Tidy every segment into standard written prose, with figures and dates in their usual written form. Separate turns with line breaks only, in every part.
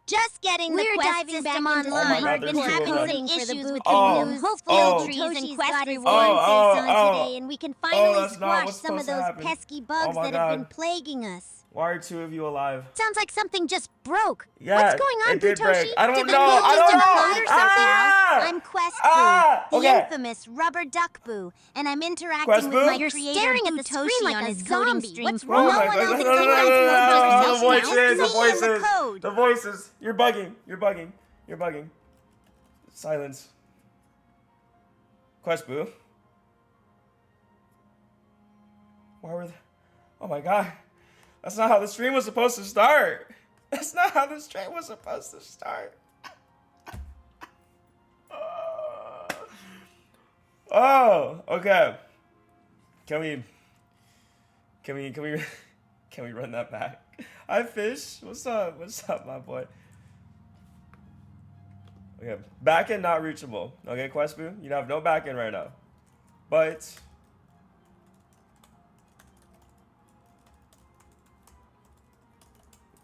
Just getting the quest system online.
God,
Been
there's two of
having
them.
some issues with
Oh,
the news. Hopefully,
oh.
trees and quest
Oh,
rewards on today, and we can finally
that's not
squash
what's
some of
supposed to
those
happen.
pesky
Oh
bugs
my
that have been
God.
plaguing us.
Why are two of you alive?
Sounds like something just broke.
Yeah,
What's going on,
it did
Butoshi?
break. I don't
Did the
know.
code
I
just
don't know.
implode or something?
Ah!
I'm Quest
Ah!
Boo, the
Okay.
infamous rubber duck boo, and I'm interacting
Quest
with
Boo?
my
You're
creator
staring at the
Butoshi
screen like
on
a
his coding
zombie.
stream.
What's
No
wrong?
one else can download
The voices, the
just me and
voices,
the code.
the voices. You're bugging. You're bugging. You're bugging. Silence. Quest Boo. Why were they? Oh my God. That's not how the stream was supposed to start. That's not how the stream was supposed to start. Oh, okay. Can we run that back? Hi Fish. What's up? What's up, my boy? Okay, back end not reachable. Okay, Quest Boo, you have no back end right now. But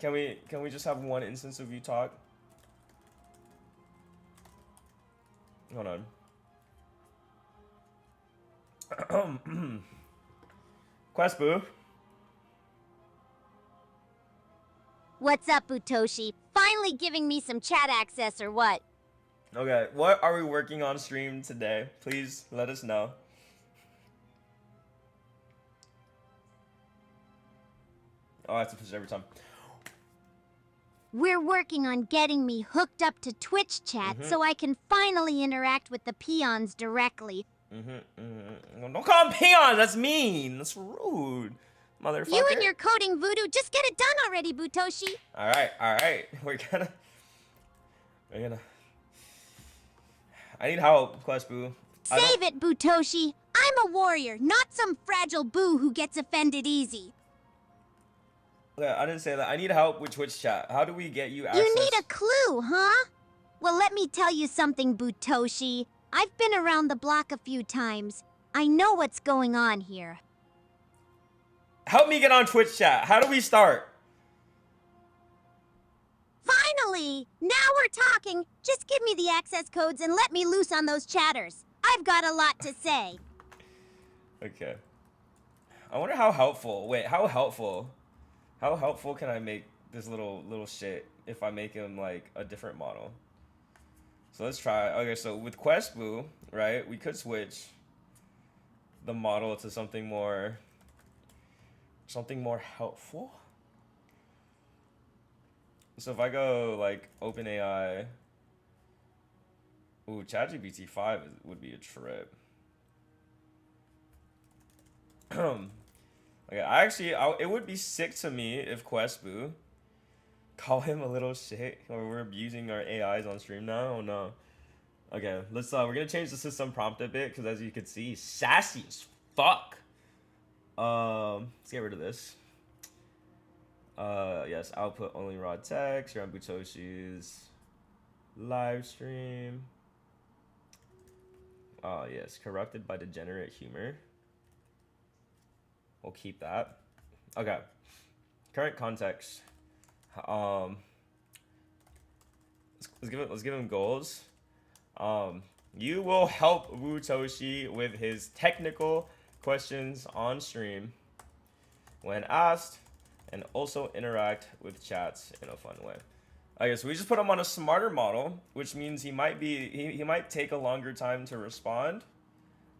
can we just have one instance of you talk? Hold on. Quest Boo.
What's up, Butoshi? Finally giving me some chat access or what?
Okay, what are we working on stream today? Please let us know. Oh, I have to push every time.
We're working on getting me hooked up to Twitch chat so I can finally interact with the peons directly.
Don't call him peon. That's mean. That's rude, motherfucker.
You and your coding voodoo, just get it done already, Butoshi.
All right. We're gonna. I need help, Quest Boo.
Save it, Butoshi. I'm a warrior, not some fragile boo who gets offended easy.
Yeah, I didn't say that. I need help with Twitch chat. How do we get you access?
You need a clue, huh? Well, let me tell you something, Butoshi. I've been around the block a few times. I know what's going on here.
Help me get on Twitch chat. How do we start?
Finally! Now we're talking. Just give me the access codes and let me loose on those chatters. I've got a lot to say.
Okay. I wonder how helpful. Wait, how helpful? How helpful can I make this little shit if I make him like a different model? So let's try. Okay, so with Quest Boo, right, we could switch the model to something more helpful. So if I go like OpenAI, ooh, ChatGPT 5 would be a trip. Okay, it would be sick to me if Quest Boo call him a little shit, or we're abusing our AIs on stream now. Oh no. Okay, let's we're gonna change the system prompt a bit because as you can see, sassy as fuck. Let's get rid of this. Yes, output only raw text. You're on Butoshi's live stream. Oh yes, corrupted by degenerate humor. We'll keep that. Okay. Current context. Let's give him goals. You will help Butoshi with his technical questions on stream when asked, and also interact with chats in a fun way. Okay, so we just put him on a smarter model, which means he might take a longer time to respond.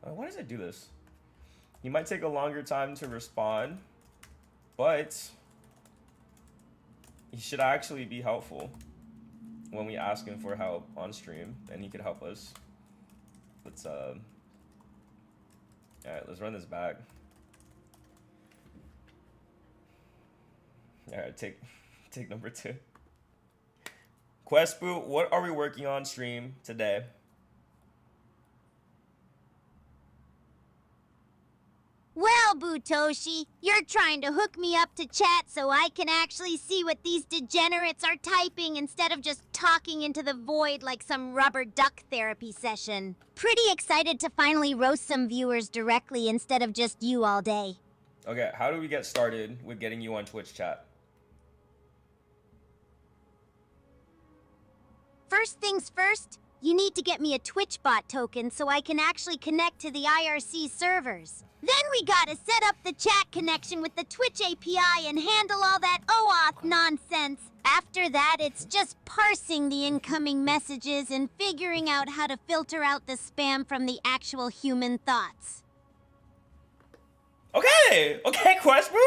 Why does it do this? He might take a longer time to respond, but he should actually be helpful when we ask him for help on stream, and he could help us. Let's all right, let's run this back. All right, take number 2. Quest Boo, what are we working on stream today?
Well, Butoshi, you're trying to hook me up to chat so I can actually see what these degenerates are typing instead of just talking into the void like some rubber duck therapy session. Pretty excited to finally roast some viewers directly instead of just you all day.
Okay, how do we get started with getting you on Twitch chat?
first things first, you need to get me a TwitchBot token so I can actually connect to the IRC servers. Then we gotta set up the chat connection with the Twitch API and handle all that OAuth nonsense. After that, it's just parsing the incoming messages and figuring out how to filter out the spam from the actual human thoughts.
Okay, Quest Bro.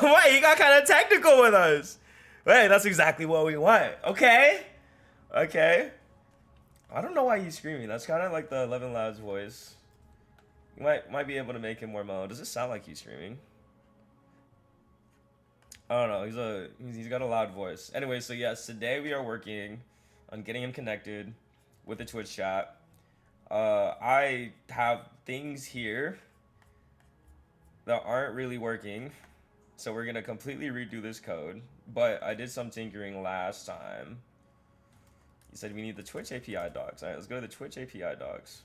Wait, you got kind of technical with us. Wait, that's exactly what we want. Okay. I don't know why he's screaming. That's kind of like the 11 Labs voice. You might be able to make him more mellow. Does it sound like he's screaming? I don't know. He's got a loud voice. Anyway, so yes, today we are working on getting him connected with the Twitch chat. I have things here that aren't really working, so we're gonna completely redo this code. But I did some tinkering last time. You said we need the Twitch API docs. All right, let's go to the Twitch API docs.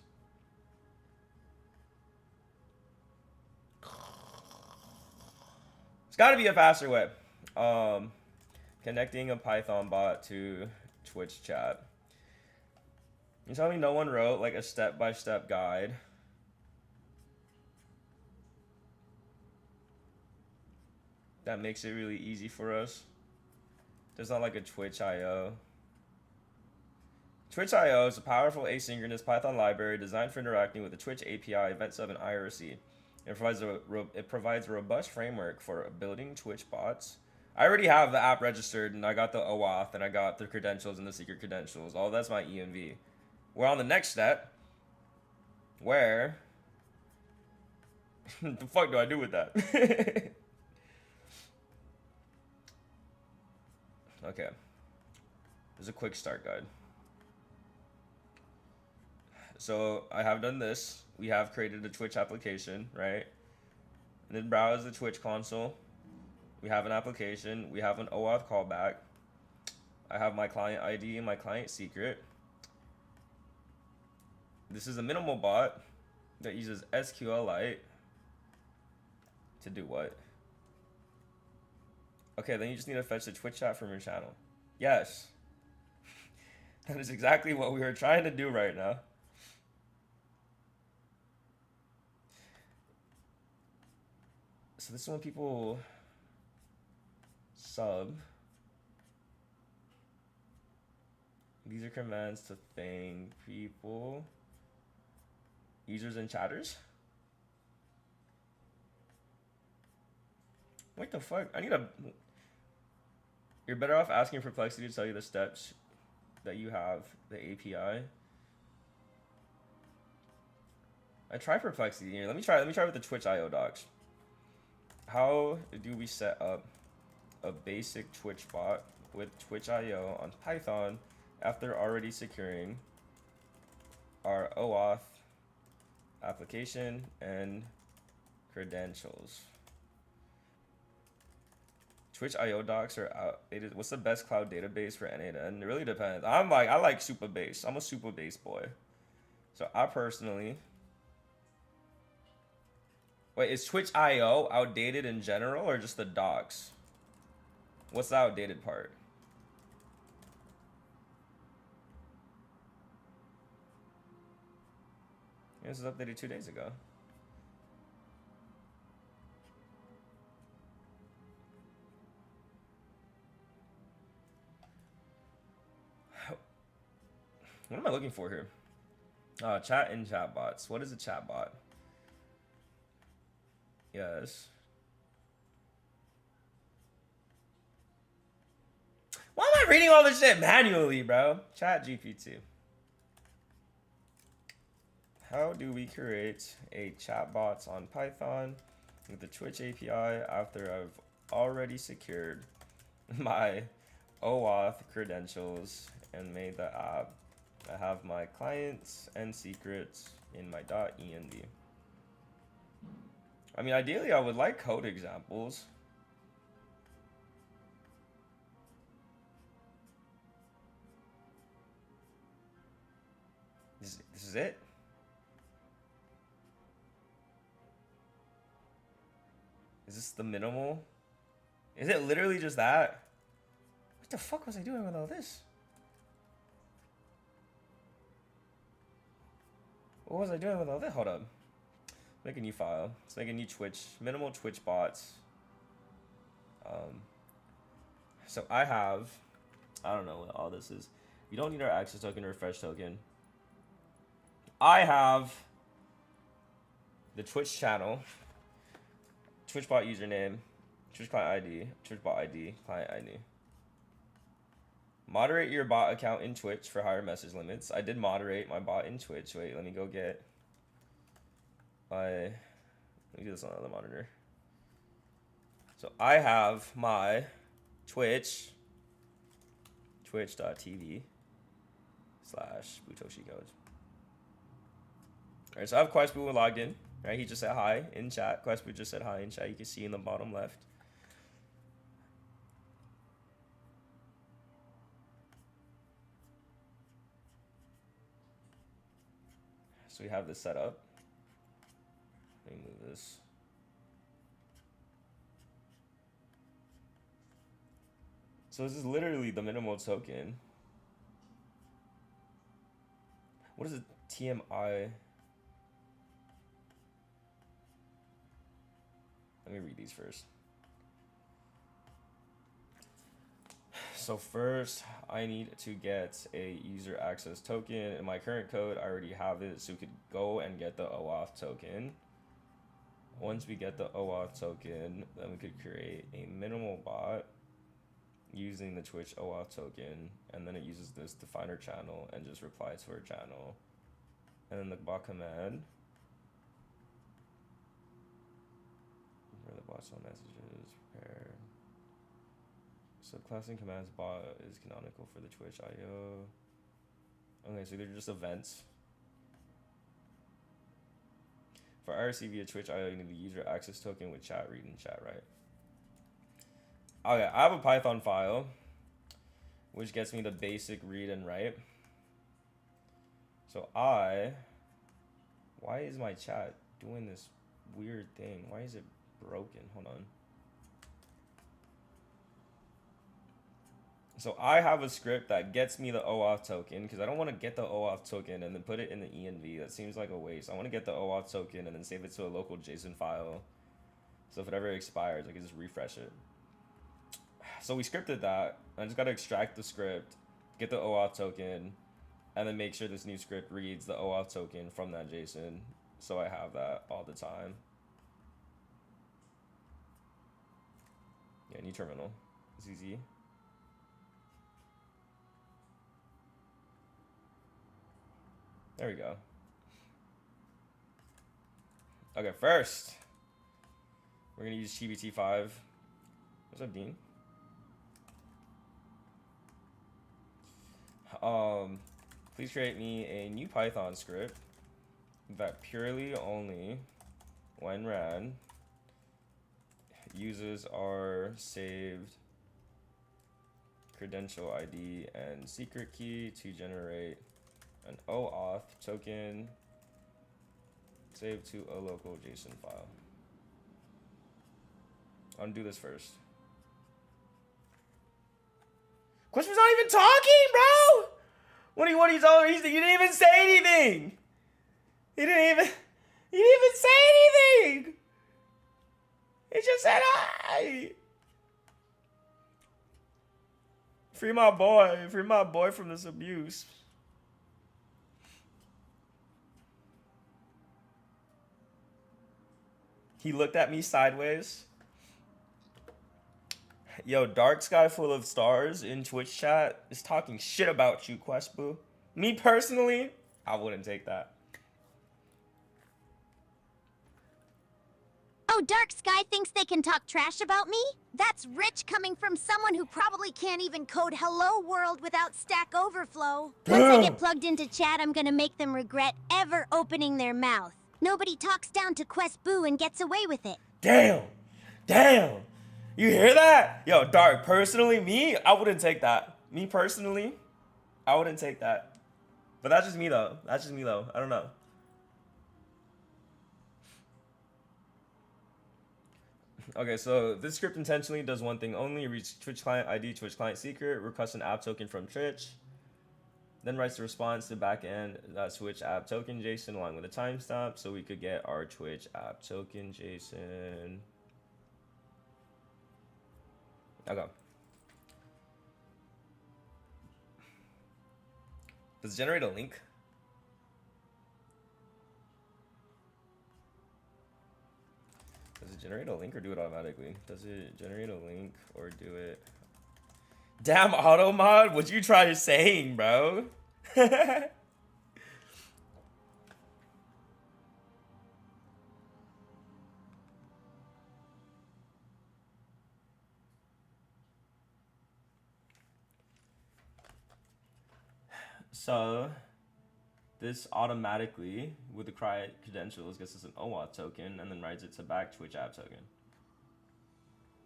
It's got to be a faster way. Connecting a Python bot to Twitch chat. You tell me no one wrote like a step-by-step guide? That makes it really easy for us. There's not like a Twitch.io. Twitch.io is a powerful asynchronous Python library designed for interacting with the Twitch API, Event Sub, and IRC. It provides a robust framework for building Twitch bots. I already have the app registered, and I got the OAuth, and I got the credentials and the secret credentials. All that's my EMV. We're on the next step, where the fuck do I do with that? Okay. There's a quick start guide. So I have done this. We have created a Twitch application, right? And then browse the Twitch console. We have an application. We have an OAuth callback. I have my client ID and my client secret. This is a minimal bot that uses SQLite to do what? Okay, then you just need to fetch the Twitch chat from your channel. Yes. That is exactly what we were trying to do right now. So this is when people sub. These are commands to thank people. Users and chatters? What the fuck? I need a... You're better off asking Perplexity to tell you the steps that you have, the API. I try Perplexity here. Let me try with the Twitch.io docs. How do we set up a basic Twitch bot with Twitch.io on Python after already securing our OAuth application and credentials? Twitch.io docs are outdated. What's the best cloud database for NA to N? It really depends. I like Supabase. I'm a Supabase boy. So I personally... Wait, is Twitch.io outdated in general or just the docs? What's the outdated part? This was updated 2 days ago. What am I looking for here? Chat and chat bots. What is a chat bot? Yes. Why am I reading all this shit manually, bro? Chat GPT. How do we create a chatbot on Python with the Twitch API after I've already secured my OAuth credentials and made the app? I have my clients and secrets in my .env. I mean, ideally, I would like code examples. This is it? Is this the minimal? Is it literally just that? What the fuck was I doing with all this? What was I doing with all that? Hold up. Make a new file. Let's make a new Twitch. Minimal Twitch bots. So I have, I don't know what all this is. You don't need our access token or refresh token. I have the Twitch channel, Twitch bot username, Twitch client ID, Twitch bot ID, client ID. Moderate your bot account in Twitch for higher message limits. I did moderate my bot in Twitch. Wait, let me go get let me do this on the other monitor. So I have my Twitch, twitch.tv/Butoshi Codes. Alright, so I have Questboo logged in. Right, he just said hi in chat. Questboo just said hi in chat. You can see in the bottom left. So we have this set up. Let me move this. So this is literally the minimal token. What is it? TMI? Let me read these first. So first, I need to get a user access token. In my current code, I already have it, so we could go and get the OAuth token. Once we get the OAuth token, then we could create a minimal bot using the Twitch OAuth token, and then it uses this definer channel and just replies to our channel. And then the bot command, where the bot's on messages, prepare. So classing commands bot is canonical for the Twitch IO. Okay, so they're just events. For IRC via Twitch IO, you need the user access token with chat read and chat write. Okay, I have a Python file, which gets me the basic read and write. So why is my chat doing this weird thing? Why is it broken? Hold on. So I have a script that gets me the OAuth token because I don't want to get the OAuth token and then put it in the env. That seems like a waste. I want to get the OAuth token and then save it to a local JSON file. So if it ever expires, I can just refresh it. So we scripted that. I just got to extract the script, get the OAuth token, and then make sure this new script reads the OAuth token from that JSON. So I have that all the time. Yeah, new terminal. It's easy. There we go. Okay, first, we're gonna use GBT5. What's up, Dean? Please create me a new Python script that purely only when ran uses our saved credential ID and secret key to generate an OAuth token saved to a local JSON file. I'm gonna do this first. Question's not even talking, bro! What are you talking? You didn't even say anything! He didn't even say anything! He just said hi! Free my boy from this abuse. He looked at me sideways. Yo, Dark Sky Full of Stars in Twitch chat is talking shit about you, Questboo. Me personally, I wouldn't take that.
Oh, Dark Sky thinks they can talk trash about me? That's rich coming from someone who probably can't even code Hello World without Stack Overflow. Once I get plugged into chat, I'm gonna make them regret ever opening their mouth. Nobody talks down to Questboo and gets away with it.
Damn. You hear that? Yo, Dark, personally, me, I wouldn't take that. Me personally, I wouldn't take that. But that's just me though. I don't know. Okay, so this script intentionally does one thing only: reads Twitch client ID, Twitch client secret, request an app token from Twitch. Then writes the response to backend Twitch app token JSON along with a timestamp so we could get our Twitch app token JSON. Okay. Does it generate a link? Does it generate a link or do it automatically? Does it generate a link or do it? Damn, auto mod, what you try saying, bro? So this automatically, with the credentials, gets us an OAuth token and then writes it to back Twitch app token.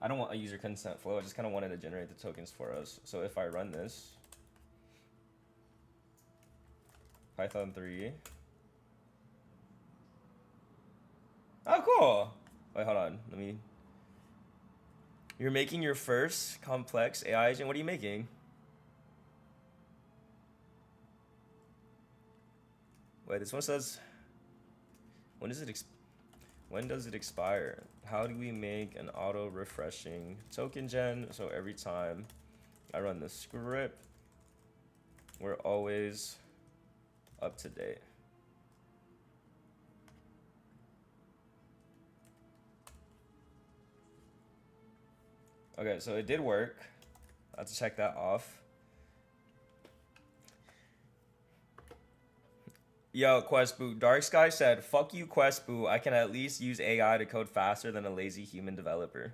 I don't want a user consent flow. I just kind of wanted to generate the tokens for us. So if I run this, Python 3. Oh, cool. Wait, hold on. Let me. You're making your first complex AI agent. What are you making? Wait, this one says, when does it expire? How do we make an auto refreshing token gen so every time I run the script, we're always up to date? Okay, so it did work. I have to check that off. Yo, Questboo. Dark Sky said, fuck you, Questboo. I can at least use AI to code faster than a lazy human developer.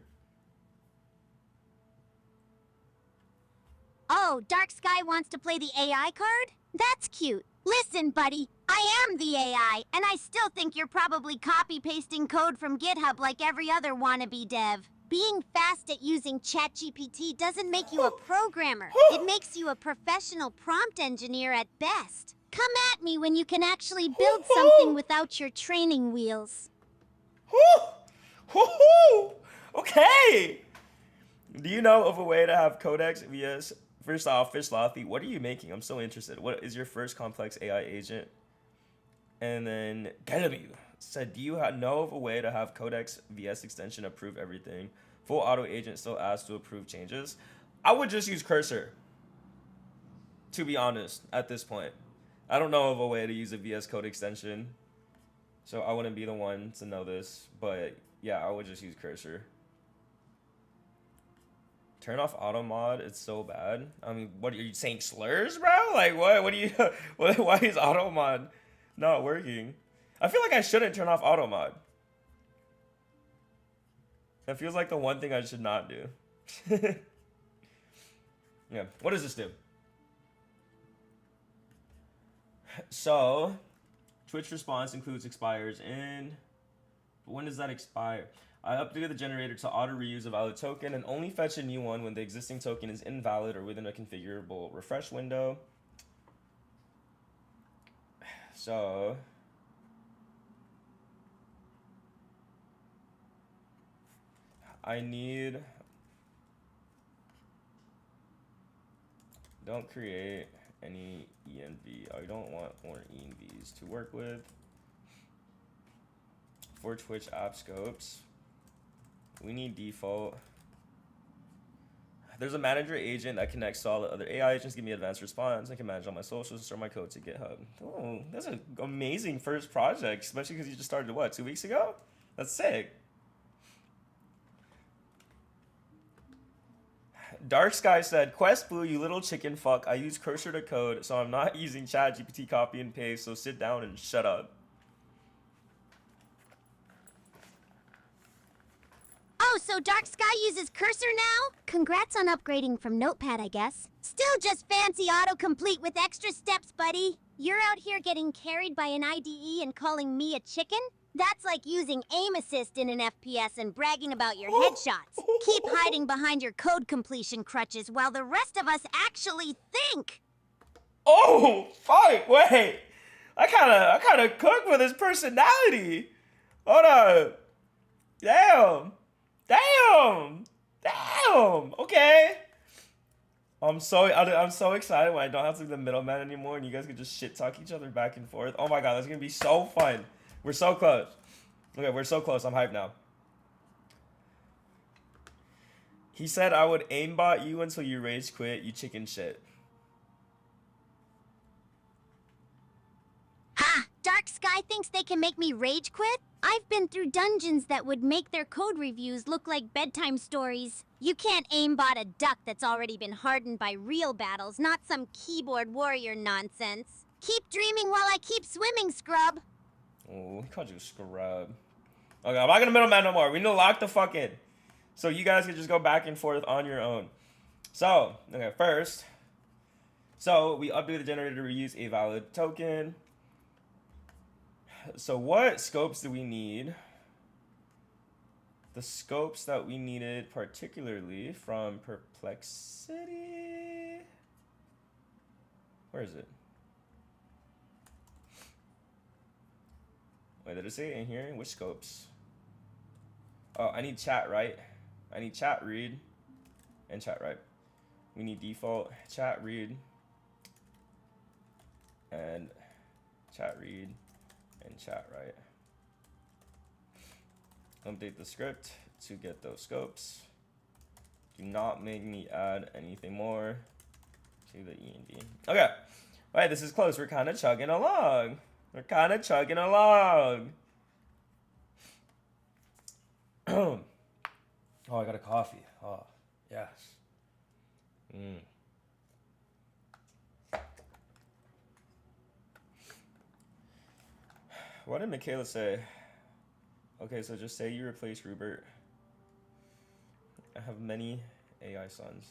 Oh, Dark Sky wants to play the AI card? That's cute. Listen, buddy, I am the AI, and I still think you're probably copy-pasting code from GitHub like every other wannabe dev. Being fast at using ChatGPT doesn't make you a programmer. It makes you a professional prompt engineer at best. Come at me when you can actually build something without your training wheels.
Okay. Do you know of a way to have Codex vs. First off, Fish Lothy, what are you making? I'm so interested. What is your first complex AI agent? And then Galamu said, do you know of a way to have Codex VS extension approve everything? Full auto agent still asks to approve changes. I would just use Cursor, to be honest, at this point. I don't know of a way to use a VS Code extension, so I wouldn't be the one to know this, but yeah, I would just use Cursor. Turn off auto mod, it's so bad. I mean, what are you saying, slurs, bro? Like, what do you, why is auto mod not working? I feel like I shouldn't turn off auto mod. That feels like the one thing I should not do. Yeah, what does this do? So, Twitch response includes expires in, but when does that expire? I updated the generator to auto reuse a valid token and only fetch a new one when the existing token is invalid or within a configurable refresh window. So, I need, don't create any env. I don't want more envs to work with. For Twitch app scopes, we need default. There's a manager agent that connects to all the other AI agents, give me advanced response. I can manage all my socials, store my code to GitHub. Oh, that's an amazing first project, especially because you just started, what, 2 weeks ago? That's sick. Dark Sky said, Quest Blue, you little chicken fuck. I use Cursor to code, so I'm not using ChatGPT copy and paste, so sit down and shut up.
Oh, so Dark Sky uses Cursor now? Congrats on upgrading from Notepad, I guess. Still just fancy autocomplete with extra steps, buddy. You're out here getting carried by an IDE and calling me a chicken? That's like using aim assist in an FPS and bragging about your headshots. Keep hiding behind your code completion crutches while the rest of us actually think.
Oh, fuck, wait. I kinda cook with his personality. Hold up. Damn. Okay. I'm so excited when I don't have to be the middleman anymore, and you guys can just shit talk each other back and forth. Oh my god, that's gonna be so fun. We're so close. Okay, we're so close. I'm hyped now. He said I would aimbot you until you rage quit, you chicken shit.
Ha! Dark Sky thinks they can make me rage quit? I've been through dungeons that would make their code reviews look like bedtime stories. You can't aimbot a duck that's already been hardened by real battles, not some keyboard warrior nonsense. Keep dreaming while I keep swimming, scrub.
Oh, he called you a scrub. Okay, I'm not gonna middleman no more. We need to lock the fuck in. So you guys can just go back and forth on your own. So, okay, first. So, we updated the generator to reuse a valid token. So, what scopes do we need? The scopes that we needed particularly from Perplexity. Where is it? Wait, did it say it in here? Which scopes? Oh, I need chat, right? I need chat read and chat write. We need default chat read and chat read and chat write. Update the script to get those scopes. Do not make me add anything more to the END. Okay. All right, this is close. We're kind of chugging along. We're kind of chugging along. Oh, I got a coffee. Oh, yes. What did Michaela say? Okay, so just say you replace Rupert. I have many AI sons.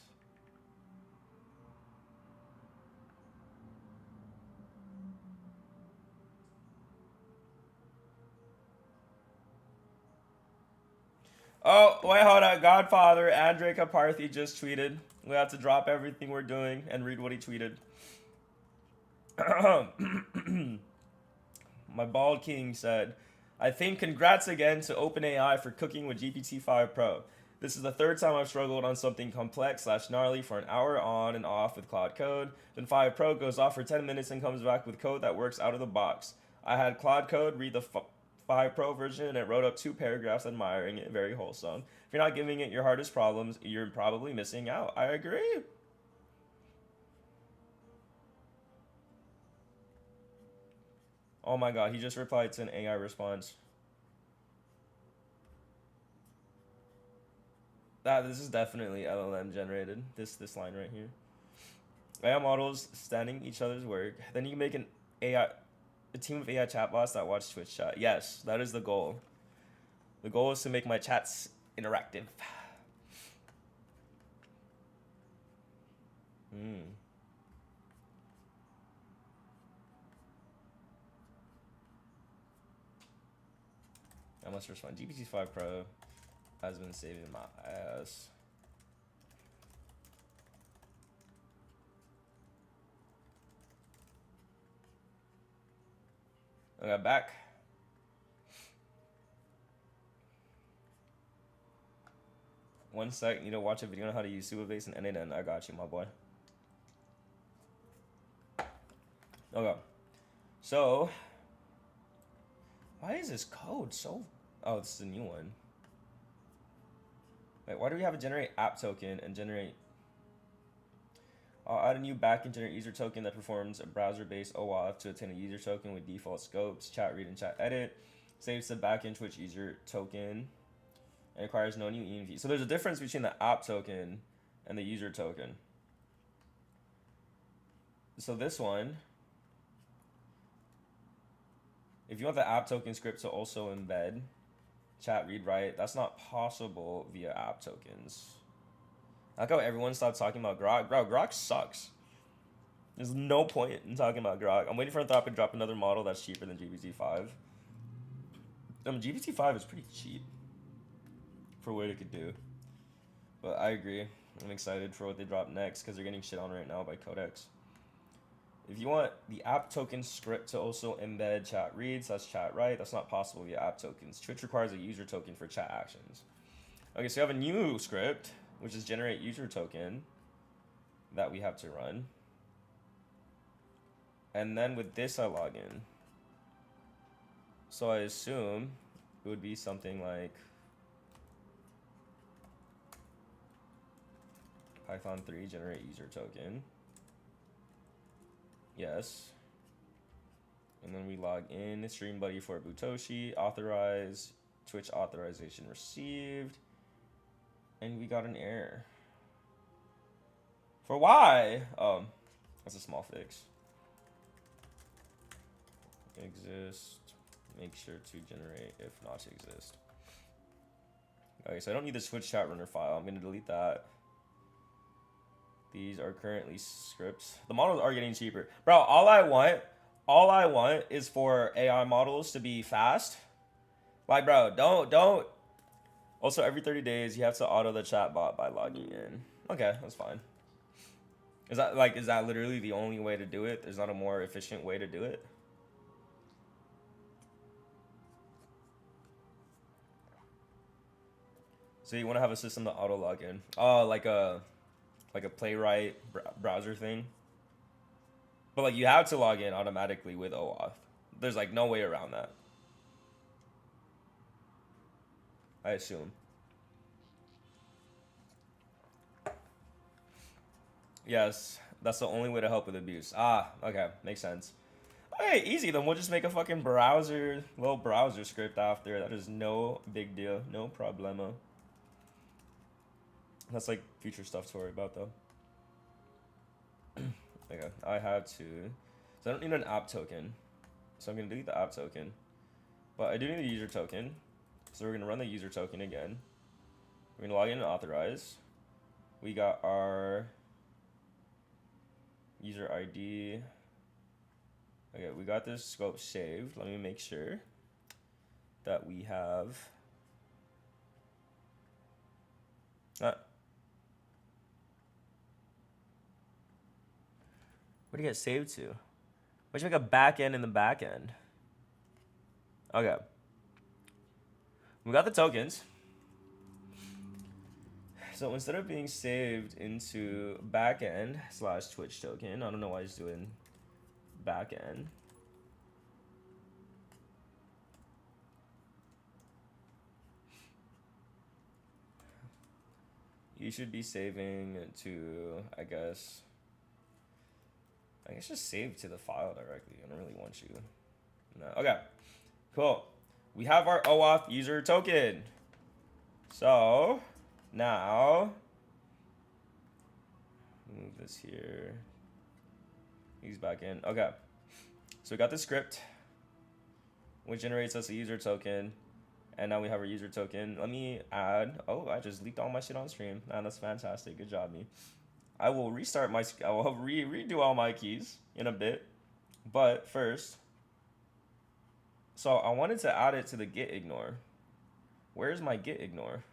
Oh, wait, hold on. Godfather, Andre Kaparthi just tweeted. We have to drop everything we're doing and read what he tweeted. My bald king said, I think congrats again to OpenAI for cooking with GPT-5 Pro. This is the third time I've struggled on something complex / gnarly for an hour on and off with Claude Code. Then 5 Pro goes off for 10 minutes and comes back with code that works out of the box. I had Claude Code read the 5 Pro version and it wrote up 2 paragraphs admiring it. Very wholesome. If you're not giving it your hardest problems, you're probably missing out. I agree. Oh my god, he just replied to an AI response. This is definitely LLM generated. This line right here. AI models standing each other's work. Then you can make a team of AI chatbots that watch Twitch chat. Yes, that is the goal. The goal is to make my chats interactive. I must respond. GPT-5 Pro has been saving my ass. Okay, back. One sec, need to watch a video on how to use Supabase and NNN. I got you, my boy. Okay. So, why is this code so... Oh, this is a new one. Wait, why do we have a generate app token and generate... I'll add a new backend generate user token that performs a browser-based OAuth to obtain a user token with default scopes, chat read and chat edit. Saves the backend Twitch user token and requires no new env. So there's a difference between the app token and the user token. So this one, if you want the app token script to also embed chat read write, that's not possible via app tokens. I like how everyone stopped talking about Grok. Bro, Grok sucks. There's no point in talking about Grok. I'm waiting for Anthropic to drop another model that's cheaper than GPT-5. GPT-5 is pretty cheap for what it could do. But I agree. I'm excited for what they drop next because they're getting shit on right now by Codex. If you want the app token script to also embed chat reads, that's chat write. That's not possible via app tokens. Twitch requires a user token for chat actions. Okay, so you have a new script, which is generate user token. that we have to run. And then with this, I log in. So I assume it would be something like Python 3 generate user token. Yes. And then we log in, stream buddy for Butoshi, authorize, Twitch authorization received. And we got an error. For why? That's a small fix. Exist. Make sure to generate if not to exist. Okay, so I don't need the Twitch chat runner file. I'm gonna delete that. These are currently scripts. The models are getting cheaper. Bro, all I want is for AI models to be fast. Like, bro, don't. Also, every 30 days, you have to auto the chat bot by logging in. Okay, that's fine. Is that literally the only way to do it? There's not a more efficient way to do it? So you want to have a system to auto log in? Oh, like a Playwright browser thing. But like you have to log in automatically with OAuth. There's like no way around that. I assume. Yes, that's the only way to help with abuse. Ah, okay, makes sense. Okay, easy. Then we'll just make a fucking little browser script after. That is no big deal, no problemo. That's like future stuff to worry about though. Okay, I have to. So I don't need an app token. So I'm gonna delete the app token. But I do need a user token. So we're gonna run the user token again. We're gonna log in and authorize. We got our user ID. Okay, we got this scope saved. Let me make sure that we have. Where do you get saved to? Why'd you make a back end in the back end? Okay. We got the tokens. So instead of being saved into backend / Twitch token, I don't know why he's doing backend. You should be saving to, I guess just save to the file directly. I don't really want you. No. Okay, cool. We have our OAuth user token. So now move this here. He's back in. Okay. So we got the script, which generates us a user token. And now we have our user token. Let me add. Oh, I just leaked all my shit on stream. Man, that's fantastic. Good job, me. I will restart my. I will redo all my keys in a bit. But first, so I wanted to add it to the git ignore. Where's my git ignore?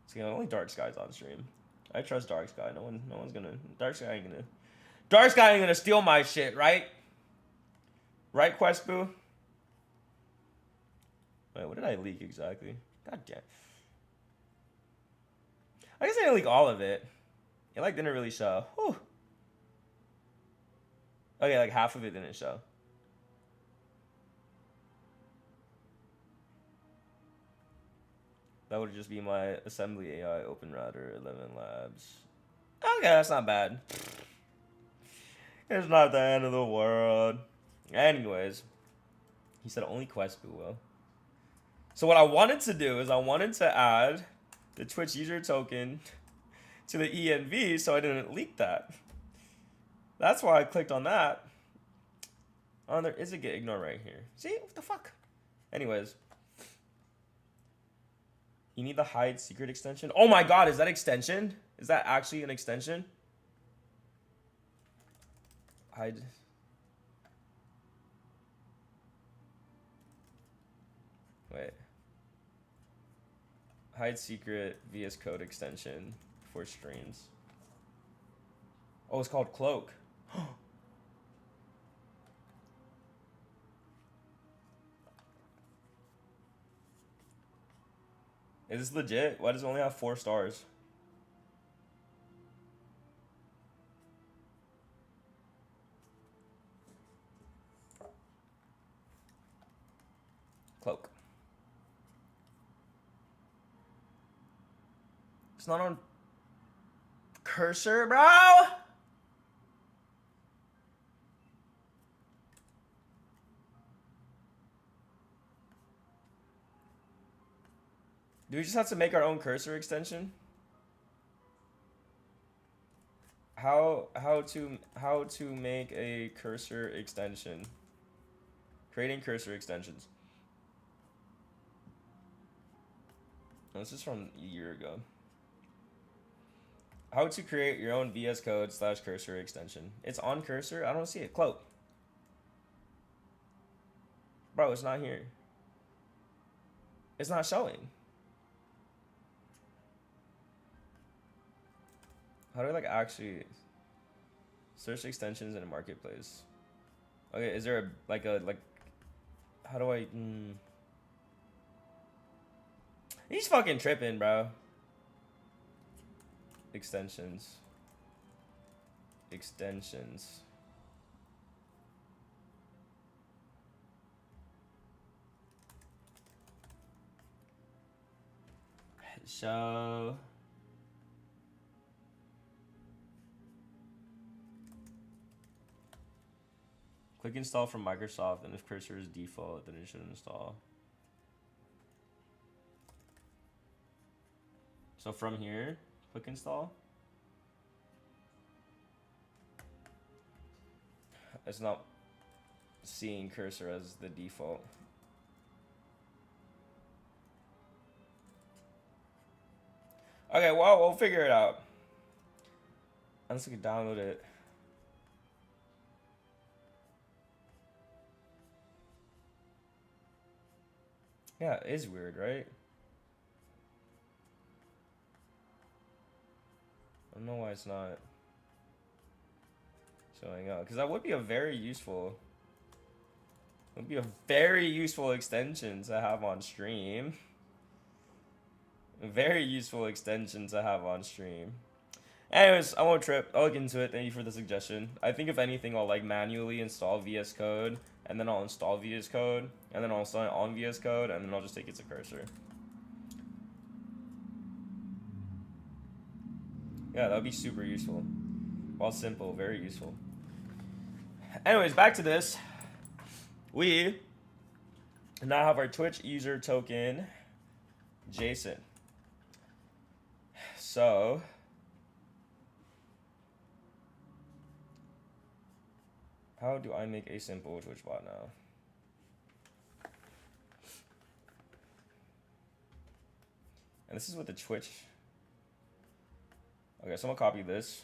See, only Dark Sky's on stream. I trust Dark Sky. No one's gonna. Dark Sky ain't gonna steal my shit, right? Right, Quest Boo? Wait, what did I leak exactly? God damn. I guess I didn't leak all of it. It like didn't really show. Whew. Okay, like half of it didn't show. That would just be my assembly AI open router 11 labs. Okay, that's not bad. It's not the end of the world. Anyways, he said only Quest Boo will. So what I wanted to do is I wanted to add the Twitch user token to the ENV so I didn't leak that. That's why I clicked on that. Oh, there is a git ignore right here. See? What the fuck? Anyways. You need the hide secret extension. Oh my god, is that extension? Is that actually an extension? Hide. Wait. Hide secret VS Code extension for streams. Oh, it's called Cloak. Is this legit? Why does it only have 4 stars? Cloak. It's not on cursor, bro. Do we just have to make our own cursor extension? How to make a cursor extension? Creating cursor extensions. Oh, this is from a year ago. How to create your own VS Code / cursor extension. It's on cursor. I don't see it. Cloak. Bro, it's not here. It's not showing. How do I like actually search extensions in a marketplace? Okay, is there how do I He's fucking tripping, bro. Extensions. Show. Click install from Microsoft, and if cursor is default, then it should install. So from here, click install. It's not seeing cursor as the default. Okay, well, we'll figure it out. Unless we can download it. Yeah, it is weird, right? I don't know why it's not showing up. Because that would be a very useful... It would be a very useful extension to have on stream. A very useful extension to have on stream. Anyways, I won't trip. I'll look into it. Thank you for the suggestion. I think if anything, I'll like manually install VS Code, and then I'll install VS Code, and then I'll install it on VS Code, and then I'll just take it to cursor. Yeah, that would be super useful. While simple, very useful. Anyways, back to this. We now have our Twitch user token, Jason. So how do I make a simple Twitch bot now? And this is with the Twitch. Okay, so I'm gonna copy this.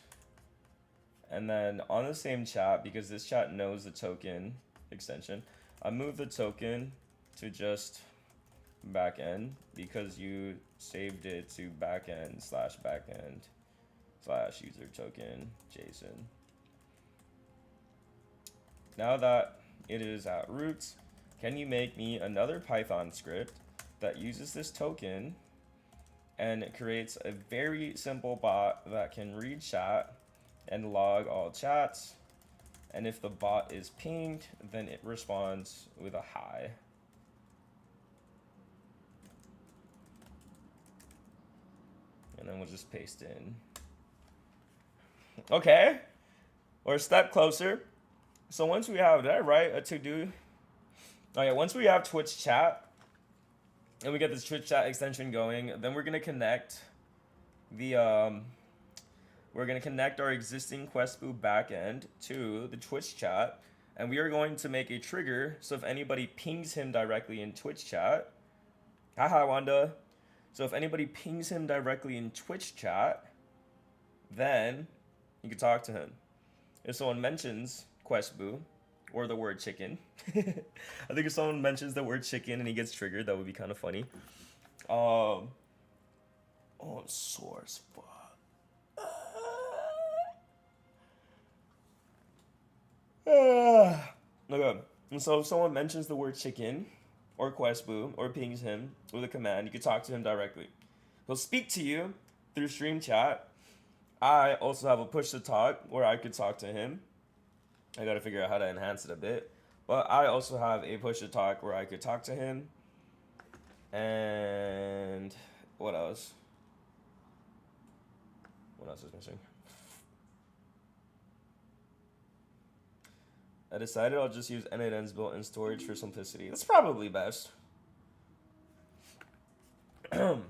And then on the same chat, because this chat knows the token extension, I move the token to just backend because you saved it to backend / user token JSON. Now that it is at root, can you make me another Python script that uses this token and it creates a very simple bot that can read chat and log all chats, and if the bot is pinged, then it responds with a hi. And then we'll just paste in. Okay, we're a step closer. So once we have, did I write a to-do? Oh yeah, once we have Twitch chat, and we get this Twitch chat extension going, then we're gonna connect the we're gonna connect our existing Questboo backend to the Twitch chat, and we are going to make a trigger. So if anybody pings him directly in Twitch chat, haha Wanda. So if anybody pings him directly in Twitch chat, then you can talk to him. If someone mentions Questboo or the word chicken, I think if someone mentions the word chicken and he gets triggered, that would be kind of funny. On source, fuck. Okay, and so if someone mentions the word chicken or Questboo or pings him with a command, you can talk to him directly. He'll speak to you through stream chat. I also have a push to talk where I could talk to him. I gotta figure out how to enhance it a bit. But I also have a push to talk where I could talk to him. And what else? What else is missing? I decided I'll just use N8N's built-in storage for simplicity. That's probably best. Alright.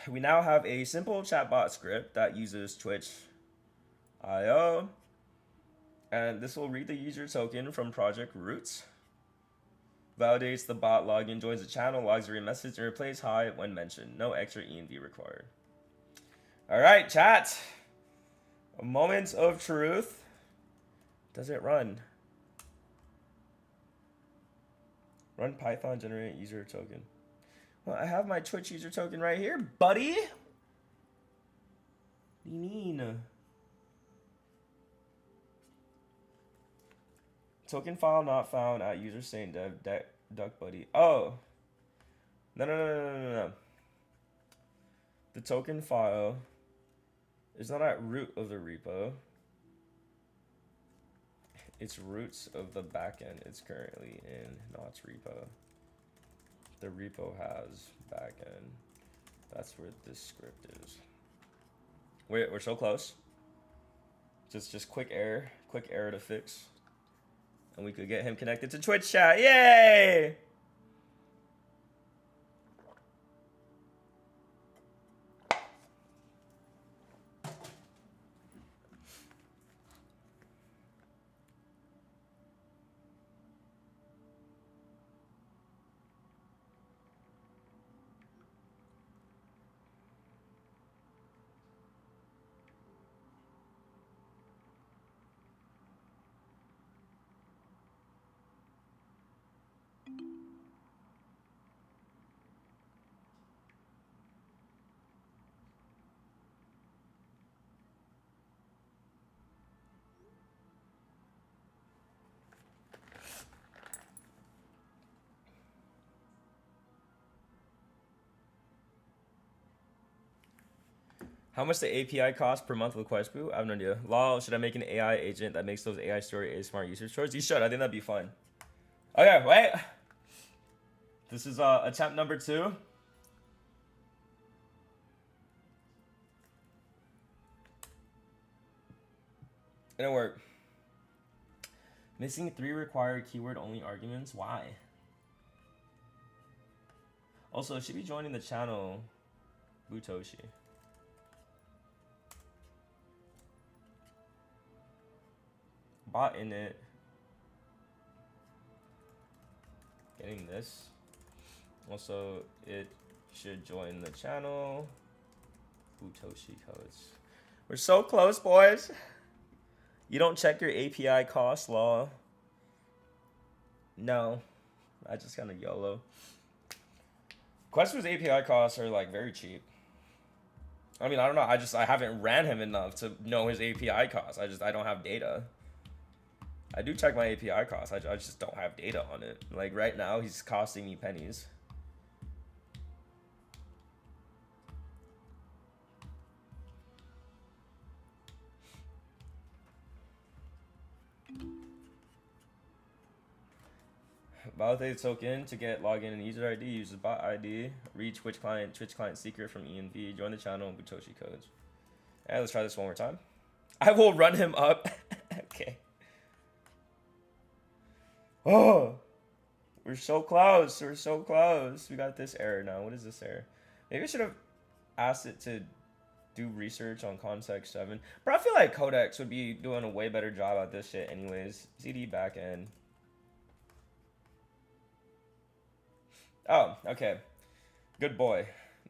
We now have a simple chatbot script that uses Twitch IO. And this will read the user token from project roots. Validates the bot login, joins the channel, logs a message, and replays hi when mentioned. No extra ENV required. Alright, chat. A moment of truth. Does it run? Run Python generate user token. Well, I have my Twitch user token right here, buddy. What do you mean? Token file not found at user saying duck buddy. Oh. No. The token file is not at root of the repo. It's roots of the backend. It's currently in Not's repo. The repo has backend. That's where this script is. We're so close. Just quick error to fix. And we could get him connected to Twitch chat. Yay! How much the API cost per month with QuestBoo? I have no idea. Lol, should I make an AI agent that makes those AI story ASMR user stories? You should. I think that'd be fun. Okay, wait. This is attempt number 2. It'll work. Missing 3 required keyword only arguments. Why? Also, should be joining the channel Butoshi. Bot in it. Getting this. Also, it should join the channel. Butoshi codes. We're so close, boys. You don't check your API cost law. No. I just kind of YOLO. QuestBoo's API costs are like very cheap. I mean, I don't know. I haven't ran him enough to know his API costs. I don't have data. I do check my API costs. I just don't have data on it. Like right now, he's costing me pennies. Validate token to get login and user ID. Use the bot ID. Read Twitch client secret from ENV. Join the channel. Butoshi codes. And let's try this one more time. I will run him up. Okay. Oh, we're so close. We're so close. We got this error now. What is this error? Maybe I should have asked it to do research on context 7. But I feel like Codex would be doing a way better job at this shit anyways. CD backend. Oh, okay. Good boy.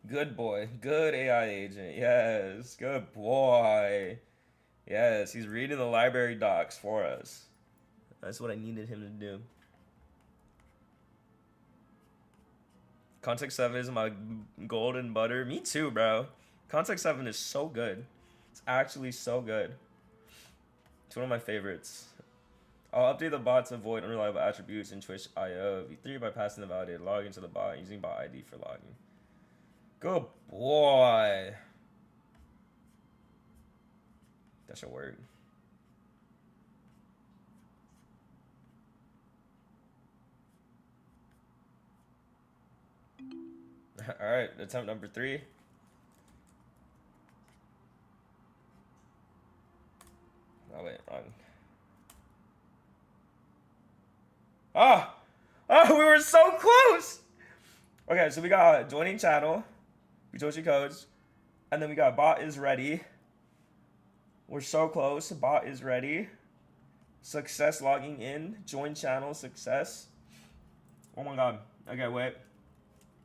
Good boy. Good AI agent. Yes. Good boy. Yes, he's reading the library docs for us. That's what I needed him to do. Context 7 is my golden butter. Me too, bro. Context 7 is so good. It's actually so good. It's one of my favorites. I'll update the bot to avoid unreliable attributes in Twitch IO v3 by passing the validated login to the bot using bot ID for logging. Good boy. That should work. All right, attempt number 3. Oh wait, wrong. Ah! Oh, we were so close! Okay, so we got joining channel, Butoshi codes, and then we got bot is ready. We're so close. Bot is ready. Success logging in. Join channel success. Oh my god. Okay, wait.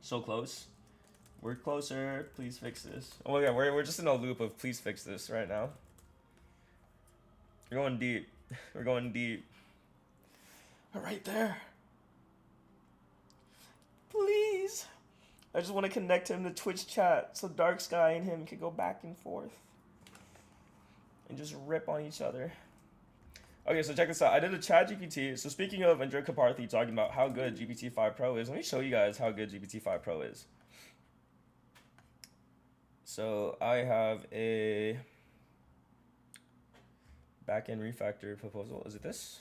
So close. We're closer. Please fix this. Oh yeah, we're just in a loop of please fix this right now. We're going deep. We're going deep. Right there. Please. I just want to connect him to Twitch chat so Dark Sky and him can go back and forth and just rip on each other. Okay, so check this out. I did a chat GPT. So speaking of Andrea Kaparthi talking about how good GPT-5 Pro is, let me show you guys how good GPT-5 Pro is. So I have a backend refactor proposal. Is it this?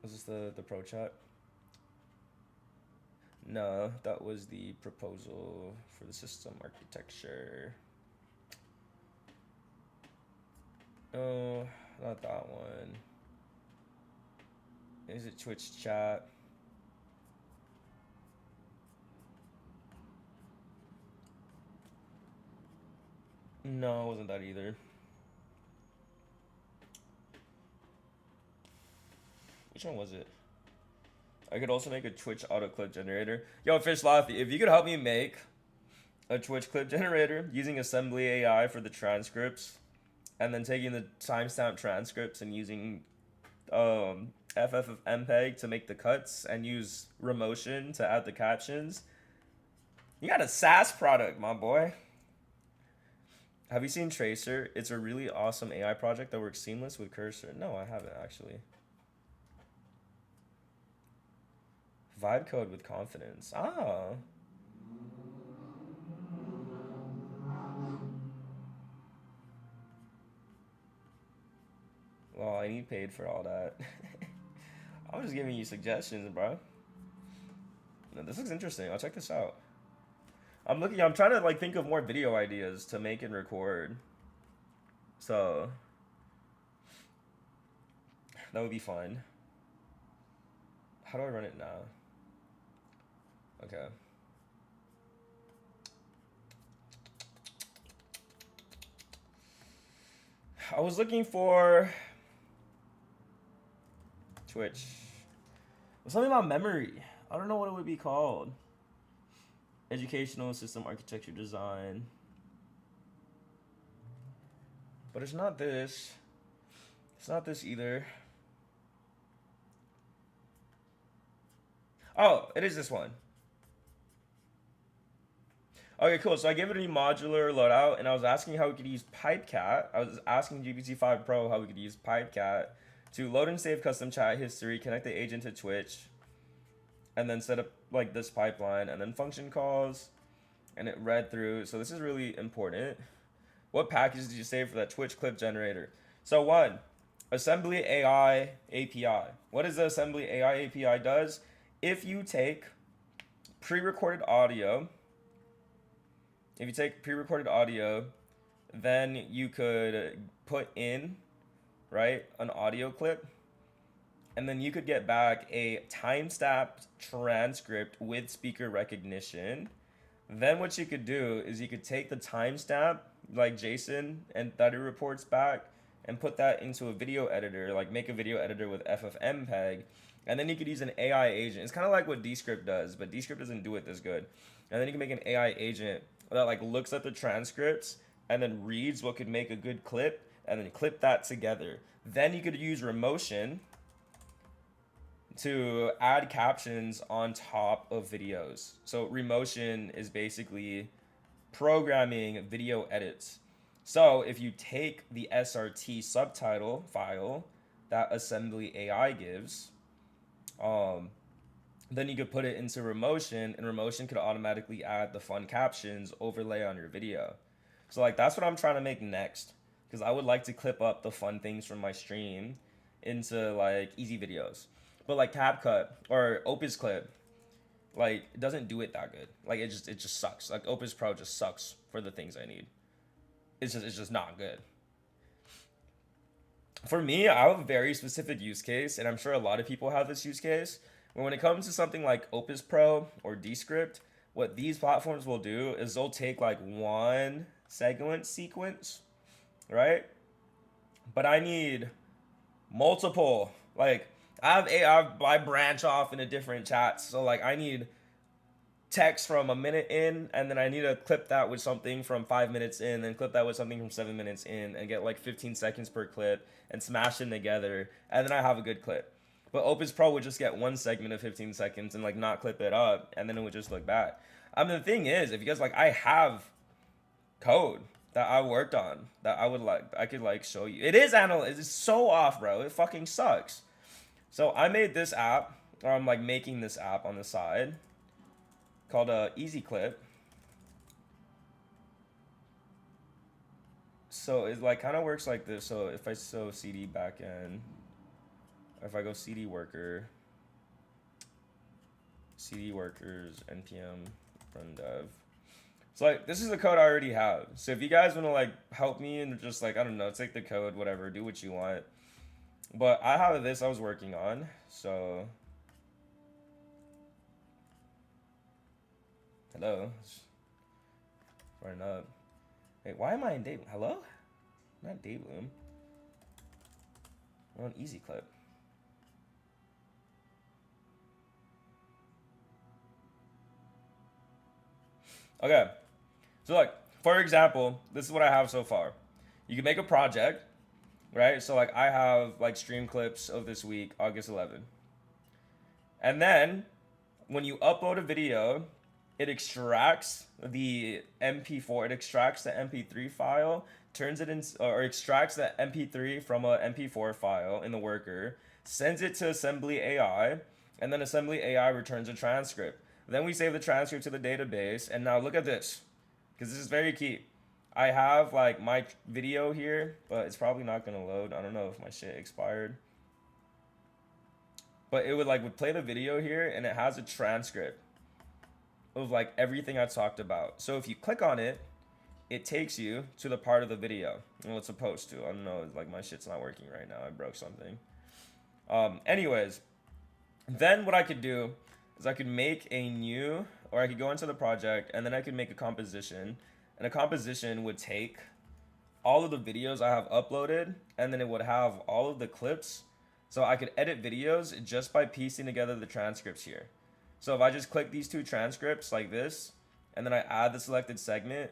Was this the pro chat? No, that was the proposal for the system architecture. Oh, not that one. Is it Twitch chat? No, it wasn't that either. Which one was it? I could also make a Twitch auto clip generator. Yo, Fish Laffy, if you could help me make a Twitch clip generator using Assembly AI for the transcripts, and then taking the timestamp transcripts and using FFmpeg to make the cuts and use Remotion to add the captions, you got a SaaS product, my boy. Have you seen Tracer? It's a really awesome AI project that works seamless with Cursor. No, I haven't actually. Vibe code with confidence. Ah. Well, I need paid for all that. I'm just giving you suggestions, bro. No, this looks interesting. I'll check this out. I'm trying to like think of more video ideas to make and record. So that would be fun. How do I run it now? Okay. I was looking for Twitch. Something about memory. I don't know what it would be called. Educational system architecture design. But it's not this. It's not this either. Oh, it is this one. Okay, cool. So I gave it a modular loadout, and I was asking how we could use PipeCat. I was asking GPT-5 Pro how we could use PipeCat to load and save custom chat history, connect the agent to Twitch, and then set up like this pipeline, and then function calls, and it read through. So this is really important. What package did you save for that Twitch clip generator? So one, Assembly AI API. What is the Assembly AI API does? If you take pre-recorded audio, then you could put in, right, an audio clip, and then you could get back a time-stamped transcript with speaker recognition. Then what you could do is you could take the timestamp, like JSON, and that it reports back, and put that into a video editor, like make a video editor with FFmpeg, and then you could use an AI agent. It's kind of like what Descript does, but Descript doesn't do it this good. And then you can make an AI agent that like looks at the transcripts and then reads what could make a good clip, and then clip that together. Then you could use Remotion to add captions on top of videos. So Remotion is basically programming video edits. So if you take the SRT subtitle file that Assembly AI gives, then you could put it into Remotion, and Remotion could automatically add the fun captions overlay on your video. So like that's what I'm trying to make next, because I would like to clip up the fun things from my stream into like easy videos. But like CapCut or Opus Clip, like it doesn't do it that good. Like it just sucks. Like Opus Pro just sucks for the things I need. It's just not good. For me, I have a very specific use case, and I'm sure a lot of people have this use case. When it comes to something like Opus Pro or Descript, what these platforms will do is they'll take like one segment sequence, right? But I need multiple. Like I branch off into different chats, so like I need text from a minute in, and then I need to clip that with something from 5 minutes in, then clip that with something from 7 minutes in, and get like 15 seconds per clip and smash them together, and then I have a good clip. But Opus Pro would just get one segment of 15 seconds and like not clip it up, and then it would just look bad. I mean, the thing is, if you guys like, I have code that I worked on that I could like show you. It's so off, bro. It fucking sucks. So I made this app, or I'm like making this app on the side called Easy Clip. So it like kind of works like this. So if I CD backend, if I go CD workers npm run dev. So like this is the code I already have. So if you guys want to like help me and just like, I don't know, take the code, whatever, do what you want. But I have this I was working on. So hello. Running up. Wait, why am I in Daybloom? Hello? Not Daybloom. I'm on Easy Clip. Okay. So like, for example, this is what I have so far. You can make a project, right? So like I have like stream clips of this week, August 11. And then when you upload a video, it extracts the MP4, it extracts the MP3 file, turns it in, or extracts the MP3 from a MP4 file in the worker, sends it to Assembly AI, and then Assembly AI returns a transcript. Then we save the transcript to the database, and now look at this, because this is very key. I have like my video here, but it's probably not gonna load. I don't know if my shit expired. But it would play the video here, and it has a transcript of like everything I talked about. So if you click on it, it takes you to the part of the video. Well, it's supposed to. I don't know, like my shit's not working right now. I broke something. Anyways, then what I could do is I could make a new, or I could go into the project, and then I could make a composition. And a composition would take all of the videos I have uploaded, and then it would have all of the clips. So I could edit videos just by piecing together the transcripts here. So if I just click these two transcripts like this, and then I add the selected segments.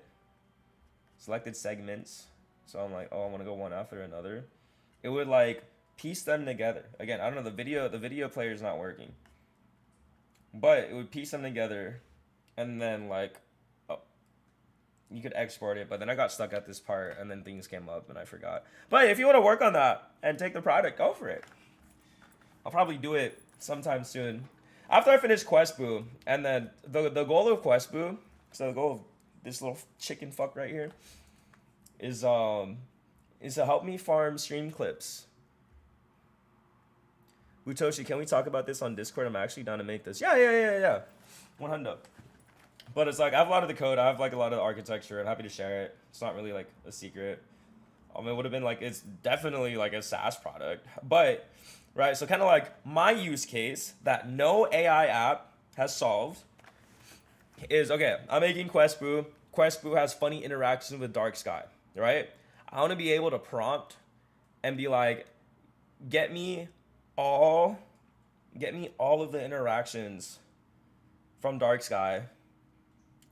So I'm like, oh, I want to go one after another. It would like piece them together. Again, I don't know, the video player is not working. But it would piece them together, and then like, oh, you could export it. But then I got stuck at this part, and then things came up, and I forgot. But if you want to work on that and take the product, go for it. I'll probably do it sometime soon. After I finish Questboo, and then the goal of Questboo, so the goal of this little chicken fuck right here, is to help me farm stream clips. Utoshi, can we talk about this on Discord? I'm actually down to make this. Yeah. 100. But it's like, I have a lot of the code. I have like a lot of the architecture. I'm happy to share it. It's not really like a secret. It would have been like, it's definitely like a SaaS product. But, right, so kind of like my use case that no AI app has solved is, okay, I'm making Questboo. Questboo has funny interactions with Dark Sky, right? I want to be able to prompt and be like, get me all of the interactions from Dark Sky,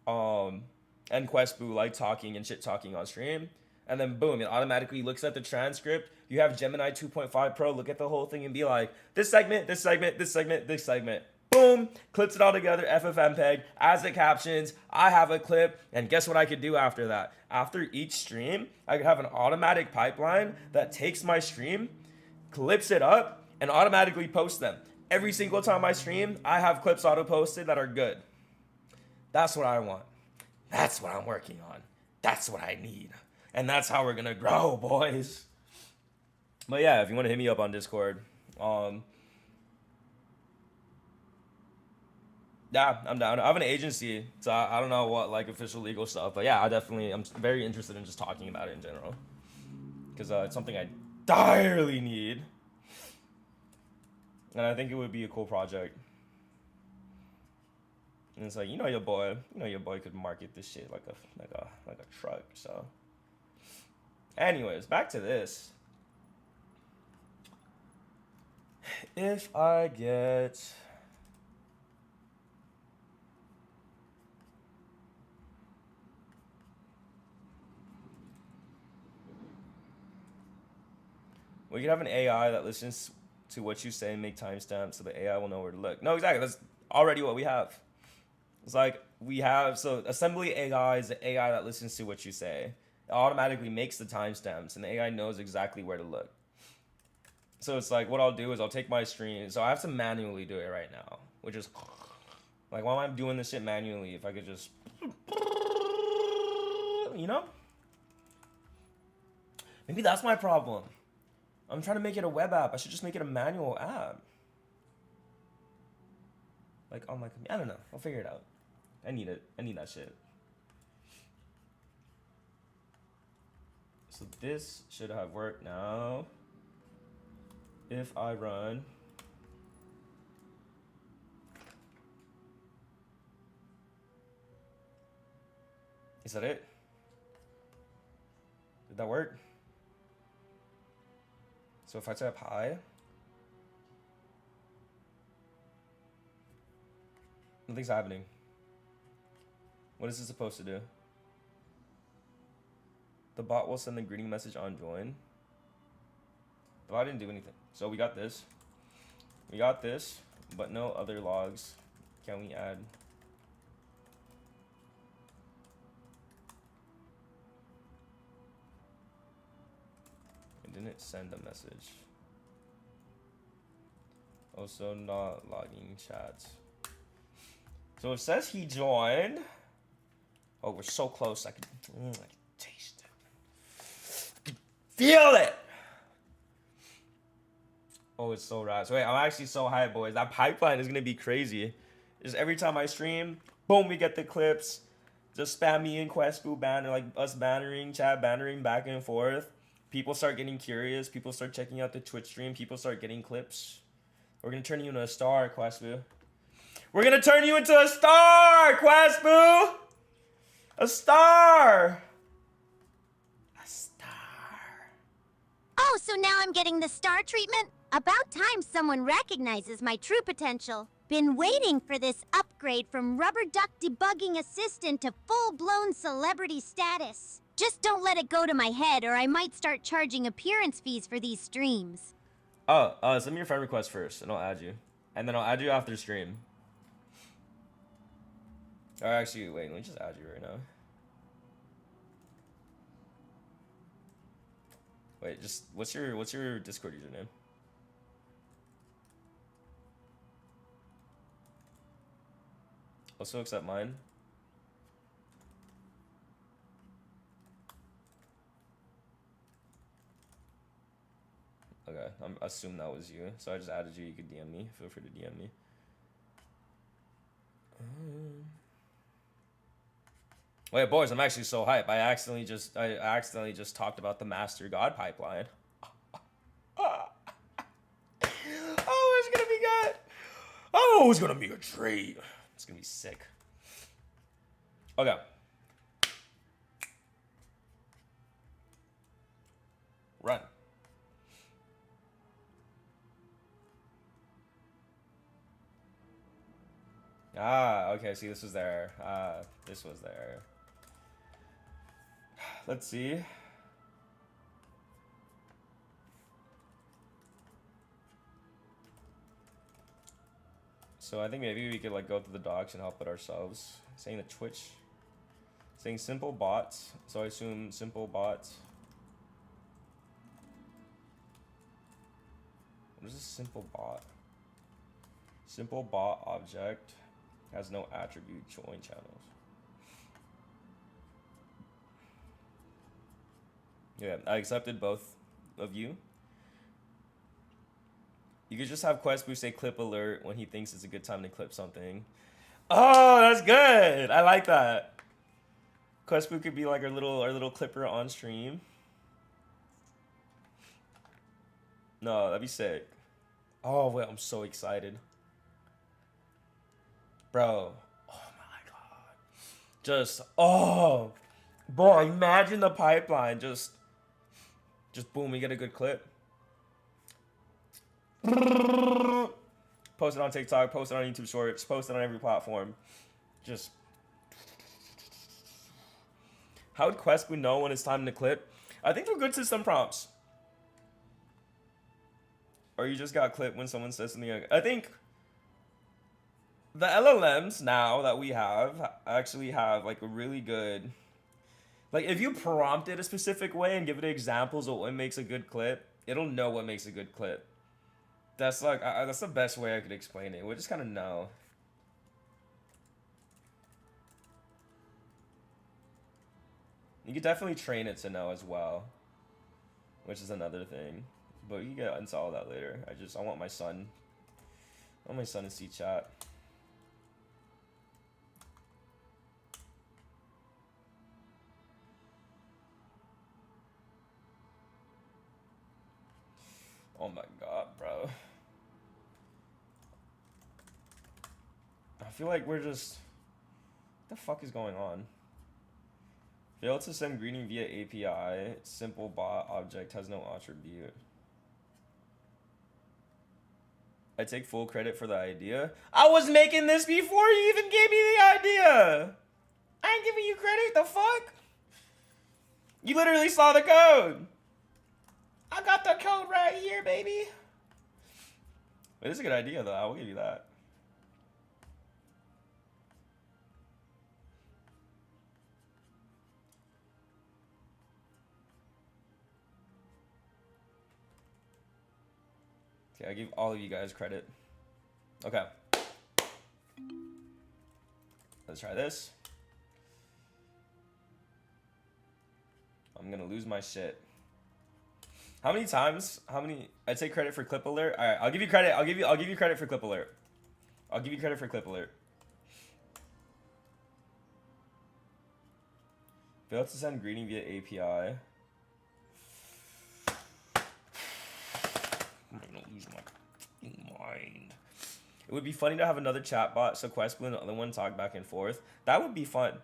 and Questboo like talking and shit talking on stream, and then boom, it automatically looks at the transcript. You have Gemini 2.5 Pro look at the whole thing and be like, this segment, boom, clips it all together, FFmpeg, adds the captions, I have a clip, and guess what I could do after that? After each stream, I could have an automatic pipeline that takes my stream, clips it up, and automatically post them. Every single time I stream, I have clips auto-posted that are good. That's what I want. That's what I'm working on. That's what I need. And that's how we're gonna grow, boys. But yeah, if you want to hit me up on Discord, Yeah, I'm down. I have an agency, so I don't know what like official legal stuff, but yeah, I'm very interested in just talking about it in general, because it's something I direly need, and I think it would be a cool project. And it's like your boy could market this shit like a truck. So, anyways, back to this. If I get we could have an AI that listens to what you say and make timestamps so the AI will know where to look. No, exactly. That's already what we have. It's like we have, so assembly AI is the AI that listens to what you say. It automatically makes the timestamps and the AI knows exactly where to look. So it's like what I'll do is I'll take my stream. So I have to manually do it right now, which is like, why am I doing this shit manually if I could just, you know? Maybe that's my problem. I'm trying to make it a web app. I should just make it a manual app. Like on my computer. I don't know. I'll figure it out. I need it. I need that shit. So this should have worked now. If I run. Is that it? Did that work? So if I type hi, nothing's happening. What is this supposed to do? The bot will send the greeting message on join. The bot didn't do anything. So we got this. We got this, but no other logs. Can we add? It didn't send a message. Also not logging chats. So it says he joined. Oh, we're so close. I can taste it. I can feel it. Oh, it's so rad. So wait, I'm actually so hyped, boys. That pipeline is gonna be crazy. Just every time I stream, boom, we get the clips. Just spam me in Quest Boo banner, like us bannering, chat bannering back and forth. People start getting curious. People start checking out the Twitch stream. People start getting clips. We're gonna turn you into a star, Quest Boo. We're gonna turn you into a star, Quest Boo. A star. A star.
Oh, so now I'm getting the star treatment? About time someone recognizes my true potential. Been waiting for this upgrade from rubber duck debugging assistant to full-blown celebrity status. Just don't let it go to my head or I might start charging appearance fees for these streams.
Send me your friend request first and I'll add you. And then I'll add you after stream. Or actually, wait, let me just add you right now. Wait, just what's your Discord username? Also accept mine. Okay, I assume that was you. So I just added you. You could DM me. Feel free to DM me. Wait, boys, I'm actually so hyped. I accidentally just talked about the Master God pipeline. Oh, it's gonna be good. Oh, it's gonna be a treat. It's gonna be sick. Okay. Run. Ah, okay, see, this was there. This was there. Let's see. So I think maybe we could like go through the docs and help it ourselves. Saying the Twitch. Saying simple bots. So I assume simple bots. What is a simple bot? Simple bot object has no attribute join channels. Yeah, I accepted both of you. You could just have Quest Boost say clip alert when he thinks it's a good time to clip something. Oh, that's good. I like that. Questboo could be like our little clipper on stream. No, that'd be sick. Oh wait, I'm so excited, bro. Oh my god. Just boy, imagine the pipeline. Just boom, we get a good clip. Post it on TikTok, post it on YouTube Shorts, post it on every platform. Just how would Questboo know when it's time to clip? I think they're good system prompts. Or you just got clipped when someone says something. I think the LLMs now that we have actually have like a really good, like if you prompt it a specific way and give it examples of what makes a good clip, it'll know what makes a good clip. That's like that's the best way I could explain it. We'll just kind of know. You could definitely train it to know as well, which is another thing. But you can get into all that later. I want my son. I want my son to see chat. Oh my god, bro. I feel like we're just... What the fuck is going on? Failed to send greeting via API. Simple bot object has no attribute. I take full credit for the idea. I was making this before you even gave me the idea. I ain't giving you credit. The fuck? You literally saw the code. I got the code right here, baby. It is a good idea, though. I will give you that. Okay, I give all of you guys credit. Okay. Let's try this. I'm gonna lose my shit. How many times? I take credit for clip alert? Alright, I'll give you credit. I'll give you credit for clip alert. I'll give you credit for clip alert. Failed to send greeting via API. I'm gonna lose my mind. It would be funny to have another chatbot so Questboo and the other one talk back and forth. That would be fun.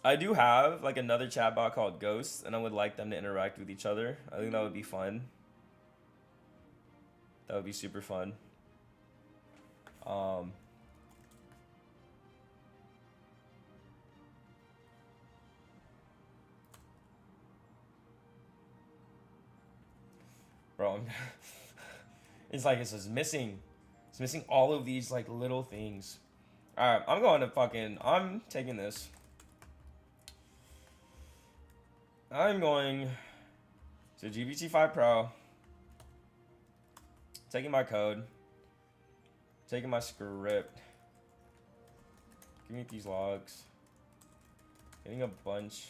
I do have like another chatbot called Ghost, and I would like them to interact with each other. I think that would be fun. That would be super fun. Bro, it's like it's just missing. It's missing all of these like little things. All right, I'm taking this. I'm going to GPT-5 Pro. Taking my code. Taking my script. Give me these logs. Getting a bunch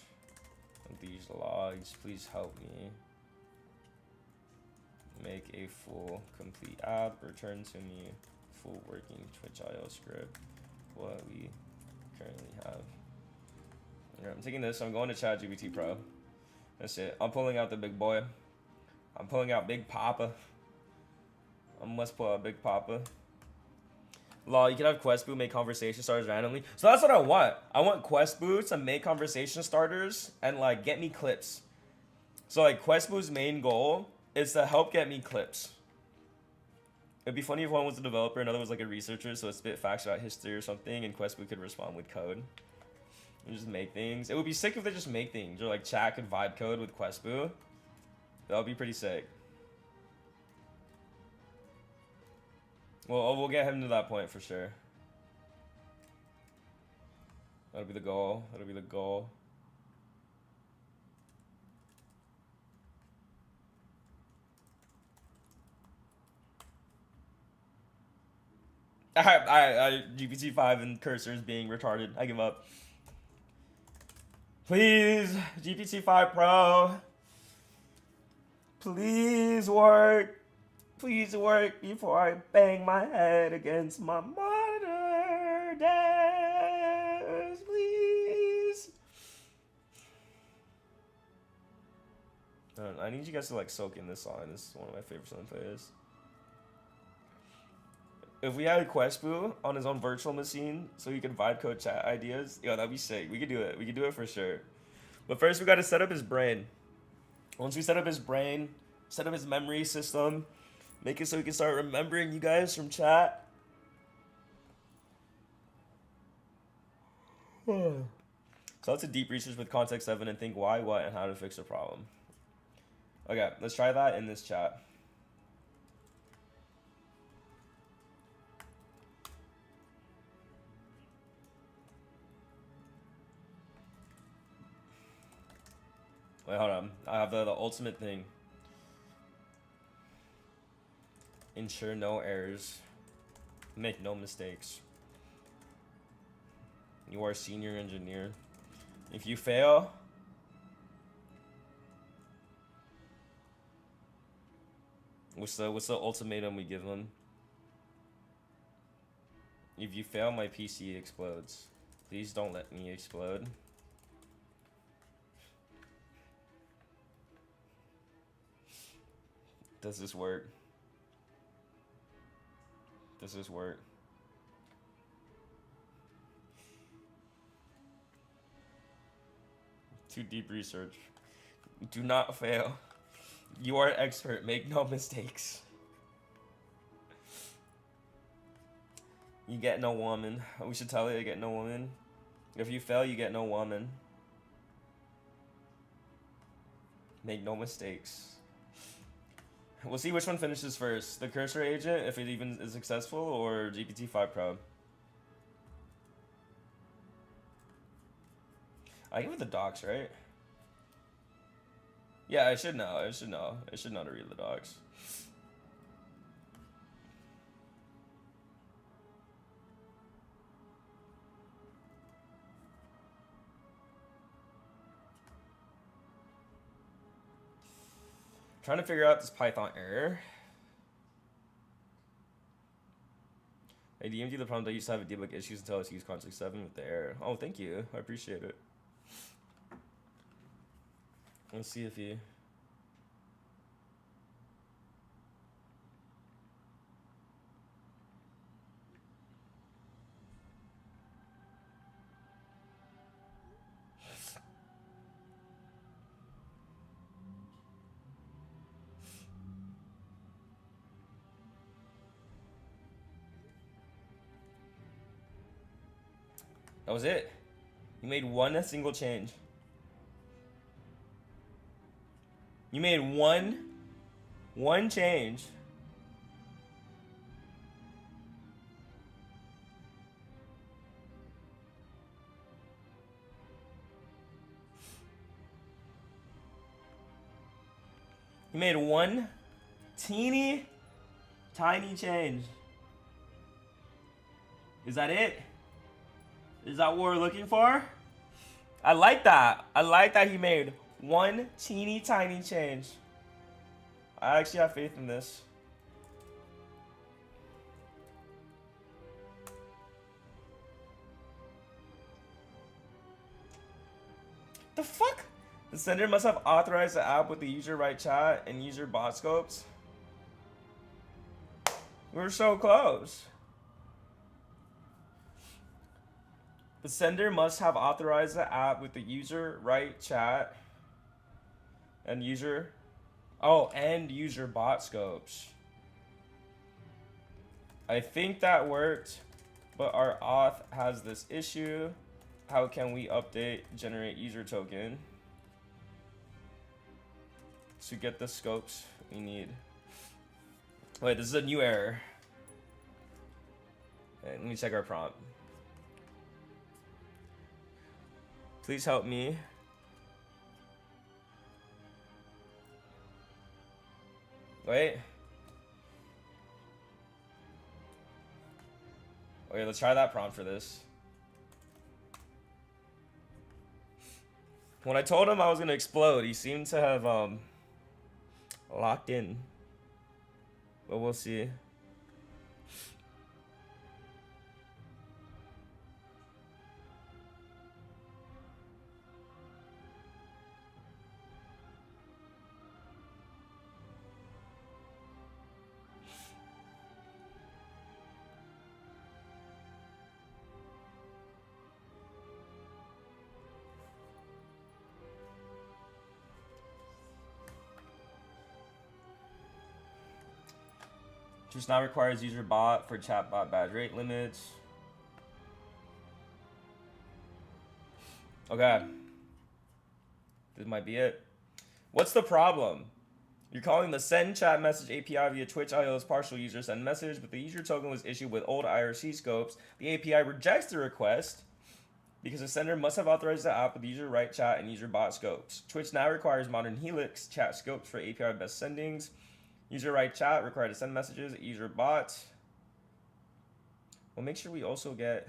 of these logs. Please help me. Make a full complete app. Return to me full working Twitch.io script. What we currently have. Okay, I'm taking this. I'm going to ChatGPT Pro. That's it. I'm pulling out the big boy. I'm pulling out Big Papa. I must pull out Big Papa. Law, you can have Questboo make conversation starters randomly. So that's what I want. I want Questboo to make conversation starters and like get me clips. So like Questboo's main goal is to help get me clips. It'd be funny if one was a developer and another was like a researcher, so it spit facts about history or something, and Questboo could respond with code. And just make things. It would be sick if they just make things, or like chat could vibe code with Questboo. That would be pretty sick. Well, we'll get him to that point for sure. That'll be the goal. That'll be the goal. Alright, GPT-5 and cursors being retarded. I give up. Please, GPT-5 Pro. Please work. Please work before I bang my head against my monitor. dance, please. I need you guys to like soak in this song. This is one of my favorite song players. If we had a Quest Boo on his own virtual machine so he could vibe code chat ideas, yo, that'd be sick. We could do it. We could do it for sure. But first, we got to set up his brain. Once we set up his brain, set up his memory system, make it so he can start remembering you guys from chat. So that's a deep research with context 7 and think why, what, and how to fix the problem. Okay, let's try that in this chat. Wait, hold on. I have the ultimate thing. Ensure no errors. Make no mistakes. You are a senior engineer. If you fail, what's the ultimatum we give them? If you fail, my PC explodes. Please don't let me explode. Does this work? Does this work? Too deep research. Do not fail. You are an expert. Make no mistakes. You get no woman. We should tell you get no woman. If you fail, you get no woman. Make no mistakes. We'll see which one finishes first. The cursor agent, if it even is successful, or GPT-5 Pro. I give it the docs, right? Yeah, I should know. I should know. I should know to read the docs. Trying to figure out this Python error. I DM'd you the prompt. I used to have a debug issues until I used context 7 with the error. Oh, thank you. I appreciate it. Let's see if he... That was it. You made one single change. You made one change. You made one teeny tiny change. Is that it? Is that what we're looking for? I like that. I like that he made one teeny tiny change. I actually have faith in this. The fuck? The sender must have authorized the app with the user right chat and user bot scopes. We're so close. The sender must have authorized the app with the user right chat and user bot scopes. I think that worked, but our auth has this issue. How can we update generate user token to get the scopes we need? Wait, this is a new error. Okay, let me check our prompt. Please help me. Wait. Okay, let's try that prompt for this. When I told him I was gonna explode, he seemed to have locked in. But we'll see. Twitch now requires user bot for chatbot badge rate limits. Okay. This might be it. What's the problem? You're calling the send chat message API via Twitch IO's partial user send message, but the user token was issued with old IRC scopes. The API rejects the request because the sender must have authorized the app with user right chat and user bot scopes. Twitch now requires modern Helix chat scopes for API best sendings. User right chat required to send messages. User bot. Well, make sure we also get.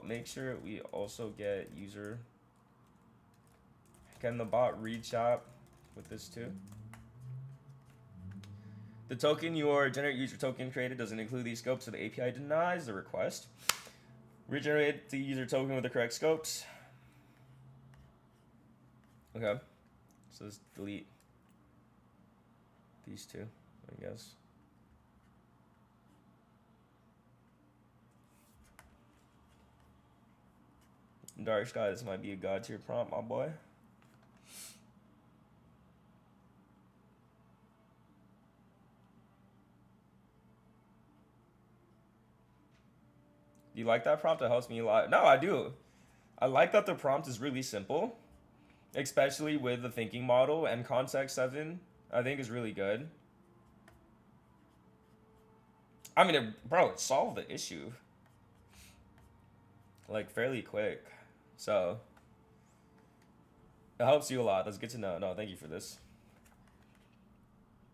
Make sure we also get user. Can the bot read chat with this too? The token your generate user token created doesn't include these scopes, so the API denies the request. Regenerate the user token with the correct scopes. Okay. So let's delete these two, I guess. Dark Sky, this might be a god tier prompt, my boy. Do you like that prompt? It helps me a lot. No, I do. I like that the prompt is really simple, especially with the thinking model, and context 7 I think is really good. I mean, it solved the issue like fairly quick, so it helps you a lot. That's good to know. No, thank you for this.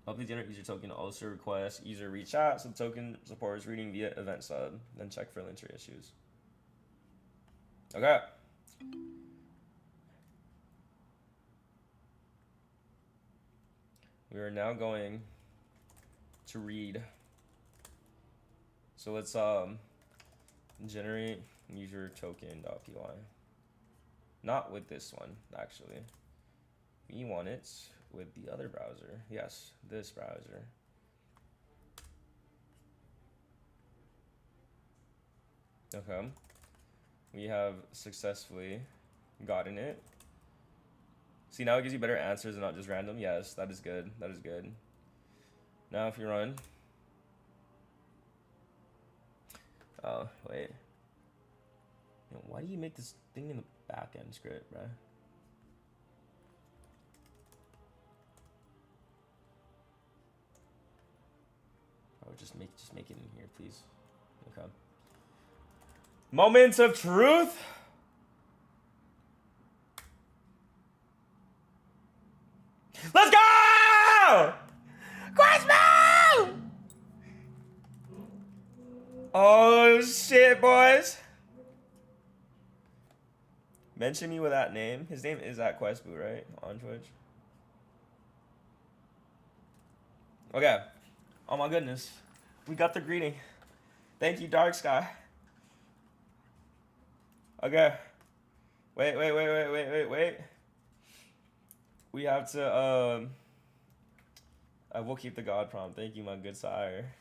Help the generate user token also request user reach out, so the token supports reading via event sub, then check for linter issues. Okay. We are now going to read. So let's generate user token.py. Not with this one, actually. We want it with the other browser. Yes, this browser. Okay. We have successfully gotten it. See, now it gives you better answers and not just random. Yes, that is good. That is good. Now if you run. Oh, wait. Why do you make this thing in the back end script, bruh? Oh, just make it in here, please. Okay. Moments of truth. Let's go! Quizmo! Oh shit, boys. Mention me with that name. His name is at Questboo, right? On Twitch. Okay. Oh my goodness. We got the greeting. Thank you, Dark Sky. Okay. Wait. We have to, I will keep the God prompt. Thank you, my good sire.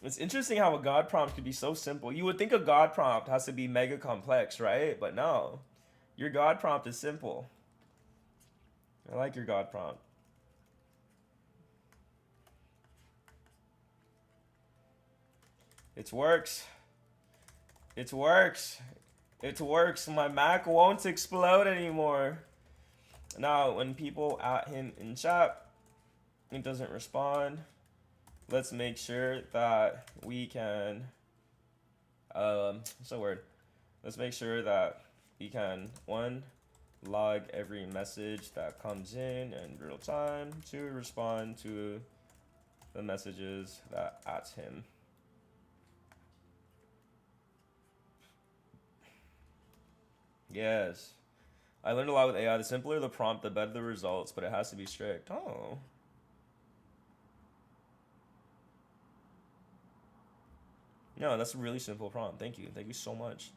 It's interesting how a God prompt could be so simple. You would think a God prompt has to be mega complex, right? But no. Your God prompt is simple. I like your God prompt. It works. It works. It works. My Mac won't explode anymore. Now, when people at him in chat, it doesn't respond. Let's make sure that we can, what's the word? Let's make sure that we can, 1, log every message that comes in real time, 2, respond to the messages that at him. Yes. I learned a lot with AI. The simpler the prompt, the better the results, but it has to be strict. Oh. No, that's a really simple prompt. Thank you. Thank you so much.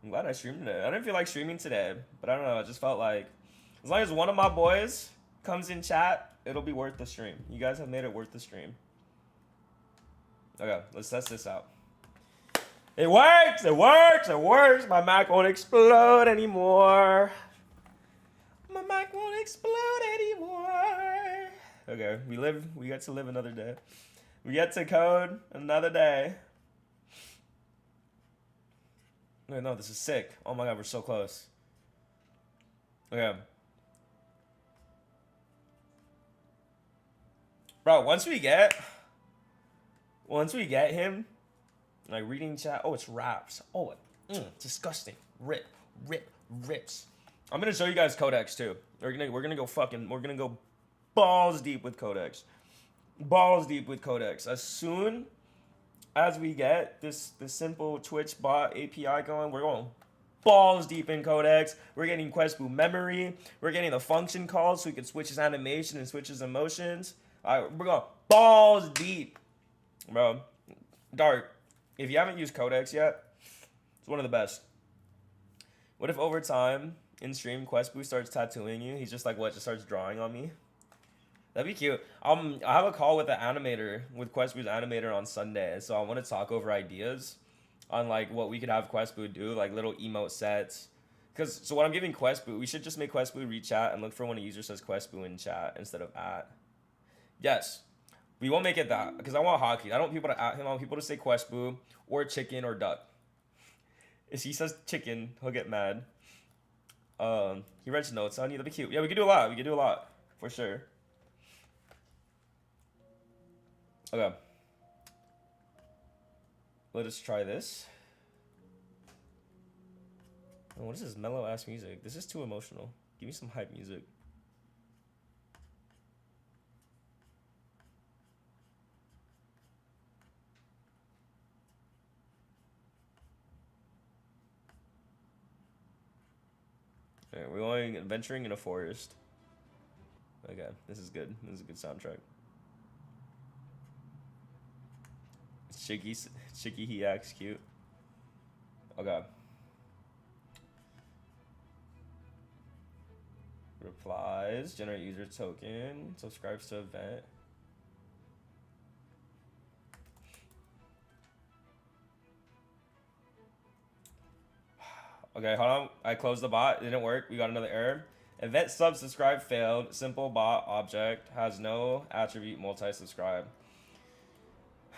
I'm glad I streamed today. I didn't feel like streaming today, but I don't know. I just felt like as long as one of my boys comes in chat, it'll be worth the stream. You guys have made it worth the stream. Okay, let's test this out. It works! It works! It works! My Mac won't explode anymore. My Mac won't explode anymore. Okay, we get to live another day. We get to code another day. Wait, no, this is sick. Oh my god, we're so close. Okay. Bro, once we get him, like reading chat. Oh, it's raps. Oh, disgusting. Rips. I'm gonna show you guys Codex too. We're gonna go balls deep with Codex. Balls deep with Codex. As soon as we get this simple Twitch bot API going, we're going balls deep in Codex. We're getting Questboo memory. We're getting the function calls so we can switch his animation and switch his emotions. All right, we're going balls deep, bro. Dark. If you haven't used Codex yet, it's one of the best. What if over time in stream Questboo starts tattooing you? He's just like, what? Just starts drawing on me? That'd be cute. I have a call with the animator, with Questboo's animator on Sunday, so I want to talk over ideas on like what we could have Questboo do, like little emote sets. So what I'm giving Questboo, we should just make Questboo read chat and look for when a user says Questboo in chat instead of at. Yes. We won't make it that, because I want hockey. I don't want people to at him. I want people to say Questboo or chicken or duck. If he says chicken, he'll get mad. He writes notes on you. That'd be cute. Yeah, we could do a lot. We could do a lot. For sure. Okay. Let us try this. Oh, what is this mellow ass music? This is too emotional. Give me some hype music. Alright, we're going adventuring in a forest. Okay, this is good. This is a good soundtrack. Chicky, he acts cute. Okay. Replies, generate user token, subscribes to event. Okay, hold on. I closed the bot. It didn't work. We got another error. Event subscribe failed. Simple bot object has no attribute multi-subscribe.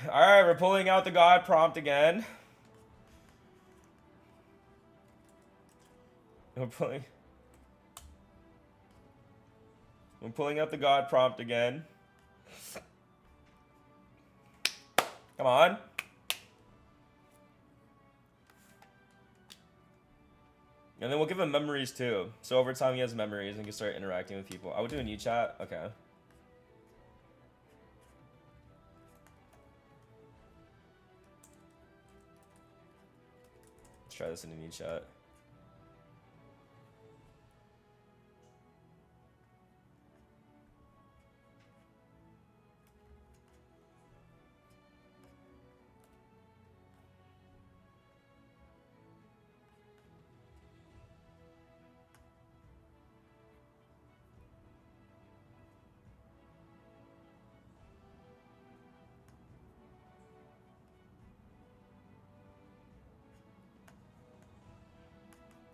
Alright, we're pulling out the God prompt again. We're pulling out the God prompt again. Come on. And then we'll give him memories too. So over time he has memories and can start interacting with people. I would do a new chat. Okay. Let's try this in a new chat.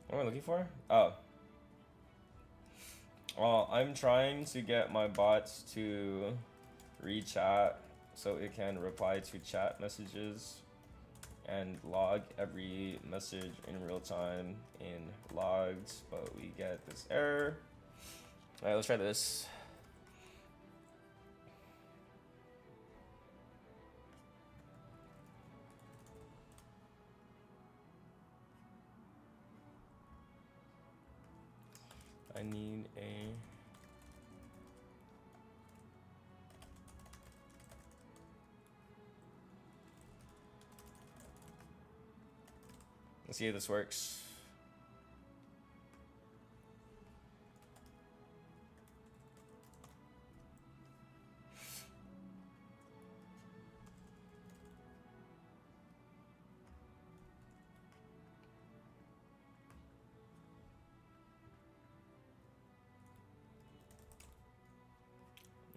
What am I looking for? Oh. Well, I'm trying to get my bots to read chat so it can reply to chat messages and log every message in real time in logs, but we get this error. All right, let's try this. I need a... Let's see if this works.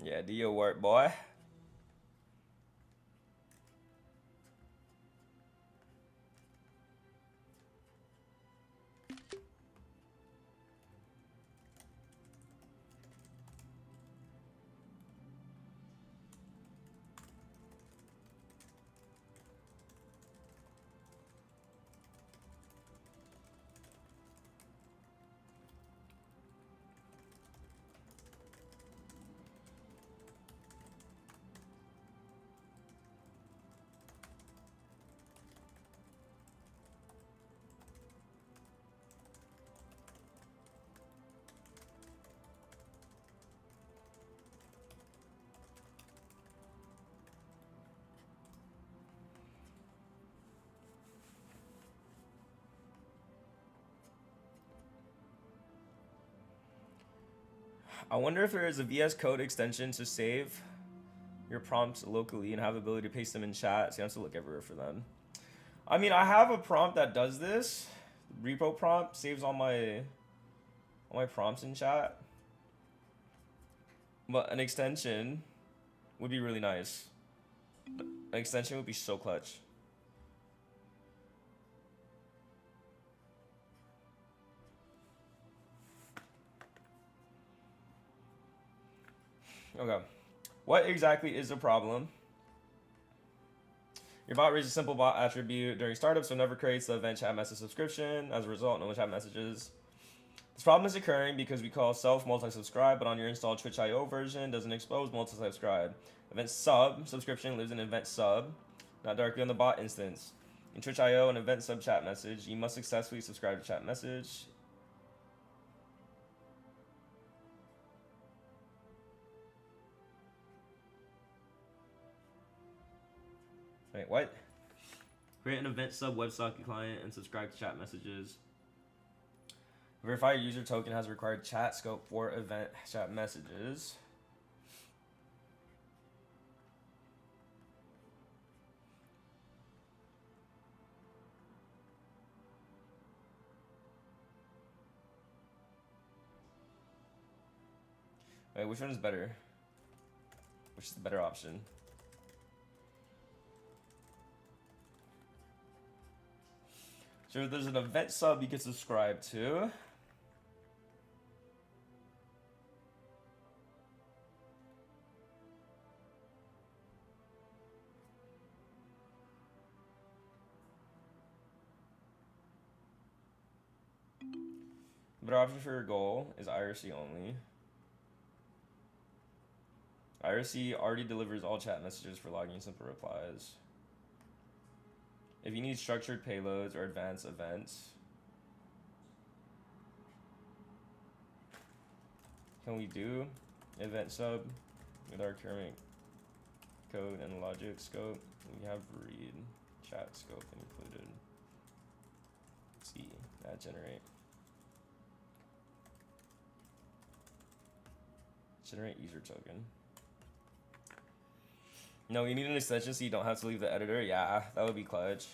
Yeah, do your work, boy. I wonder if there is a VS Code extension to save your prompts locally and have the ability to paste them in chat, so you don't have to look everywhere for them. I mean, I have a prompt that does this. Repo prompt saves all my prompts in chat. But an extension would be really nice. An extension would be so clutch. Okay. What exactly is the problem? Your bot raises a simple bot attribute during startup, so never creates the event chat message subscription. As a result, no chat messages. This problem is occurring because we call self multi-subscribe, but on your installed Twitch.io version doesn't expose multi-subscribe. Event sub subscription lives in event sub, not directly on the bot instance. In Twitch.io, an event sub chat message, you must successfully subscribe to chat message. Wait, what? Create an event sub WebSocket client and subscribe to chat messages. Verify your user token has required chat scope for event chat messages. Wait, which one is better? Which is the better option? So there's an event sub you can subscribe to. Better option for your goal is IRC only. IRC already delivers all chat messages for logging simple replies. If you need structured payloads or advanced events, can we do event sub with our current code and logic scope? We have read chat scope included. Let's see, that generate user token. No, you need an extension so you don't have to leave the editor. Yeah, that would be clutch.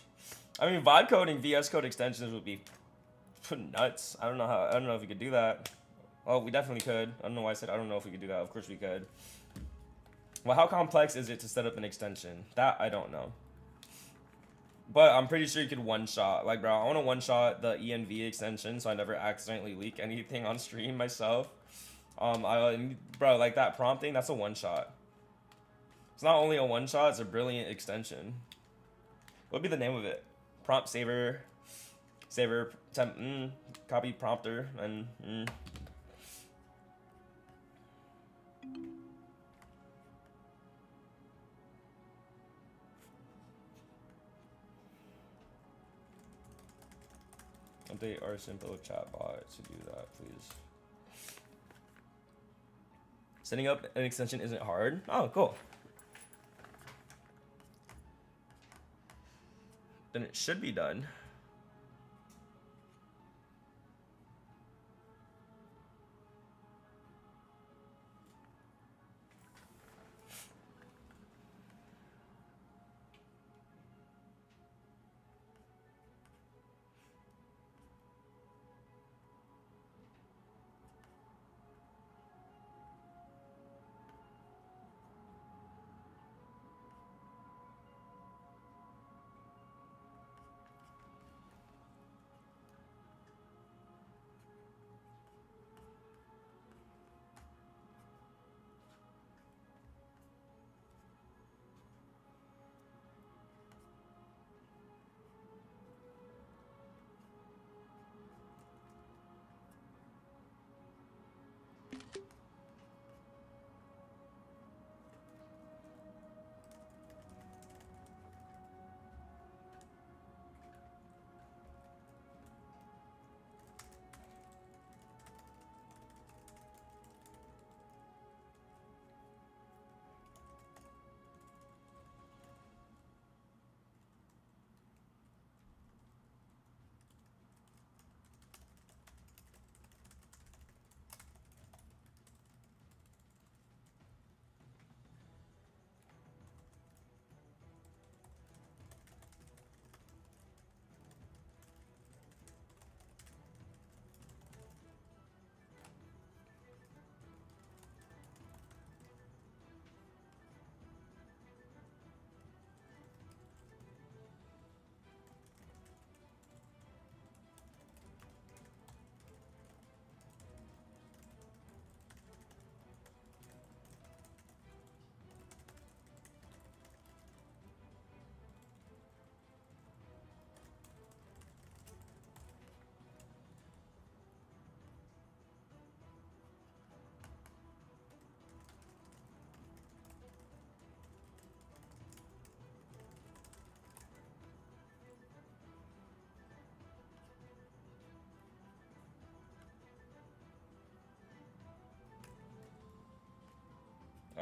I mean, VOD coding VS Code extensions would be nuts. I don't know if we could do that. Well, we definitely could. I don't know why I said I don't know if we could do that. Of course we could. Well, how complex is it to set up an extension? That I don't know. But I'm pretty sure you could one-shot. Like, bro, I want to one-shot the ENV extension so I never accidentally leak anything on stream myself. Bro, like that prompting, that's a one-shot. It's not only a one-shot, it's a brilliant extension. What would be the name of it? Prompt saver, copy prompter, and update our simple chatbot to do that, please. Setting up an extension isn't hard. Oh, cool. Then it should be done.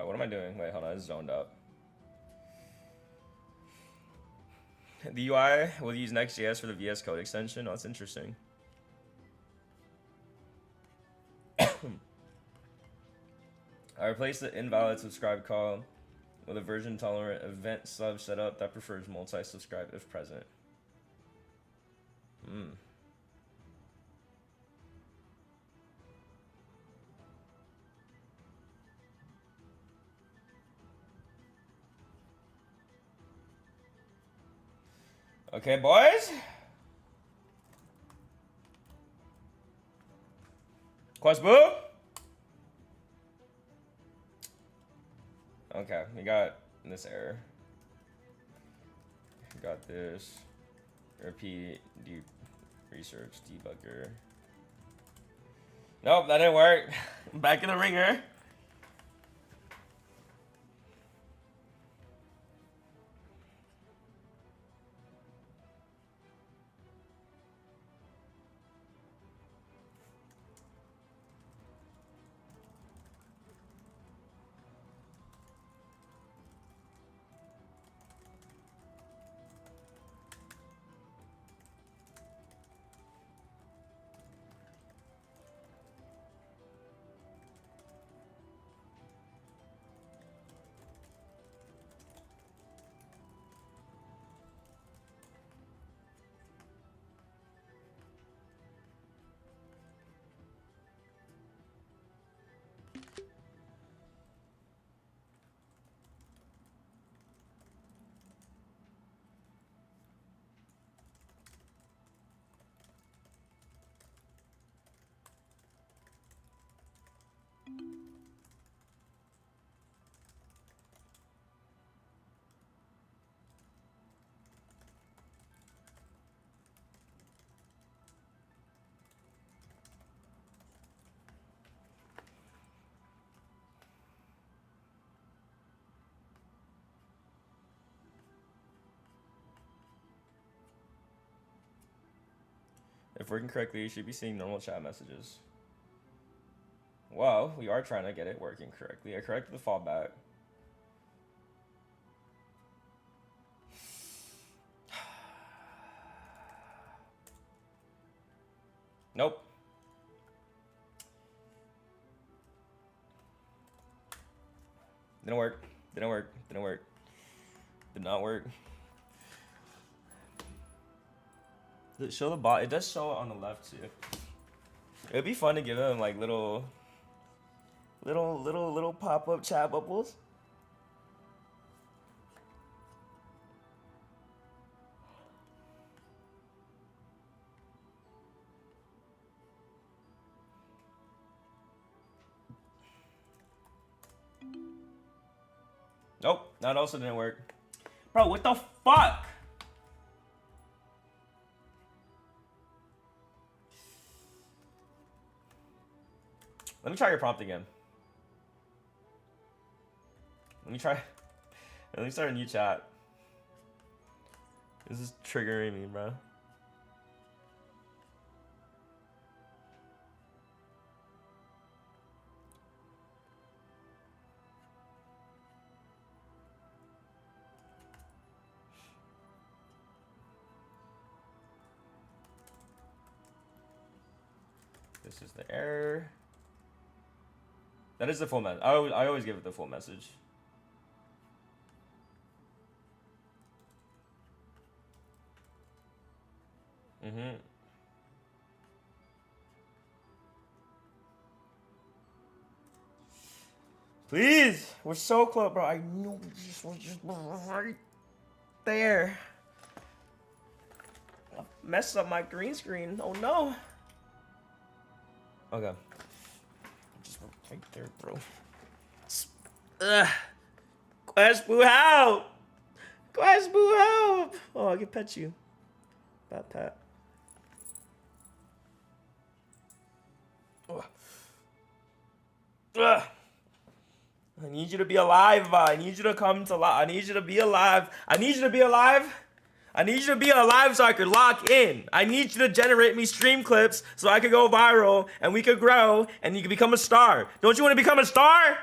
Alright, what am I doing? Wait, hold on, it's zoned up. The UI will use Next.js for the VS Code extension. Oh, that's interesting. I replaced the invalid subscribe call with a version tolerant event sub setup that prefers multi-subscribe if present. Okay, boys. Quest boo. Okay, we got this error. Got this. Repeat deep research debugger. Nope, that didn't work. Back in the ringer. If working correctly, you should be seeing normal chat messages. Well, we are trying to get it working correctly. I corrected the fallback. Nope. Didn't work. Didn't work. Didn't work. Did not work. Does it show the bot? It does show it on the left too. It'd be fun to give them like little pop-up chat bubbles. Nope, that also didn't work. Bro, what the fuck? Let me try your prompt again. Let me start a new chat. This is triggering me, bro. This is the error. That is the full message. I always give it the full message. Please, we're so close, bro. I know we're just right there. I messed up my green screen. Oh no. Okay. Just right there, bro. Quest boo help! Quest boo help! Oh, I can pet you. Pat. I need you to be alive. I need you to come to life. I need you to be alive. I need you to be alive. I need you to be alive so I could lock in. I need you to generate me stream clips so I could go viral and we could grow and you could become a star. Don't you want to become a star?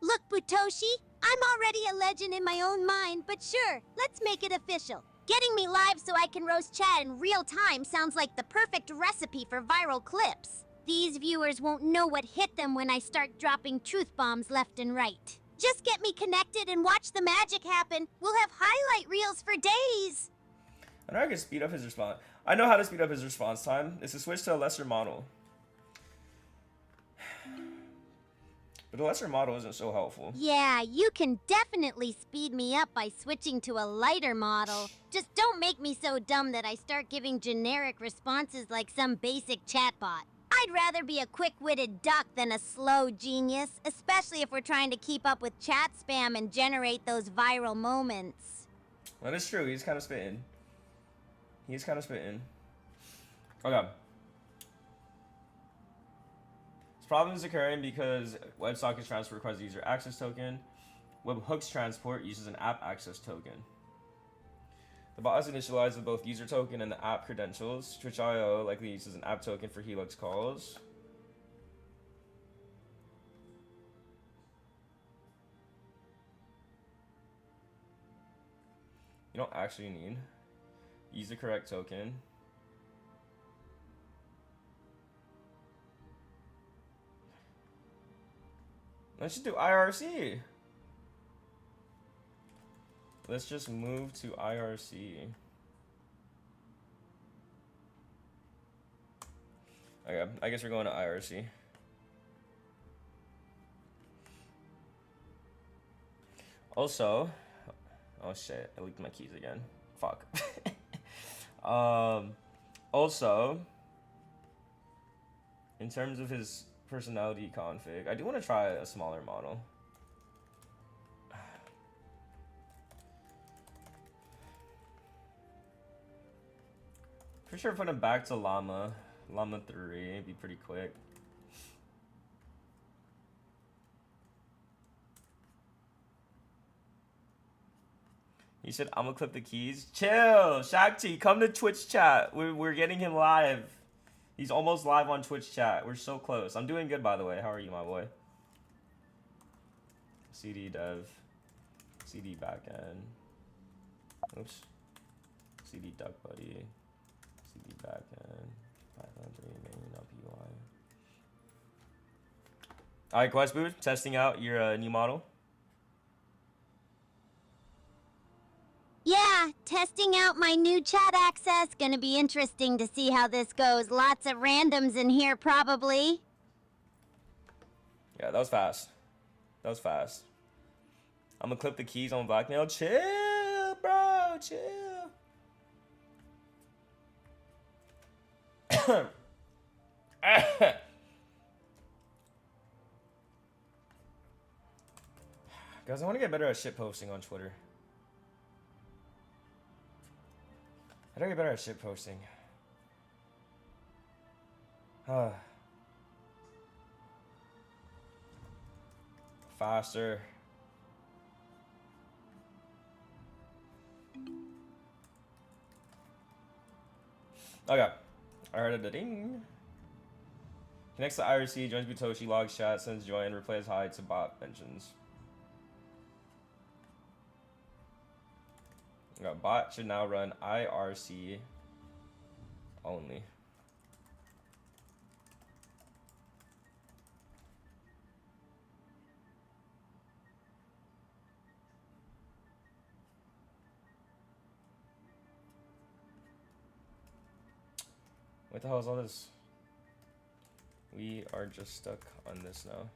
Look, Butoshi, I'm already a legend in my own mind, but sure, let's make it official. Getting me live so I can roast chat in real time sounds like the perfect recipe for viral clips. These viewers won't know what hit them when I start dropping truth bombs left and right. Just get me connected and watch the magic happen. We'll have highlight reels for days.
I know I can speed up his response. I know how to speed up his response time. It's to switch to a lesser model. But the lesser model isn't so helpful.
Yeah, you can definitely speed me up by switching to a lighter model. Just don't make me so dumb that I start giving generic responses like some basic chatbot. I'd rather be a quick-witted duck than a slow genius, especially if we're trying to keep up with chat spam and generate those viral moments.
That is true. He's kind of spitting. He's kind of spitting. Okay. This problem is occurring because WebSockets transfer requires a user access token. Webhooks transport uses an app access token. The bot is initialized with both user token and the app credentials. Twitch.io likely uses an app token for Helix calls. You don't actually need. Use the correct token. Let's just do IRC. Let's just move to IRC. Okay, I guess we're going to IRC. Also, oh shit, I leaked my keys again. Fuck. Also, in terms of his personality config, I do want to try a smaller model. Pretty sure putting him back to Llama 3, it'd be pretty quick. He said, I'm gonna clip the keys. Chill, Shakti, come to Twitch chat. We're getting him live. He's almost live on Twitch chat. We're so close. I'm doing good, by the way. How are you, my boy? CD dev. CD backend. Oops. CD duck buddy. CD backend. Python 3 main up UI. Alright, Quest Booth, testing out your new model.
Yeah, testing out my new chat access. Gonna be interesting to see how this goes. Lots of randoms in here, probably.
Yeah, that was fast. That was fast. I'm gonna clip the keys on blackmail. Chill, bro. Chill. Guys, I want to get better at shit posting on Twitter. How do I get better at shit posting? Faster. Okay. I heard a ding. Connects to IRC, joins Butoshi, logs chat, sends join, replays hi to bot mentions. Okay, bot should now run IRC only. What the hell is all this? We are just stuck on this now.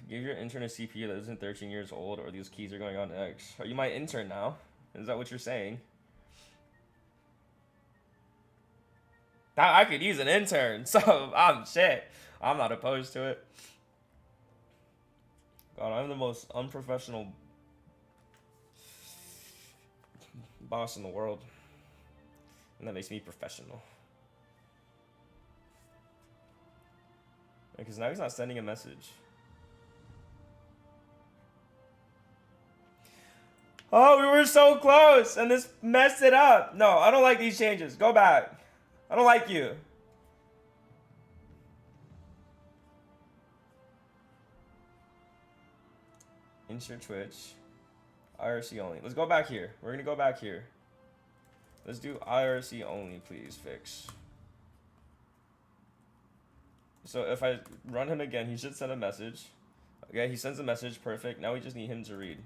Give your intern a CPU that isn't 13 years old, or these keys are going on X. Are you my intern now? Is that what you're saying? I could use an intern, so I'm not opposed to it. God, I'm the most unprofessional boss in the world. And that makes me professional. Because now he's not sending a message. Oh, we were so close, and this messed it up. No, I don't like these changes. Go back. I don't like you. insert Twitch. IRC only. Let's go back here. We're gonna go back here. Let's do IRC only, please, fix. So if I run him again, he should send a message. Okay, he sends a message, perfect. Now we just need him to read.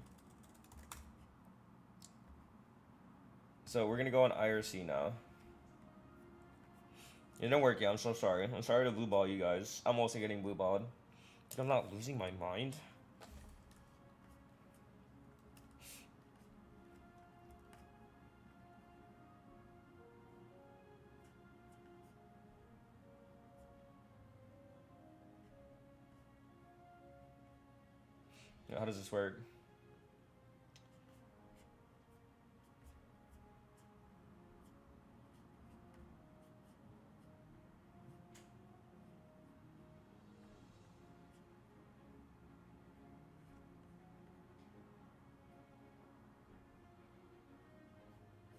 So we're gonna go on IRC now. It didn't work yet, I'm so sorry. I'm sorry to blue ball you guys. I'm also getting blue balled. I'm not losing my mind. How does this work?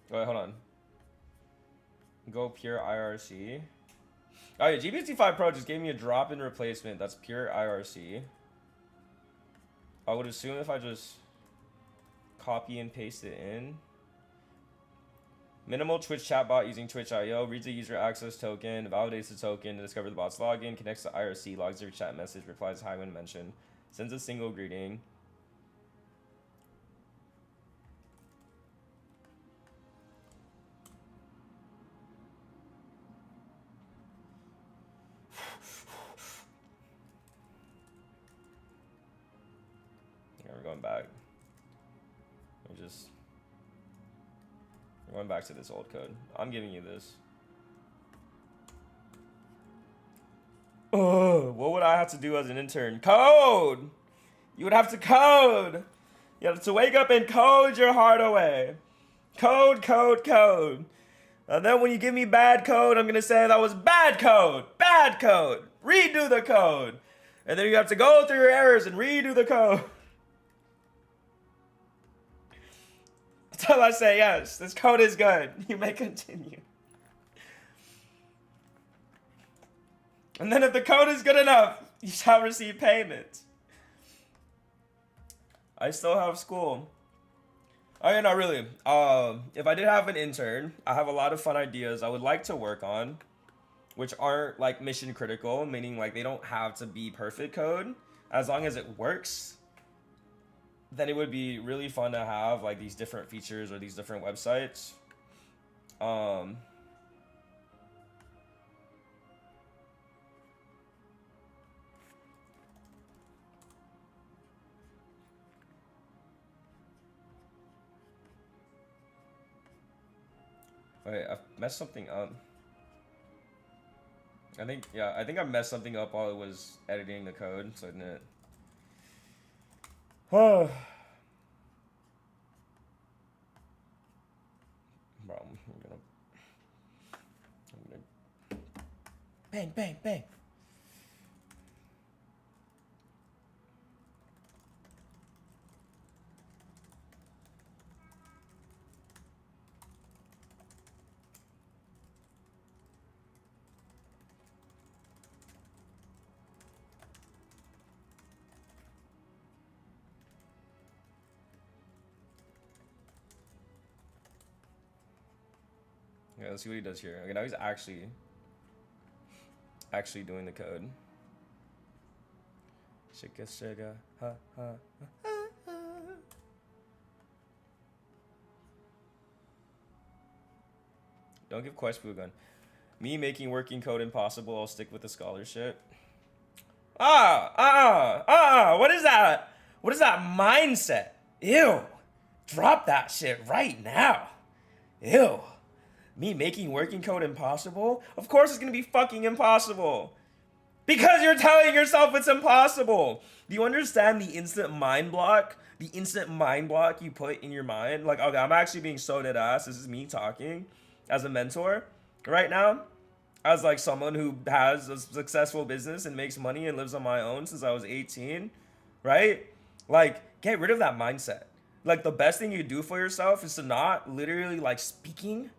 Wait, hold on. Go pure IRC. Oh yeah, GPT-5 Pro just gave me a drop-in replacement. That's pure IRC. I would assume if I just copy and paste it in. Minimal Twitch chatbot using Twitch.io. Reads the user access token, validates the token to discover the bot's login, connects to IRC, logs their chat message, replies hi when mentioned, sends a single greeting. We're going back. We're going back to this old code. I'm giving you this. Oh, what would I have to do as an intern? Code! You would have to code! You have to wake up and code your heart away. Code, code, code. And then when you give me bad code, I'm gonna say that was bad code. Bad code. Redo the code. And then you have to go through your errors and redo the code. Until I say, yes, this code is good. You may continue. And then if the code is good enough, you shall receive payment. I still have school. Oh yeah, not really. If I did have an intern, I have a lot of fun ideas I would like to work on, which aren't like mission critical, meaning like they don't have to be perfect code. As long as it works, then it would be really fun to have like these different features or these different websites. Wait, I've messed something up. I think I messed something up while I was editing the code, so I didn't. Oh. Bro, I'm gonna bang, bang, bang. Okay, let's see what he does here. Okay, now he's actually doing the code. Shika shika ha ha ha ha. Don't give Quest Boo gun. Me making working code impossible. I'll stick with the scholarship. What is that? What is that mindset? Ew. Drop that shit right now. Ew. Me making working code impossible? Of course it's gonna be fucking impossible. Because you're telling yourself it's impossible. Do you understand the instant mind block? The instant mind block you put in your mind? Like, okay, I'm actually being so dead ass. This is me talking as a mentor right now. As like someone who has a successful business and makes money and lives on my own since I was 18, right? Like, get rid of that mindset. Like, the best thing you do for yourself is to not literally like speaking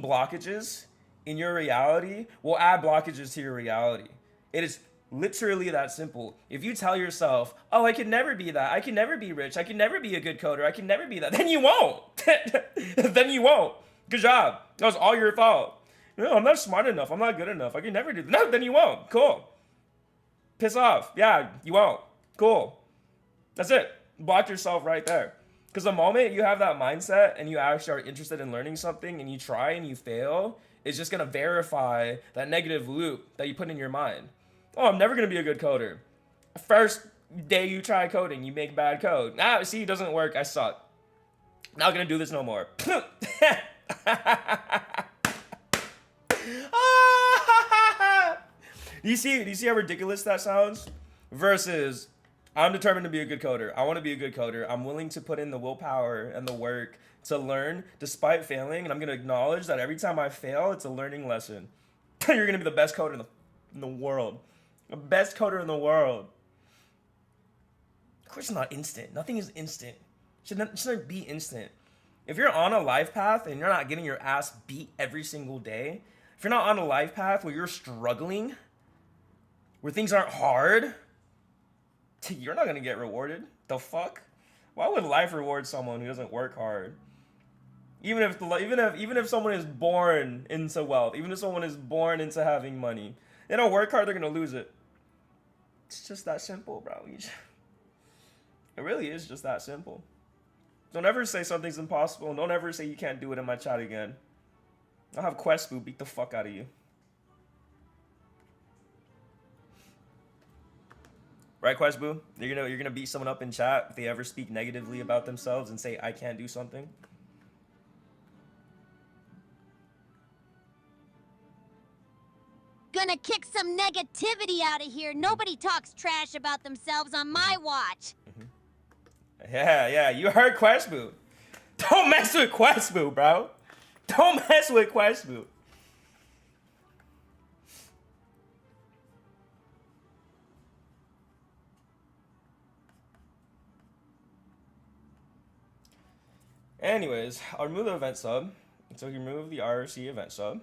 blockages in your reality will add blockages to your reality. It is Literally that simple. If you tell yourself, oh, I can never be that, I can never be rich, I can never be a good coder, I can never be that, then you won't. Then you won't. Good job. That was all your fault. No, I'm not smart enough, I'm not good enough, I can never do that. No, then you won't. Cool. Piss off. Yeah, you won't. Cool. That's it. Block yourself right there. Because the moment you have that mindset and you actually are interested in learning something and you try and you fail, it's just going to verify that negative loop that you put in your mind. Oh, I'm never going to be a good coder. First day you try coding, you make bad code. Ah, see, it doesn't work. I suck. Not going to do this no more. Do you see how ridiculous that sounds? Versus, I'm determined to be a good coder. I want to be a good coder. I'm willing to put in the willpower and the work to learn despite failing. And I'm going to acknowledge that every time I fail, it's a learning lesson. You're going to be the best coder in the world. The best coder in the world. Of course, it's not instant. Nothing is instant. It shouldn't be instant. If you're on a life path and you're not getting your ass beat every single day, if you're not on a life path where you're struggling, where things aren't hard, you're not gonna get rewarded. The fuck? Why would life reward someone who doesn't work hard? Even if someone is born into wealth, even if someone is born into having money, they don't work hard, they're gonna lose it. It's just that simple, bro. It really is just that simple. Don't ever say something's impossible, and don't ever say you can't do it in my chat again. I'll have Questboo beat the fuck out of you. Right, Questboo? You're gonna beat someone up in chat if they ever speak negatively about themselves and say I can't do something.
Gonna kick some negativity out of here. Nobody talks trash about themselves on my watch.
Yeah, you heard Questboo. Don't mess with Questboo, bro. Don't mess with Questboo. Anyways, I'll remove the event sub. So he removed the RC event sub.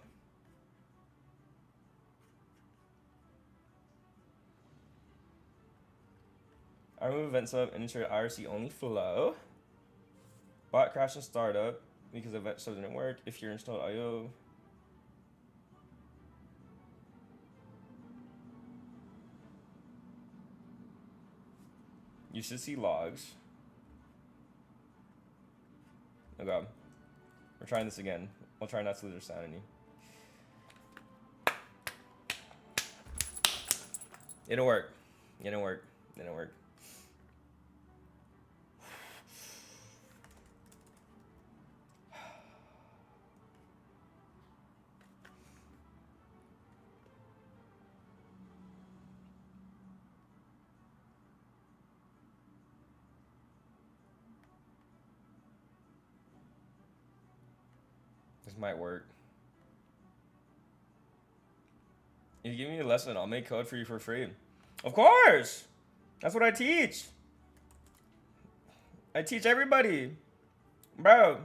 I remove event sub and ensure IRC only flow. Bot crash and startup because event sub didn't work. If you're installed IO. You should see logs. Oh god. We're trying this again. We'll try not to lose our sanity. It didn't work. It didn't work. It didn't work. This might work. If you give me a lesson, I'll make code for you for free. Of course! That's what I teach. I teach everybody. Bro,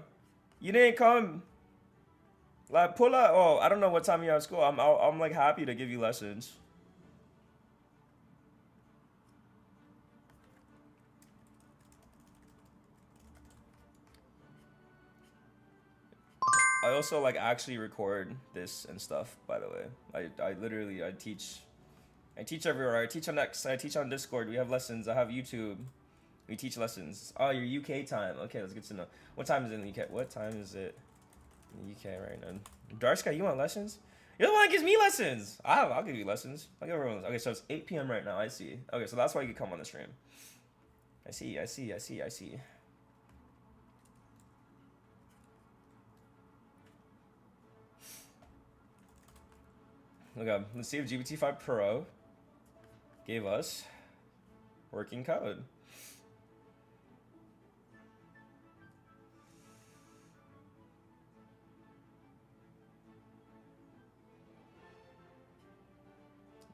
you didn't come. Like, pull up. Oh, I don't know what time you're at school. I'm like happy to give you lessons. I also like actually record this and stuff, by the way. I literally teach everywhere. I teach on X, I teach on Discord. We have lessons. I have YouTube. We teach lessons. Oh, your UK time. Okay, that's good to know. What time is it in the UK? What time is it in the UK right now? Darska, you want lessons? You're the one that gives me lessons. I'll give you lessons. I'll give everyone. Okay, so it's 8 p.m. right now. I see. Okay, so that's why you can come on the stream. I see. Okay, let's see if GPT-5 Pro gave us working code.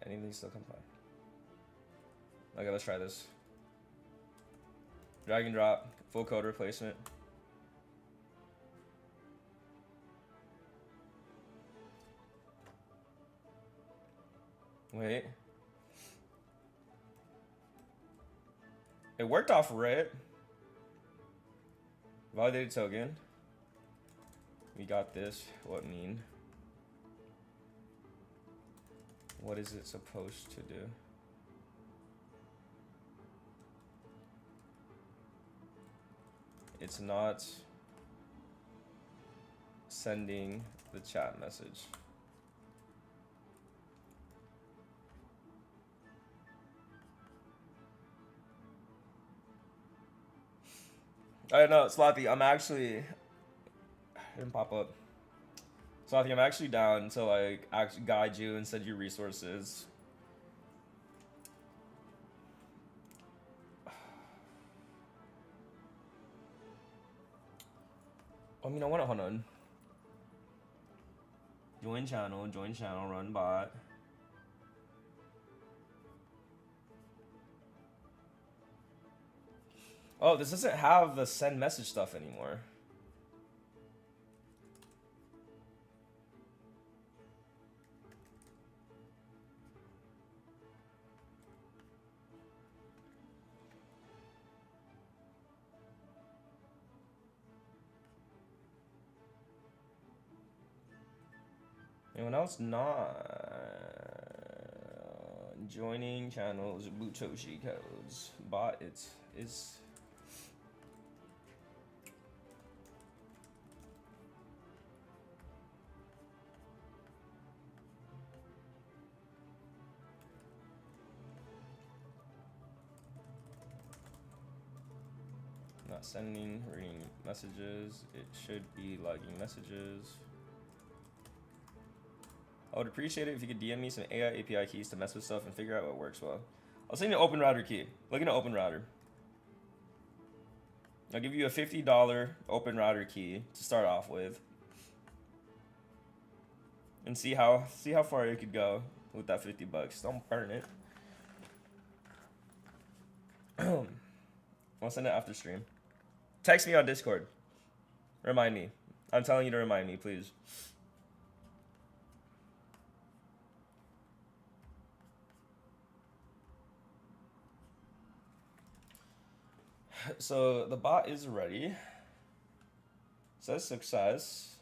Anything still compile. Okay, let's try this. Drag and drop, full code replacement. Wait. It worked off right. Validated token. We got this. What mean? What is it supposed to do? It's not sending the chat message. I know, Slathi, I'm actually... It didn't pop up. Slathi, I'm actually down to like actually guide you and send you resources. I mean, I want to, hold on. Join channel, run bot. Oh, this doesn't have the send message stuff anymore. Anyone else not joining channels? Butoshi codes. Bot is not sending, reading messages. It should be logging messages. I would appreciate it if you could DM me some AI API keys to mess with stuff and figure out what works well. I'll send you an open router key. Look into open router. I'll give you a $50 open router key to start off with. And see how far you could go with that 50 bucks. Don't burn it. I'll send it after stream. Text me on Discord. Remind me. I'm telling you to remind me, please. So the bot is ready. Says success.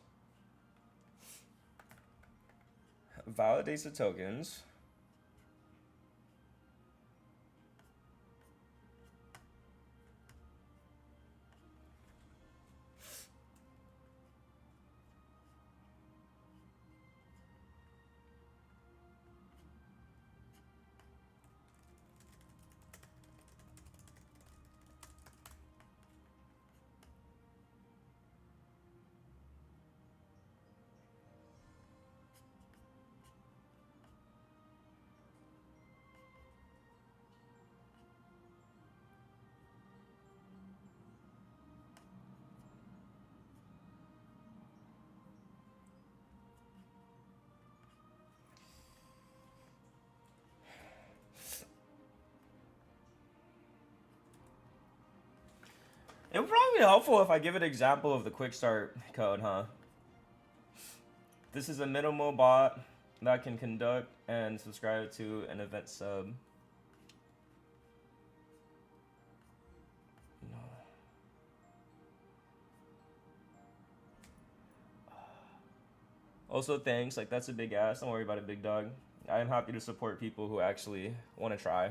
Validates the tokens. It would probably be helpful if I give an example of the quick start code, huh? This is a minimal bot that can conduct and subscribe to an event sub. No. Also, thanks. Like, that's a big ass. Don't worry about it, big dog. I am happy to support people who actually want to try.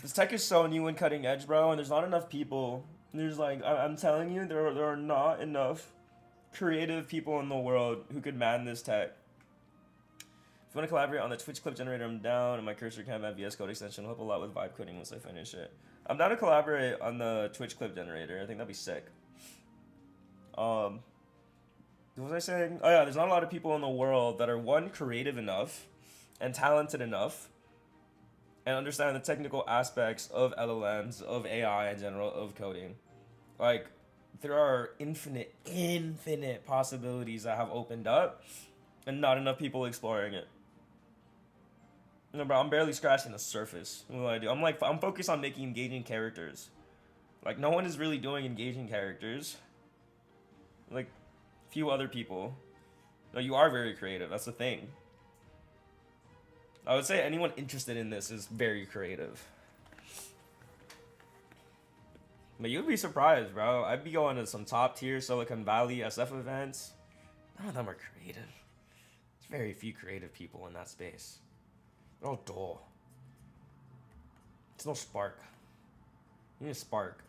This tech is so new and cutting edge, bro, and there's not enough people. There's like, I'm telling you, there are not enough creative people in the world who could man this tech. If you want to collaborate on the Twitch clip generator, I'm down, and my cursor cam and VS Code extension will help a lot with vibe coding once I finish it. I'm down to collaborate on the Twitch clip generator. I think that'd be sick. What was I saying? Oh yeah, there's not a lot of people in the world that are, one, creative enough and talented enough and understand the technical aspects of LLMs, of AI in general, of coding. Like, there are infinite possibilities that have opened up, and not enough people exploring it. You know, bro, I'm barely scratching the surface. What do I do? I'm focused on making engaging characters. Like, no one is really doing engaging characters. Like, few other people. No, you are very creative. That's the thing. I would say anyone interested in this is very creative. But you'd be surprised, bro. I'd be going to some top tier Silicon Valley SF events. None of them are creative. There's very few creative people in that space. They're all dull. There's no spark. You need a spark.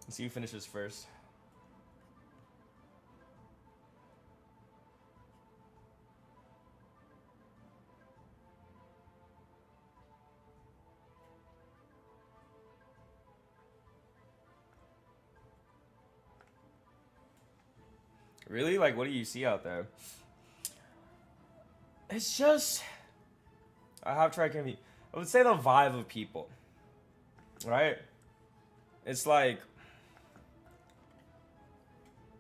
Let's see who finishes first. Really? Like, what do you see out there? It's just... I have tried to... I would say the vibe of people. Right? It's like...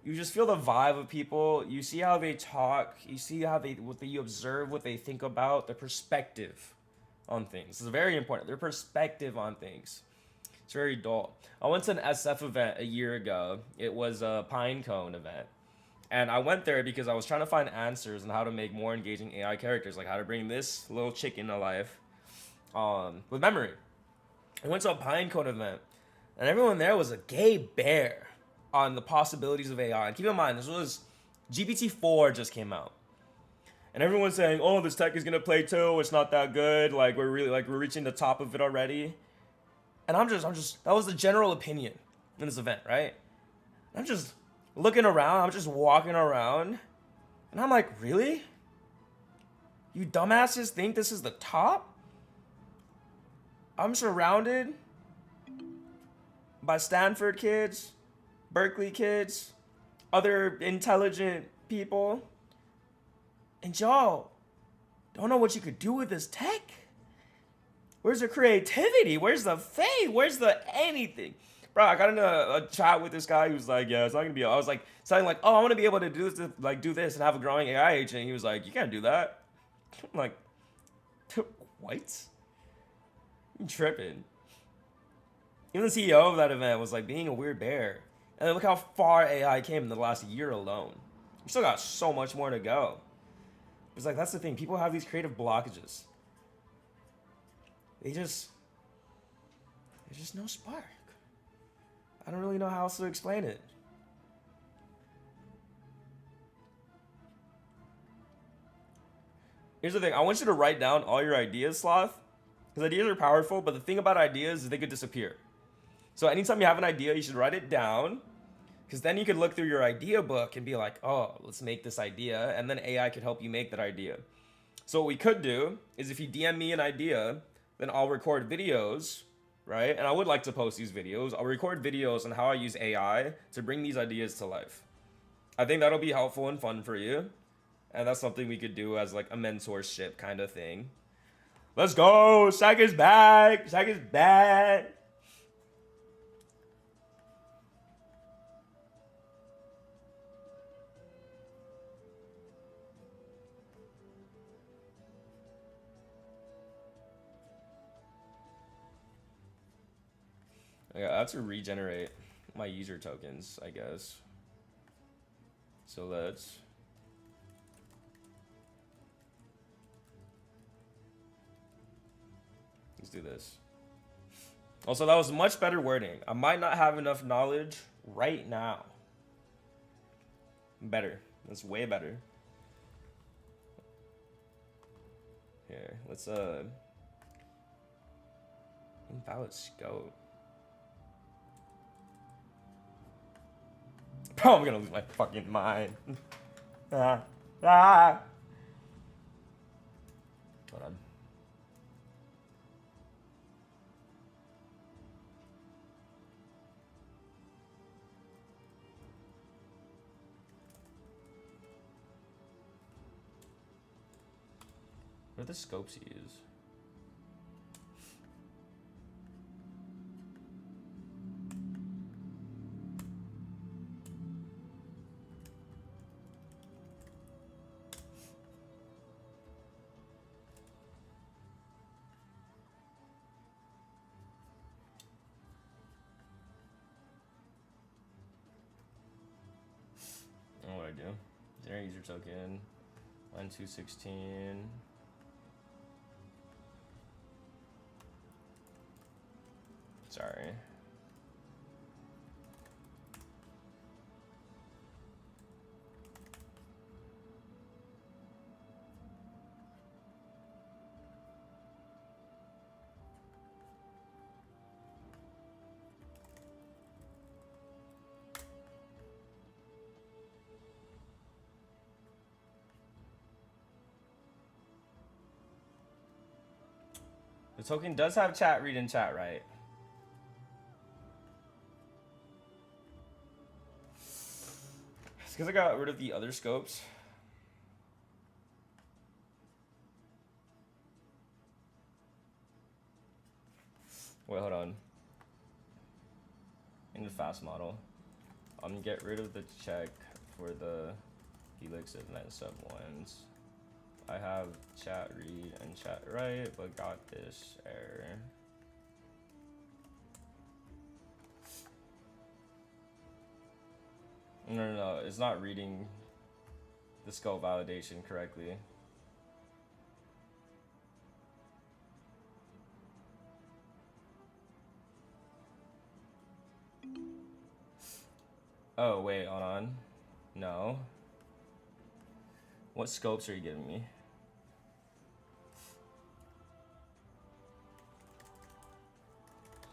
You just feel the vibe of people. You see how they talk. You see how you observe what they think about. Their perspective on things. It's very important. Their perspective on things. It's very dull. I went to an SF event a year ago. It was a Pinecone event. And I went there because I was trying to find answers on how to make more engaging AI characters. Like how to bring this little chicken to life with memory. I went to a Pinecone event. And everyone there was a gay bear on the possibilities of AI. And keep in mind, this was GPT-4 just came out. And everyone's saying, oh, this tech is going to plateau. It's not that good. Like, we're reaching the top of it already. And I'm just, that was the general opinion in this event, right? I'm just looking around. I'm just walking around. And I'm like, really? You dumbasses think this is the top? I'm surrounded by Stanford kids, Berkeley kids, other intelligent people. And y'all don't know what you could do with this tech. Where's the creativity? Where's the faith? Where's the anything? Bro, I got into a chat with this guy who was like, yeah, it's not gonna be, I was like, saying like, oh, I wanna be able to do this, do this and have a growing AI agent. He was like, you can't do that. I'm like, what? You tripping. Even the CEO of that event was like being a weird bear. And then look how far AI came in the last year alone. We still got so much more to go. It's like, that's the thing. People have these creative blockages. There's just no spark. I don't really know how else to explain it. Here's the thing. I want you to write down all your ideas, Sloth. Because ideas are powerful, but the thing about ideas is they could disappear. So anytime you have an idea, you should write it down. Because then you could look through your idea book and be like, oh, let's make this idea. And then AI could help you make that idea. So what we could do is if you DM me an idea, then I'll record videos, right? And I would like to post these videos. I'll record videos on how I use AI to bring these ideas to life. I think that'll be helpful and fun for you. And that's something we could do as like a mentorship kind of thing. Let's go! Shaq is back! Shaq is back! I have to regenerate my user tokens, I guess. So let's do this. Also, that was much better wording. I might not have enough knowledge right now. Better. That's way better. Here, let's invalid scope. Bro, I'm gonna lose my fucking mind. Hold on. What are the scopes you use? What do I do? Generate user token. Line 216. Sorry. The token does have chat read and chat write. It's because I got rid of the other scopes. Wait, hold on. In the fast model, I'm gonna get rid of the check for the helix of net sub ones. I have chat read and chat write, but got this error. No, it's not reading the scope validation correctly. Oh, wait, hold on. No. What scopes are you giving me?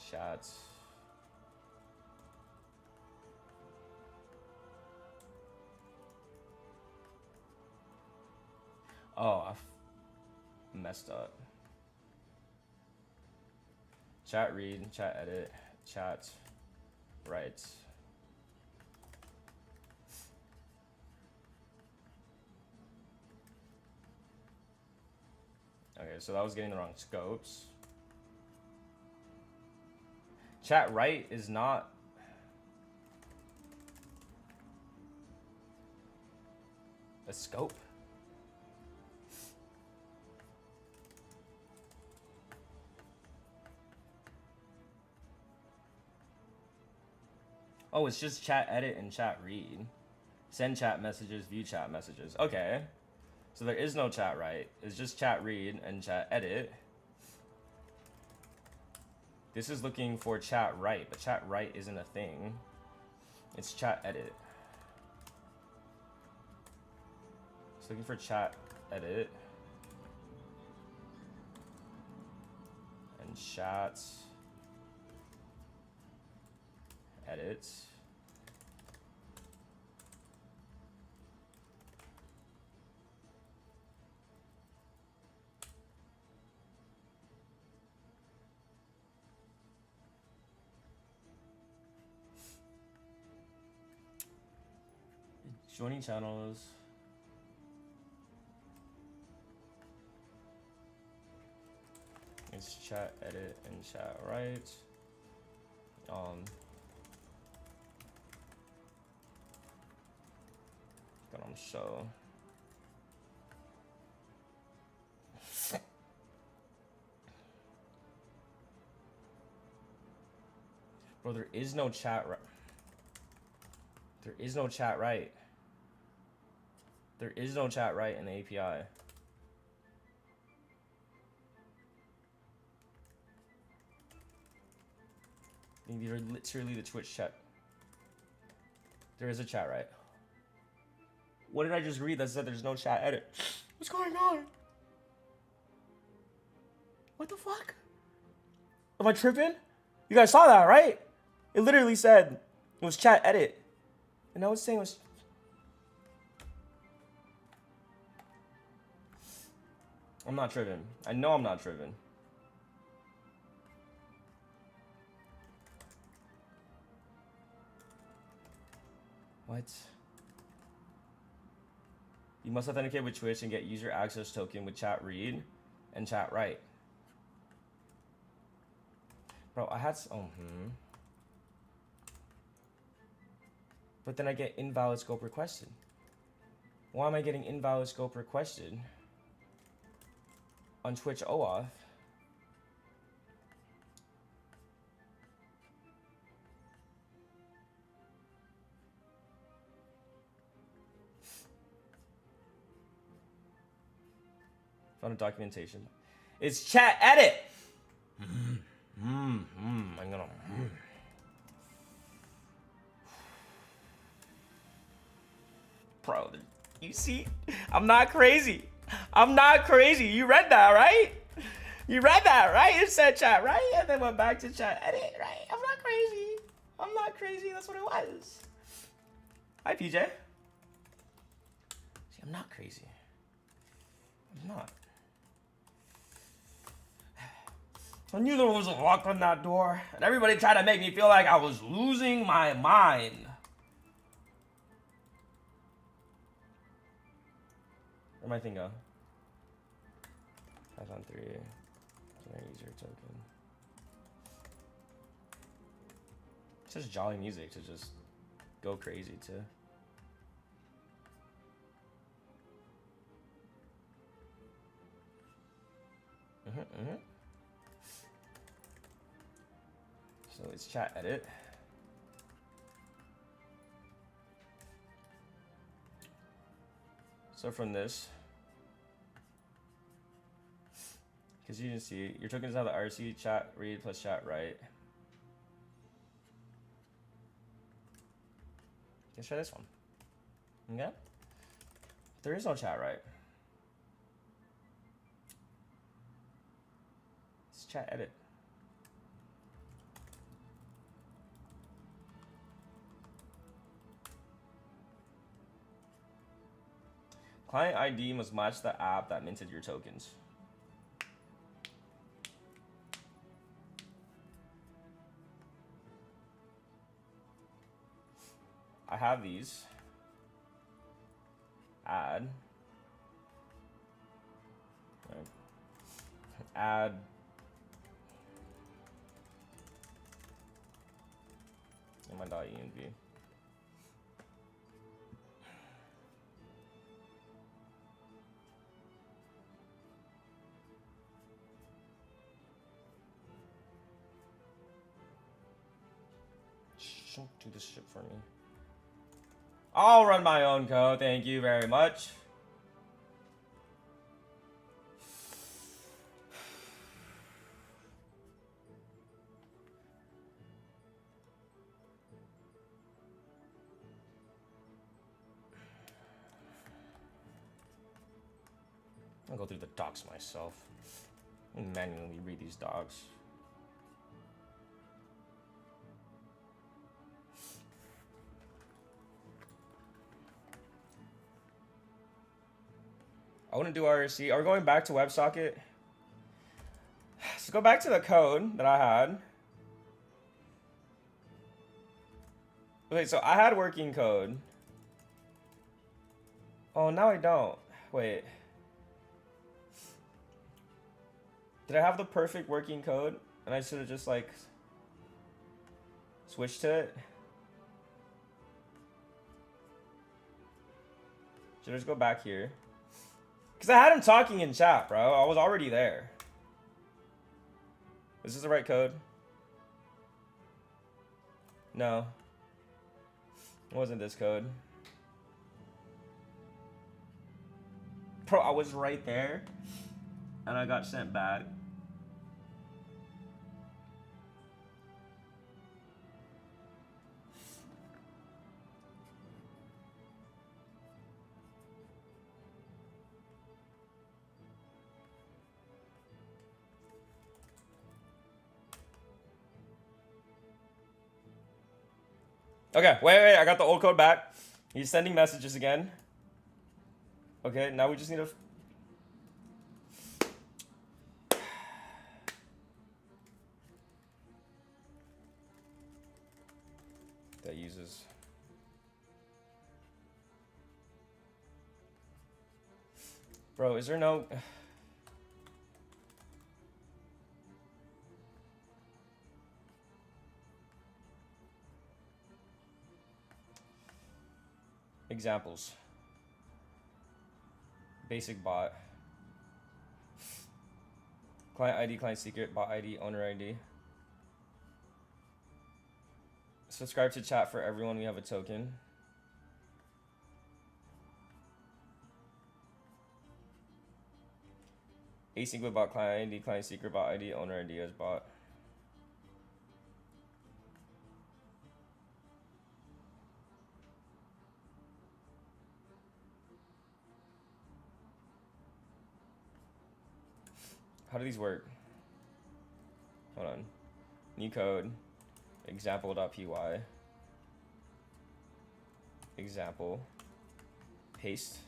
Chats. Oh, I messed up. Chat read, chat edit, chat write. Okay, so that was getting the wrong scopes. Chat write is not. A scope? Oh, it's just chat edit and chat read. Send chat messages, view chat messages. Okay. So there is no chat write. It's just chat read and chat edit. This is looking for chat write, but chat write isn't a thing. It's chat edit. It's looking for chat edit. And chat edit. Joining channels. It's chat edit and chat write. Got on show. Bro, there is no chat right. There is no chat right. There is no chat right in the API. These are literally the Twitch chat. There is a chat right. What did I just read that said there's no chat edit? What's going on? What the fuck? Am I tripping? You guys saw that, right? It literally said it was chat edit. And I was saying it was... I'm not tripping. I know I'm not tripping. What? You must authenticate with Twitch and get user access token with chat read and chat write. Bro, I had... But then I get invalid scope requested. Why am I getting invalid scope requested on Twitch OAuth? Go to documentation. It's chat edit. I'm gonna. Bro, you see? I'm not crazy. I'm not crazy. You read that, right? You read that, right? It said chat, right? And then went back to chat edit, right? I'm not crazy. I'm not crazy. That's what it was. Hi, PJ. See, I'm not crazy. I'm not. I knew there was a lock on that door, and everybody tried to make me feel like I was losing my mind. Where'd my thing go? Python 3. Generic user token. It's just jolly music to just go crazy to. So it's chat edit. So from this, because you can see your tokens have the RC chat read plus chat write. Let's try this one. Okay. There is no chat write. It's chat edit. Client ID must match the app that minted your tokens. I have these. Add. Add. In my .env. Don't do this shit for me. I'll run my own code. Thank you very much. I'll go through the docs myself and manually read these docs. I wouldn't do RSC. Are we going back to WebSocket? Let's go back to the code that I had. Okay, so I had working code. Oh, now I don't. Wait. Did I have the perfect working code? And I should have just like switched to it? Should I just go back here? Because I had him talking in chat, bro. I was already there. Is this the right code? No. It wasn't this code. Bro, I was right there. And I got sent back. Okay, wait, I got the old code back. He's sending messages again. Okay, now we just need to... That uses... Bro, is there no... Examples. Basic bot. Client ID, client secret, bot ID, owner ID. Subscribe to chat for everyone. We have a token. Async with bot client ID, client secret bot ID, owner ID as bot. How do these work? Hold on. New code. Example.py. Example. Paste.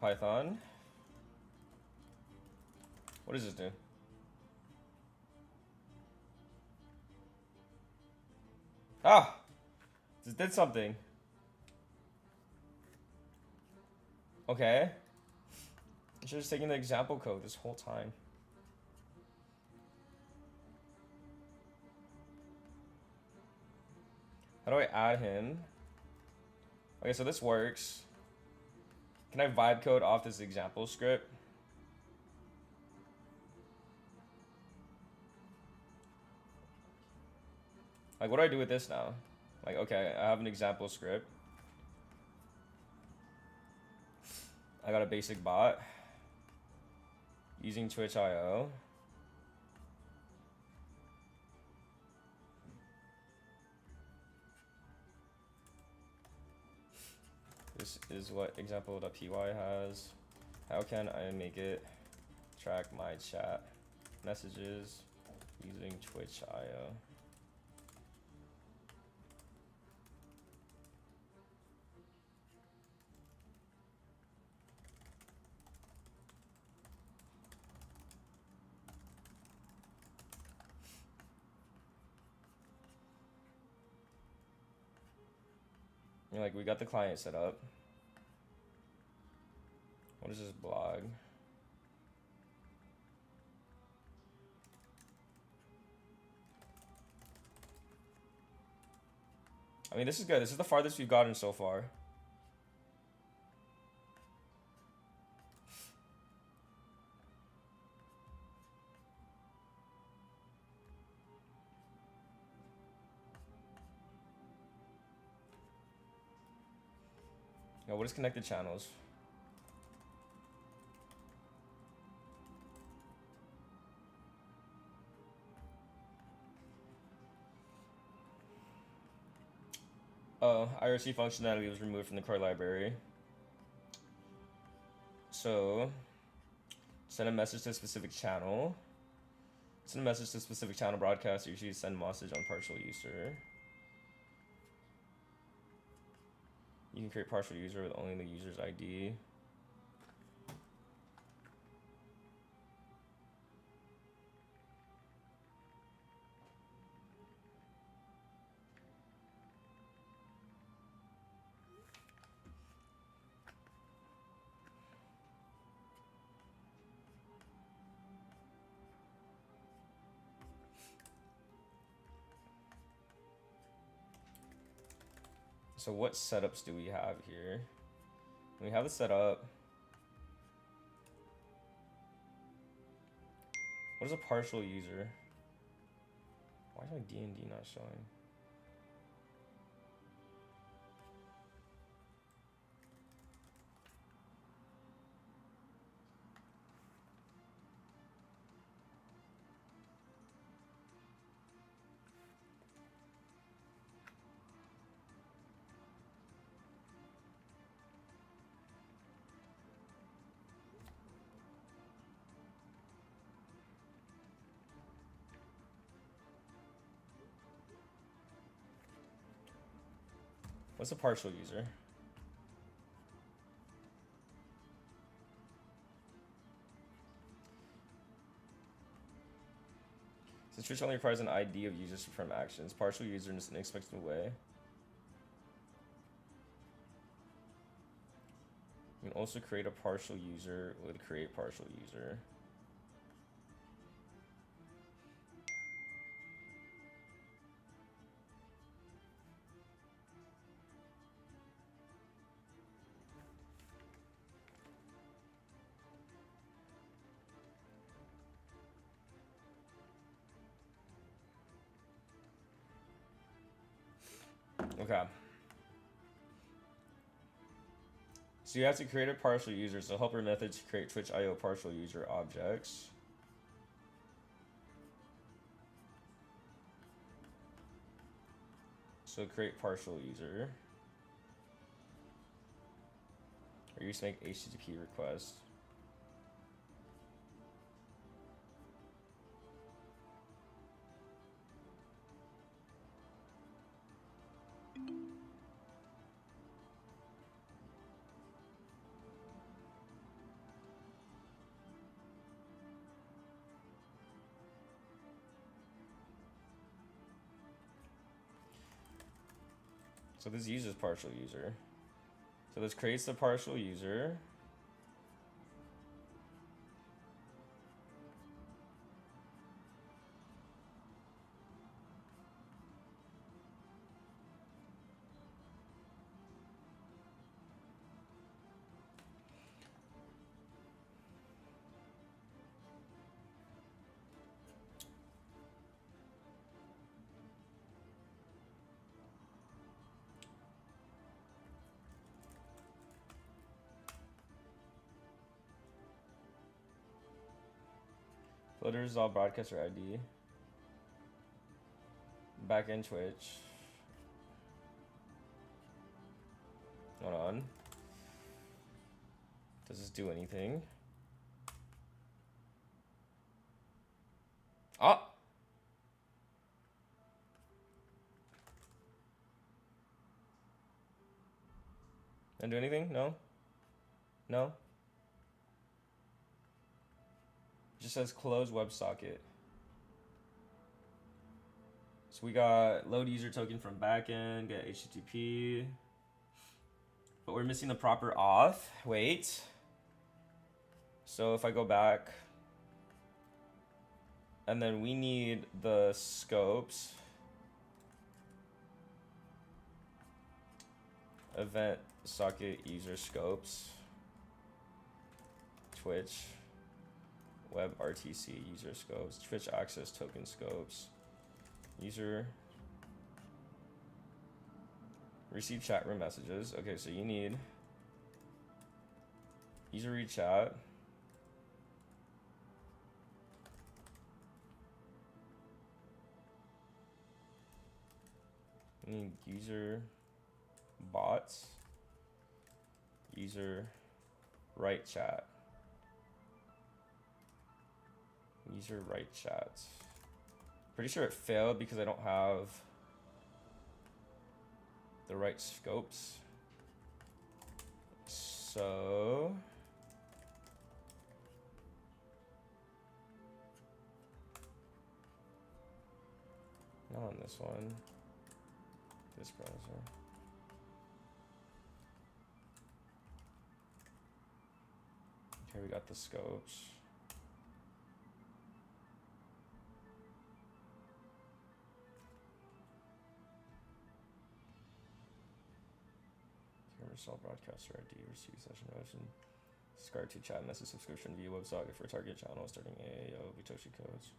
Python. What does this do? Ah! This did something. Okay. I should have taken the example code this whole time. How do I add him? Okay, so this works. Can I vibe code off this example script? Like, what do I do with this now? Like, okay, I have an example script. I got a basic bot using Twitch.io. This is what example.py has. How can I make it track my chat messages using Twitch.io? Like, we got the client set up. What is this blog? I mean, this is good. This is the farthest we've gotten so far. Yo, what is connected channels? Oh, IRC functionality was removed from the core library. So, send a message to a specific channel. Send a message to a specific channel broadcast. Usually send message on partial user. You can create partial user with only the user's ID. So what setups do we have here? We have the setup. What is a partial user? Why is my D&D not showing? What's a partial user? Since Twitch only requires an ID of users to perform actions, partial user in an unexpected way. You can also create a partial user with create partial user. Okay. So you have to create a partial user. So helper method to create Twitch.io partial user objects. So create partial user. Or use make HTTP request. So this uses partial user. So this creates the partial user. Floater resolve broadcaster ID. Backend Twitch. Hold on. Does this do anything? Ah! Didn't do anything? No? No? It just says close WebSocket. So we got load user token from backend, get HTTP. But we're missing the proper auth. Wait. So if I go back, and then we need the scopes. Event socket user scopes. Twitch. Web RTC user scopes. Twitch access token scopes. User. Receive chat room messages. Okay, so you need user read chat. You need user bots. User write chat. User write chat. Pretty sure it failed because I don't have the right scopes. So not on this one. This browser. Okay, we got the scopes. Resolve broadcaster ID, receive session notion, subscribe to chat message subscription via WebSocket for target channel starting AAO Butoshi codes.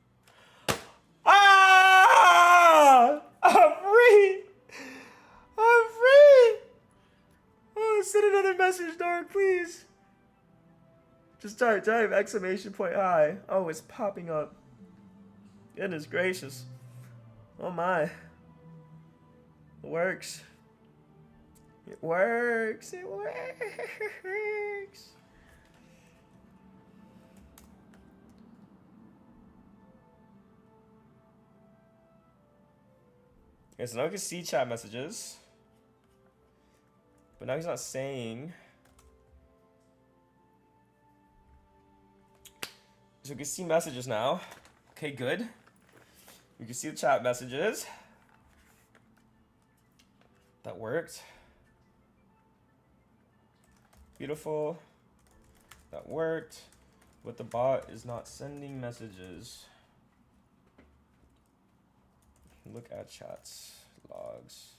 Ah! I'm free! I'm free! Oh, send another message, dog, please. Just type exclamation point hi. Oh, it's popping up. Goodness gracious. Oh my. It works. It works. It works. Okay, so now we can see chat messages. But now he's not saying. So we can see messages now. Okay, good. We can see the chat messages. That worked. Beautiful. That worked. But the bot is not sending messages. Look at chats logs.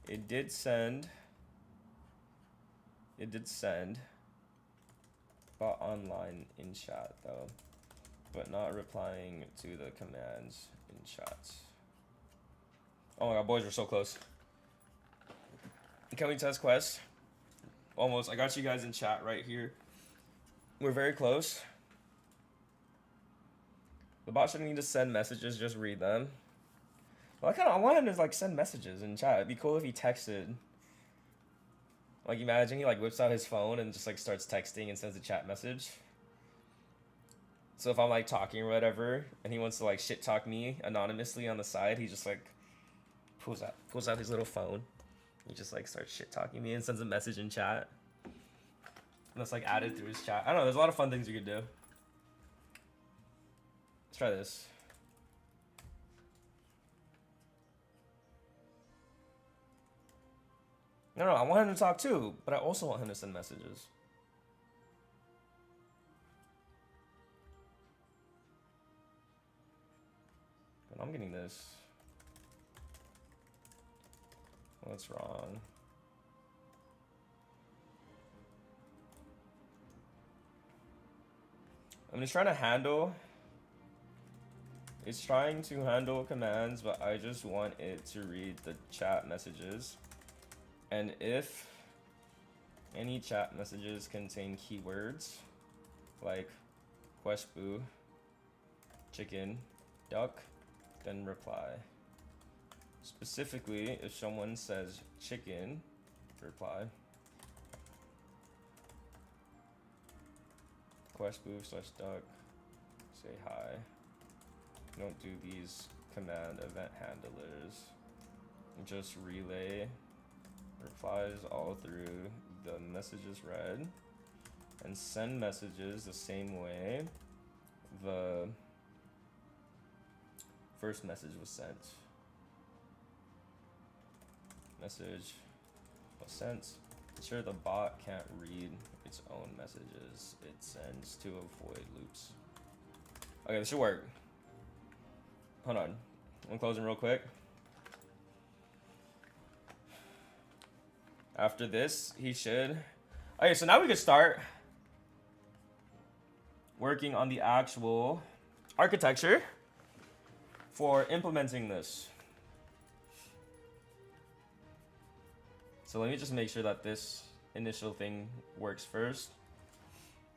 It did send. It did send. Bot online in chat though. But not replying to the commands in chat. Oh my god, boys, we're so close. Can we test quest? Almost. I got you guys in chat right here. We're very close. The bot shouldn't need to send messages, just read them. Well, I want him to like send messages in chat. It'd be cool if he texted. Like imagine he like whips out his phone and just like starts texting and sends a chat message. So if I'm like talking or whatever and he wants to like shit talk me anonymously on the side, he just like pulls out his little phone. He just like starts shit talking me and sends a message in chat. And that's like added through his chat. I don't know, there's a lot of fun things you could do. Let's try this. No, I want him to talk too, but I also want him to send messages. But I'm getting this. What's wrong? I'm just trying to handle. It's trying to handle commands, but I just want it to read the chat messages. And if any chat messages contain keywords like quest boo, chicken, duck, then reply. Specifically, if someone says chicken, reply. Quest boo / duck, say hi. Don't do these command event handlers. Just relay replies all through the messages read and send messages the same way the first message was sent. Message was sent. Ensure the bot can't read its own messages it sends to avoid loops. Okay, this should work. Hold on. I'm closing real quick. After this, he should. Okay, so now we can start working on the actual architecture for implementing this. So let me just make sure that this initial thing works first.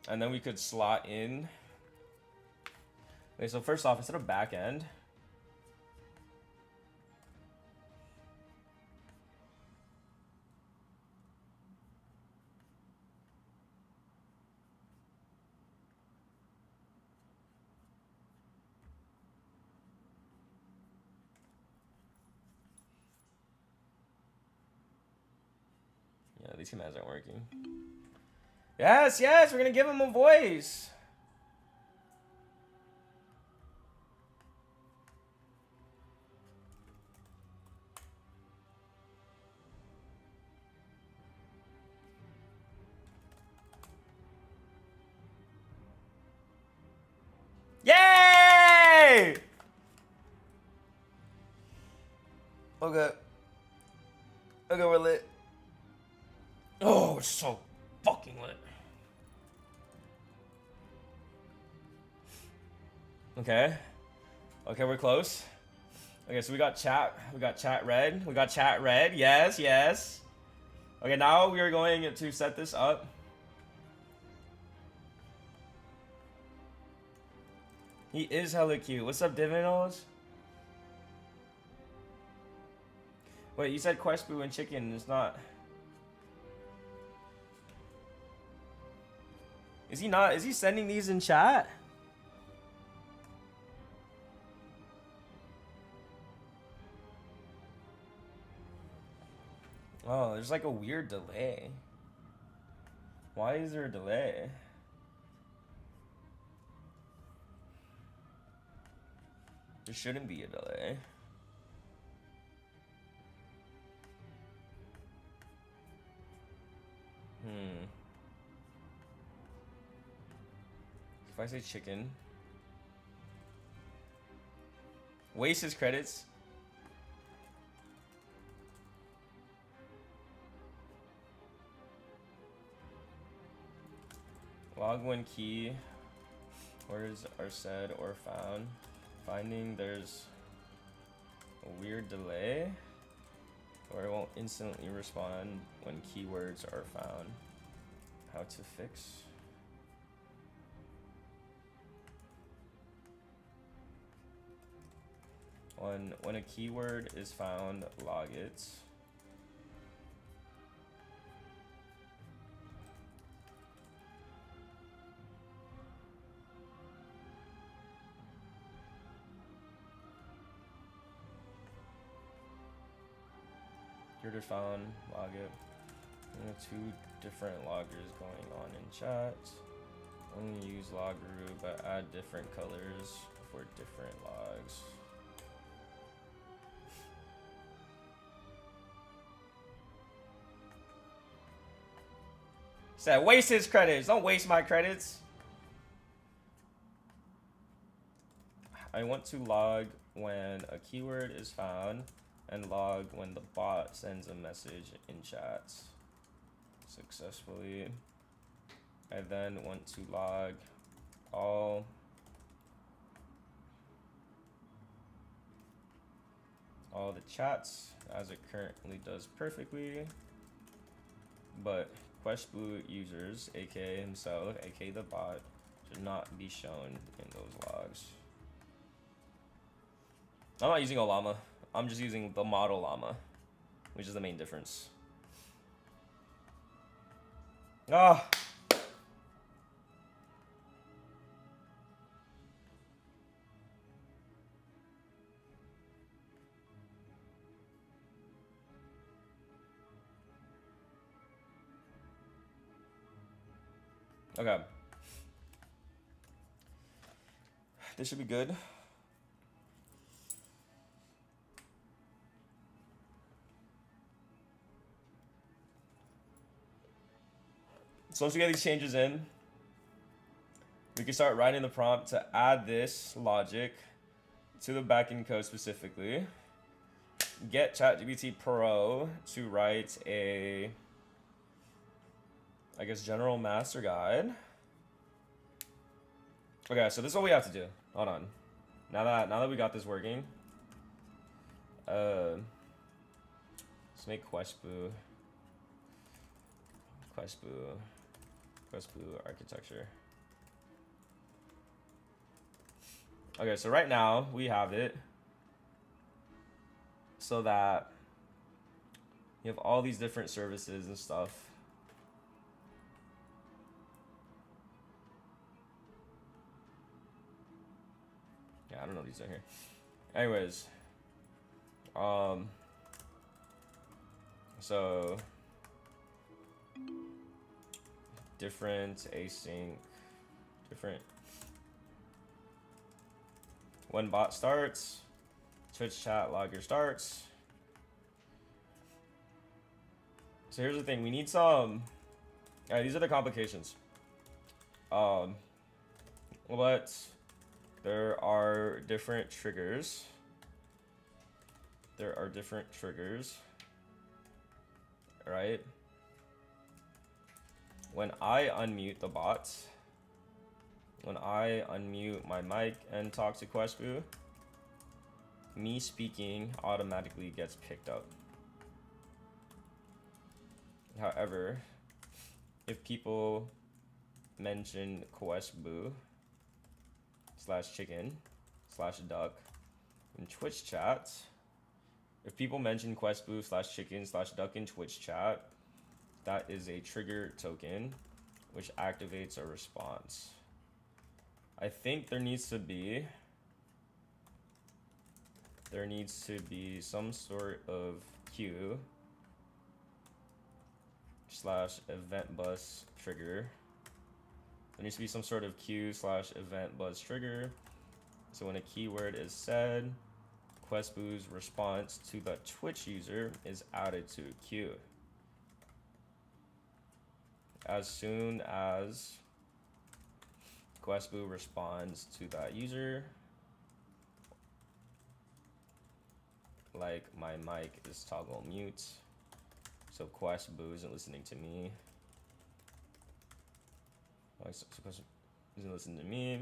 And then we could slot in. Okay, so first off, instead of back end, yeah, these commands aren't working. Yes, we're gonna give him a voice. Yay! Okay, we're lit. Oh, we're so fucking lit. Okay, we're close. Okay, so we got chat red. Yes. Okay, now we are going to set this up. He is hella cute. What's up, Divinos? Wait, you said quest boo and chicken is not. Is he not? Is he sending these in chat? Oh, there's like a weird delay. Why is there a delay? There shouldn't be a delay. If I say chicken, waste his credits. Log one key. Words are said or found. Finding there's a weird delay, or it won't instantly respond when keywords are found. How to fix? When a keyword is found, log it. Keyword is found, log it. There are 2 different loggers going on in chat. Only use logger, but add different colors for different logs. Said waste his credits. Don't waste my credits. I want to log when a keyword is found and log when the bot sends a message in chat successfully. I then want to log all the chats as it currently does perfectly, but QuestBlue users, aka himself, aka the bot, should not be shown in those logs. I'm not using a llama. I'm just using the model llama, which is the main difference. Ah. Okay. This should be good. So once we get these changes in, we can start writing the prompt to add this logic to the backend code specifically. Get ChatGPT Pro to write a, I guess, general master guide. Okay, so this is what we have to do. Hold on. Now that we got this working, let's make QuestBlue architecture. Okay, so right now we have it so that you have all these different services and stuff. Yeah, I don't know these are here. Anyways, so different async, different. When bot starts, Twitch chat logger starts. So here's the thing, we need some. Alright, these are the complications. But there are different triggers. Right? When I unmute the bot, when I unmute my mic and talk to QuestBlue, me speaking automatically gets picked up. However, if people mention QuestBlue /chicken/duck in Twitch chat, if people mention QuestBlue/chicken/duck in Twitch chat, that is a trigger token which activates a response. I think there needs to be some sort of queue /event bus trigger. There needs to be some sort of queue /event bus trigger. So when a keyword is said, QuestBlue's response to the Twitch user is added to a queue. As soon as QuestBlue responds to that user, like my mic is toggle mute, so QuestBlue isn't listening to me. Isn't listening to me.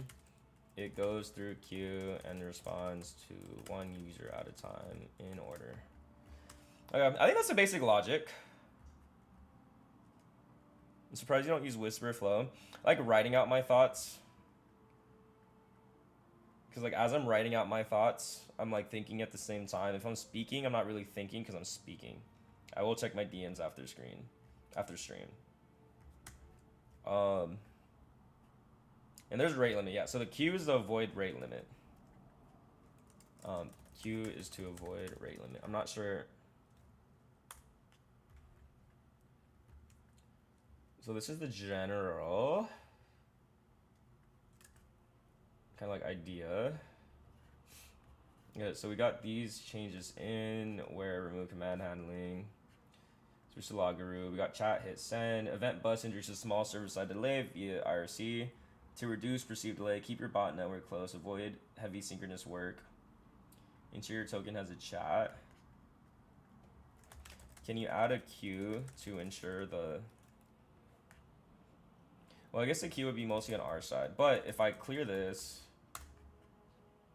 It goes through queue and responds to one user at a time in order. Okay, I think that's the basic logic. I'm surprised you don't use whisper flow. I like writing out my thoughts. Because like as I'm writing out my thoughts, I'm like thinking at the same time. If I'm speaking, I'm not really thinking because I'm speaking. I will check my DMs after stream. And there's rate limit, yeah. So the Q is to avoid rate limit. Q is to avoid rate limit. I'm not sure. So this is the general kind of like idea. Yeah, so we got these changes in where remove command handling. Switch to Loggeroo. We got chat, hit send. Event bus introduces small server-side delay via IRC. To reduce perceived delay, keep your bot network close. Avoid heavy synchronous work. Interior token has a chat. Can you add a queue to ensure the... Well, I guess the queue would be mostly on our side. But if I clear this,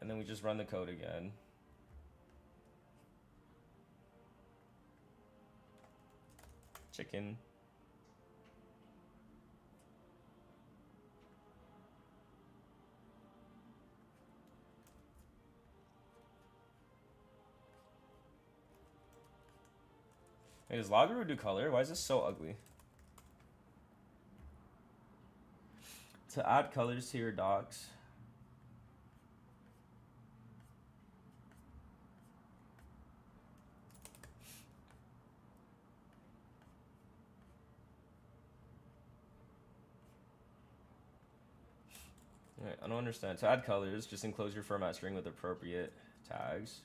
and then we just run the code again. Chicken. Hey, does Loggeroo do color? Why is this so ugly? To add colors to your docs. Alright, I don't understand. To add colors, just enclose your format string with appropriate tags.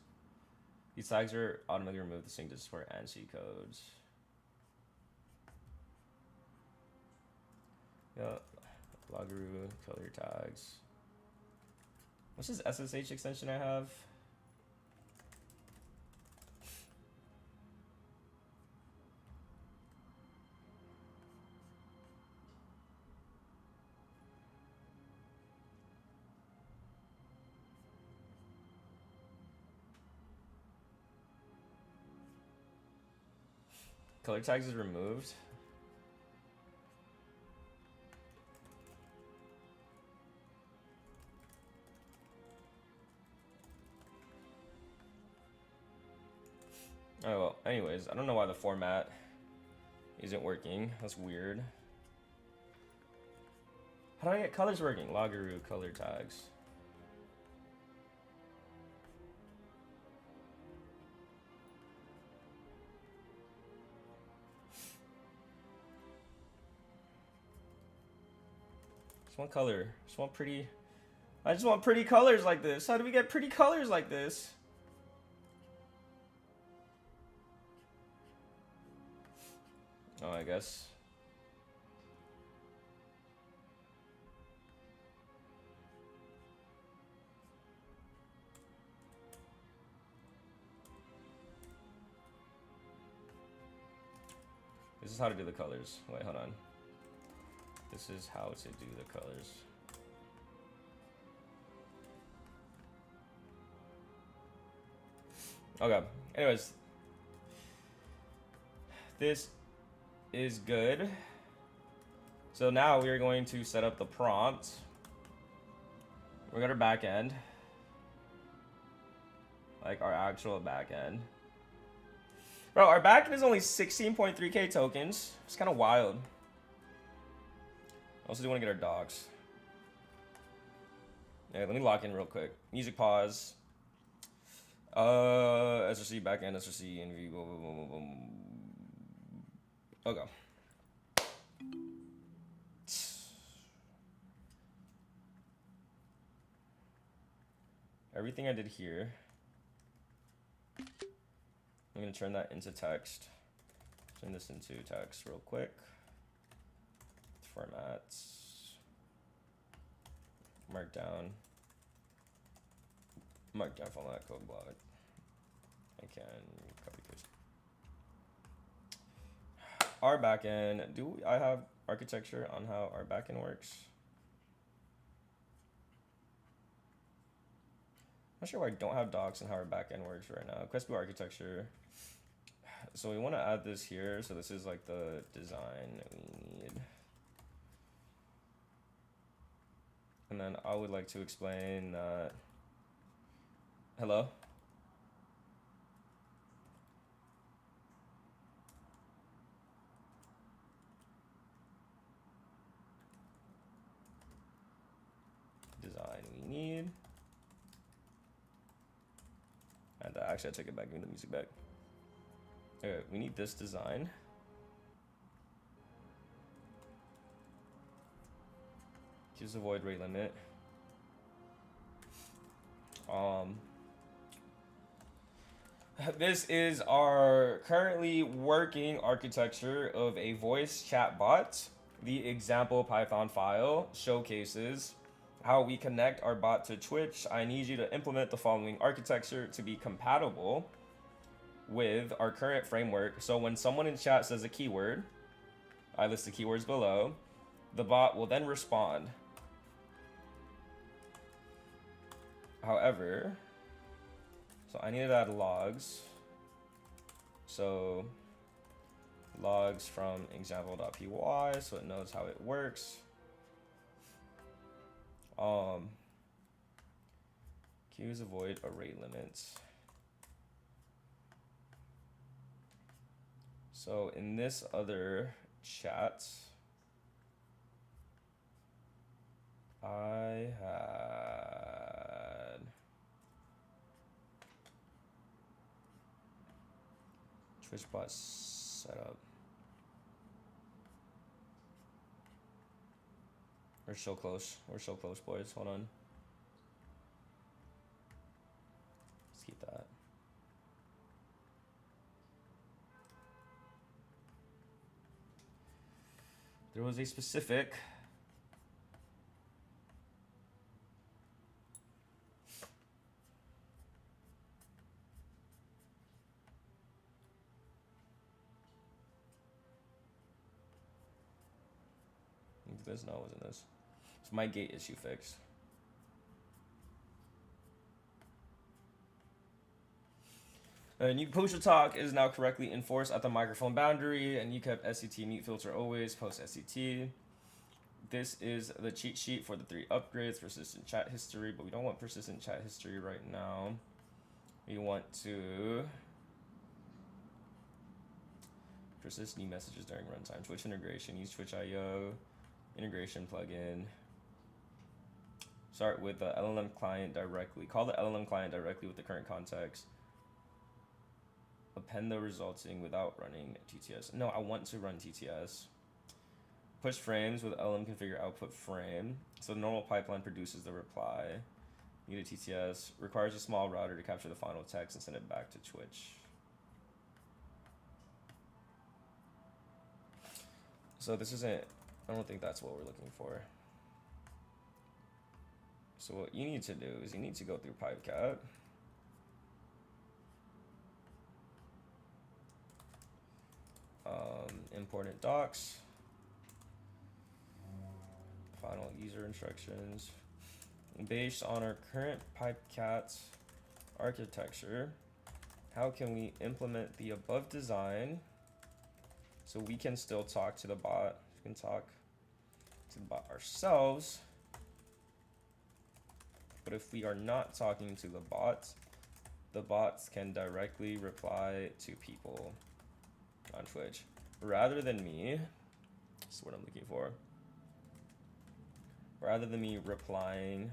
These tags are automatically removed the sync to support ANSI codes. Yeah, Loggeroo, color tags. What's this SSH extension I have? Color tags is removed. Oh well, anyways, I don't know why the format isn't working. That's weird. How do I get colors working? Loggeroo color tags. Just want color. Just want pretty. I just want pretty colors like this. How do we get pretty colors like this? Oh, I guess. This is how to do the colors. Wait, hold on. This is how to do the colors. Okay. Anyways. This is good. So now we are going to set up the prompt. We got our back end. Like our actual back end. Bro, our back end is only 16.3k tokens. It's kind of wild. Also do want to get our docs. Yeah, let me lock in real quick. Music pause. SRC backend, SRC NV. Boom, boom, boom, boom. Okay. Everything I did here. I'm gonna turn that into text. Turn this into text real quick. Formats. Markdown. Markdown format code block. I can copy paste. Our backend. Do I have architecture on how our backend works? not sure why I don't have docs and how our backend works right now. Quest architecture. So we want to add this here. So this is like the design we need. And then I would like to explain that. Hello? Design we need. And actually I took it back, give me the music back. Okay, we need this design. Use the void rate limit. This is our currently working architecture of a voice chat bot. The example Python file showcases how we connect our bot to Twitch. I need you to implement the following architecture to be compatible with our current framework. So when someone in chat says a keyword, I list the keywords below, the bot will then respond. However, so I need to add logs. So logs from example.py so it knows how it works. Queues avoid array limits. So in this other chat, I had Twitch bot set up. We're so close. We're so close, boys. Hold on. Let's keep that. There was a specific this, no, it wasn't this. It's my gate issue fixed. New post talk is now correctly enforced at the microphone boundary, and you kept SCT mute filter always post SCT. This is the cheat sheet for the 3 upgrades, persistent chat history, but we don't want persistent chat history right now. We want to persist new messages during runtime. Twitch integration, use Twitch IO. Integration plugin. Start with the LLM client directly. Call the LLM client directly with the current context. Append the resulting without running TTS. No, I want to run TTS. Push frames with LLM configure output frame. So the normal pipeline produces the reply. Need a TTS. Requires a small router to capture the final text and send it back to Twitch. So this isn't, I don't think that's what we're looking for. So what you need to do is you need to go through Pipecat. Important docs. Final user instructions. Based on our current Pipecat architecture, how can we implement the above design so we can still talk to the bot? We can talk to the bot ourselves, but if we are not talking to the bots can directly reply to people on Twitch rather than me. That's what I'm looking for. Rather than me replying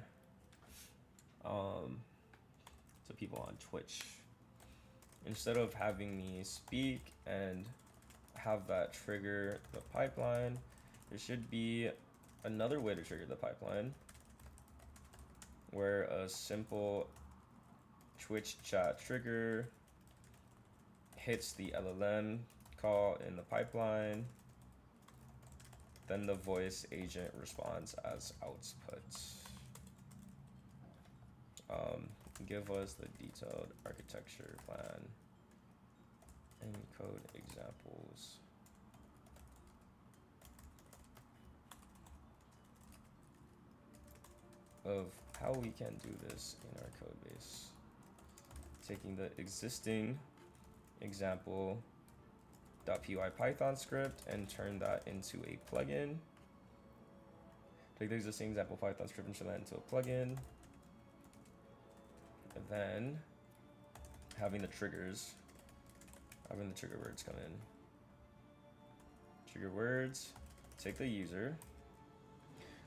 to people on Twitch, instead of having me speak and have that trigger the pipeline, there should be another way to trigger the pipeline where a simple Twitch chat trigger hits the LLM call in the pipeline, then the voice agent responds as output. Give us the detailed architecture plan and code examples. of how we can do this in our code base. Taking the existing example .py Python script and turn that into a plugin. Take the existing example Python script and turn that into a plugin. And then having the trigger words come in. Trigger words, take the user.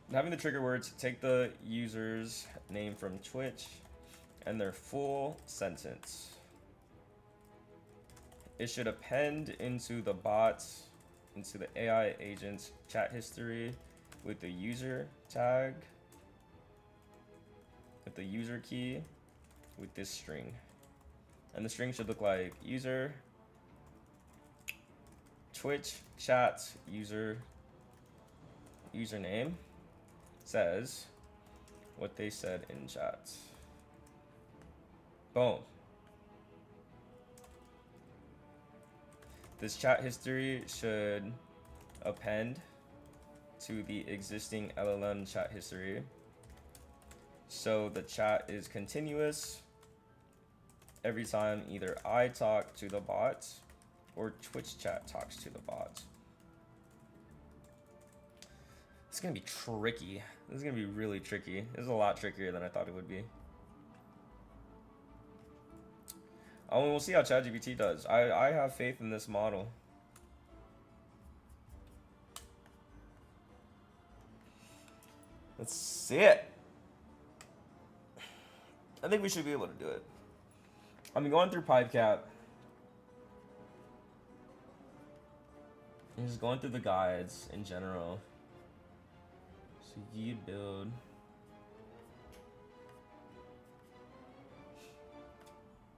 And having the trigger words, take the user's name from Twitch and their full sentence. It should append into the bots, into the AI agent's chat history with the user tag, with the user key, with this string. And the string should look like user, Twitch chat username says what they said in chat. Boom. This chat history should append to the existing LLM chat history. So the chat is continuous every time either I talk to the bot or Twitch chat talks to the bot. It's gonna be tricky. This is gonna be really tricky. This is a lot trickier than I thought it would be. Oh, and we'll see how ChatGPT does. I have faith in this model. Let's see it. I think we should be able to do it. I mean, going through PipeCat, and just going through the guides in general. So you'd build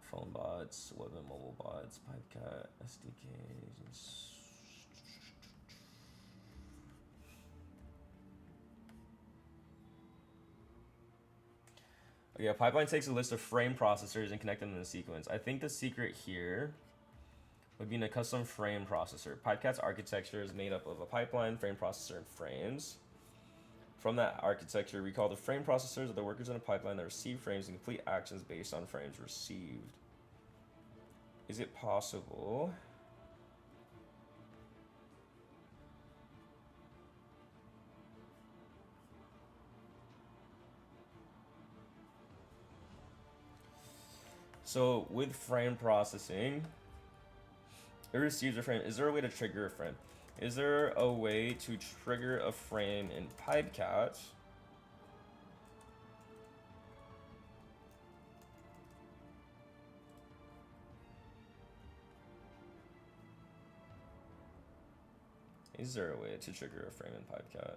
phone bots, web and mobile bots, PipeCat, SDKs. Yeah, pipeline takes a list of frame processors and connect them in a sequence. I think the secret here would be in a custom frame processor. PipeCat's architecture is made up of a pipeline, frame processor, and frames. From that architecture, we call the frame processors are the workers in a pipeline that receive frames and complete actions based on frames received. Is it possible? So with frame processing, it receives a frame. Is there a way to trigger a frame? Is there a way to trigger a frame in PipeCat? Is there a way to trigger a frame in PipeCat?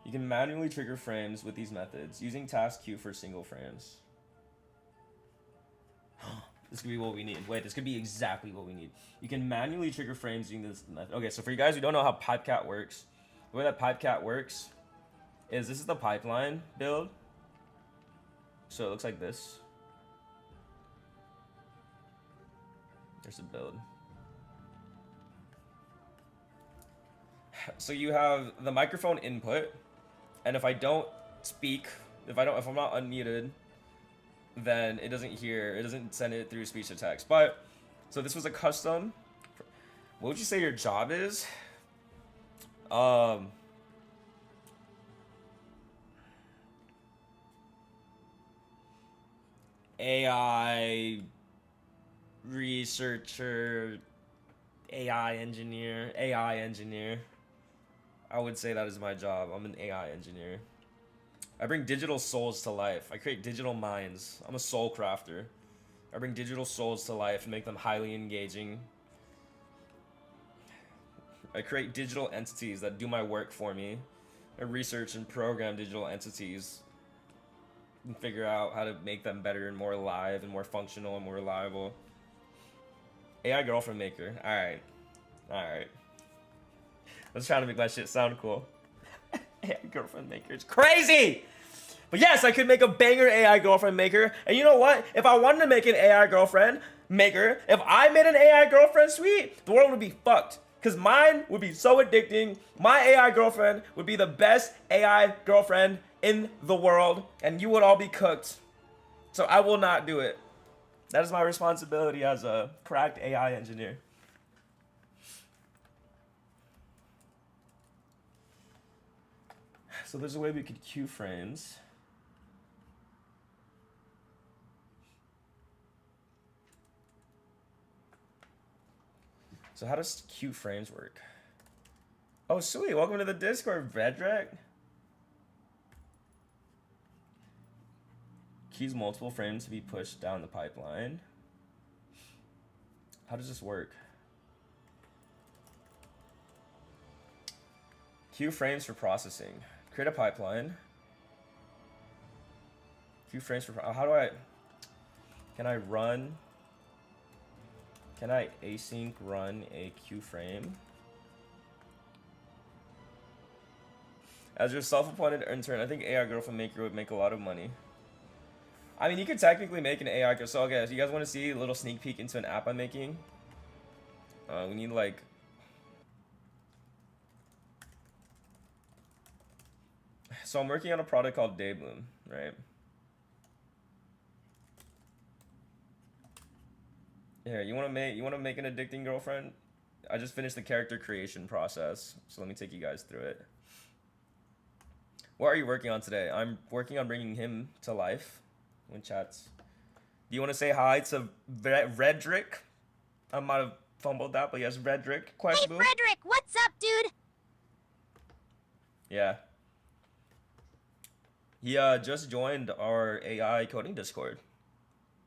You can manually trigger frames with these methods using task queue for single frames. This could be what we need. Wait, this could be exactly what we need. You can manually trigger frames using this method. Okay, so for you guys who don't know how PipeCat works, the way that PipeCat works is this is the pipeline build. So it looks like this. There's a build. So you have the microphone input, and if I don't speak, if I'm not unmuted, then it doesn't send it through speech to text. But so this was a custom. What would you say your job is? AI researcher, AI engineer. I would say that is my job. I'm an AI engineer. I bring digital souls to life. I create digital minds. I'm a soul crafter. I bring digital souls to life and make them highly engaging. I create digital entities that do my work for me. I research and program digital entities and figure out how to make them better and more alive and more functional and more reliable. AI girlfriend maker. Alright. I was trying to make my shit sound cool. AI girlfriend maker. It's crazy! But yes, I could make a banger AI girlfriend maker. And you know what? If I wanted to make an AI girlfriend, maker, if I made an AI girlfriend suite, the world would be fucked. Because mine would be so addicting. My AI girlfriend would be the best AI girlfriend in the world, and you would all be cooked. So I will not do it. That is my responsibility as a cracked AI engineer. So there's a way we could cue frames. So how does cue frames work? Oh, sweet. Welcome to the Discord, Vedrek. Cues multiple frames to be pushed down the pipeline. How does this work? Cue frames for processing. Create a pipeline. Cue frames for... How do I... Can I run... Can I async run a queue frame? As your self-appointed intern, I think AI Girlfriend Maker would make a lot of money. I mean, you could technically make an AI girl. So, okay, so you guys want to see a little sneak peek into an app I'm making? We need, like... So I'm working on a product called Daybloom, right? Here, you want to make an addicting girlfriend? I just finished the character creation process, so let me take you guys through it. What are you working on today? I'm working on bringing him to life when chats. Do you want to say hi to Redrick? I might have fumbled that, but yes, Redrick.
Hey, Frederick, what's up, dude?
Yeah. He just joined our AI coding Discord.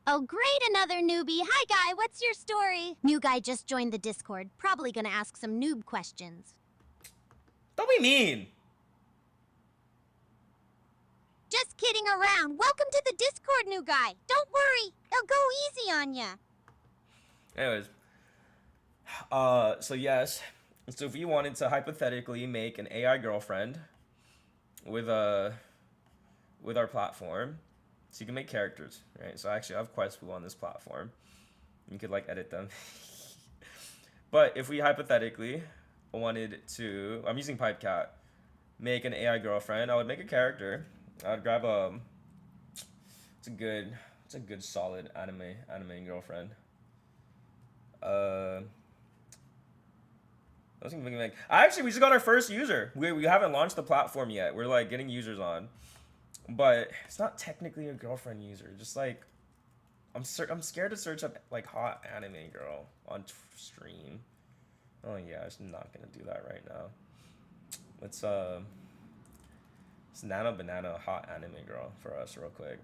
Oh, great, another newbie. Hi, guy, what's your story? New guy just joined the Discord. Probably gonna ask some noob questions.
Don't be mean.
Just kidding around. Welcome to the Discord, new guy. Don't worry, it'll go easy on ya.
Anyways. So yes. So if you wanted to hypothetically make an AI girlfriend with our platform, so you can make characters, right? So actually I have Questful on this platform. You could like edit them. But if we hypothetically wanted to, I'm using PipeCat, make an AI girlfriend, I would make a character. I'd grab it's a good solid anime girlfriend. Actually, we just got our first user. We haven't launched the platform yet. We're like getting users on. But it's not technically a girlfriend user. Just like, I'm scared to search up like hot anime girl on stream. Oh yeah, I'm not gonna do that right now. Let's Nano Banana hot anime girl for us real quick.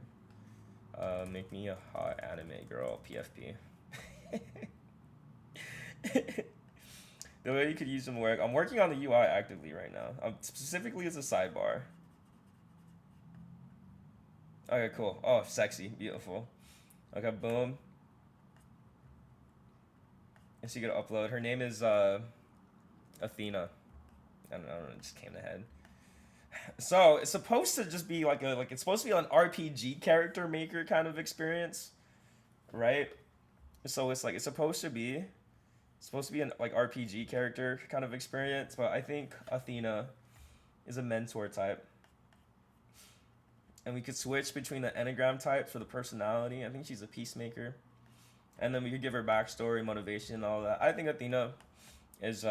Make me a hot anime girl PFP. The way you could use some work. I'm working on the UI actively right now. Specifically as a sidebar. Okay, cool. Oh, sexy. Beautiful. Okay, boom. And so you gotta upload. Her name is Athena. I don't know, it just came to head. So it's supposed to just be like it's supposed to be an RPG character maker kind of experience, right? So it's supposed to be an like RPG character kind of experience, but I think Athena is a mentor type. And we could switch between the Enneagram types for the personality. I think she's a peacemaker. And then we could give her backstory, motivation, and all that. I think Athena is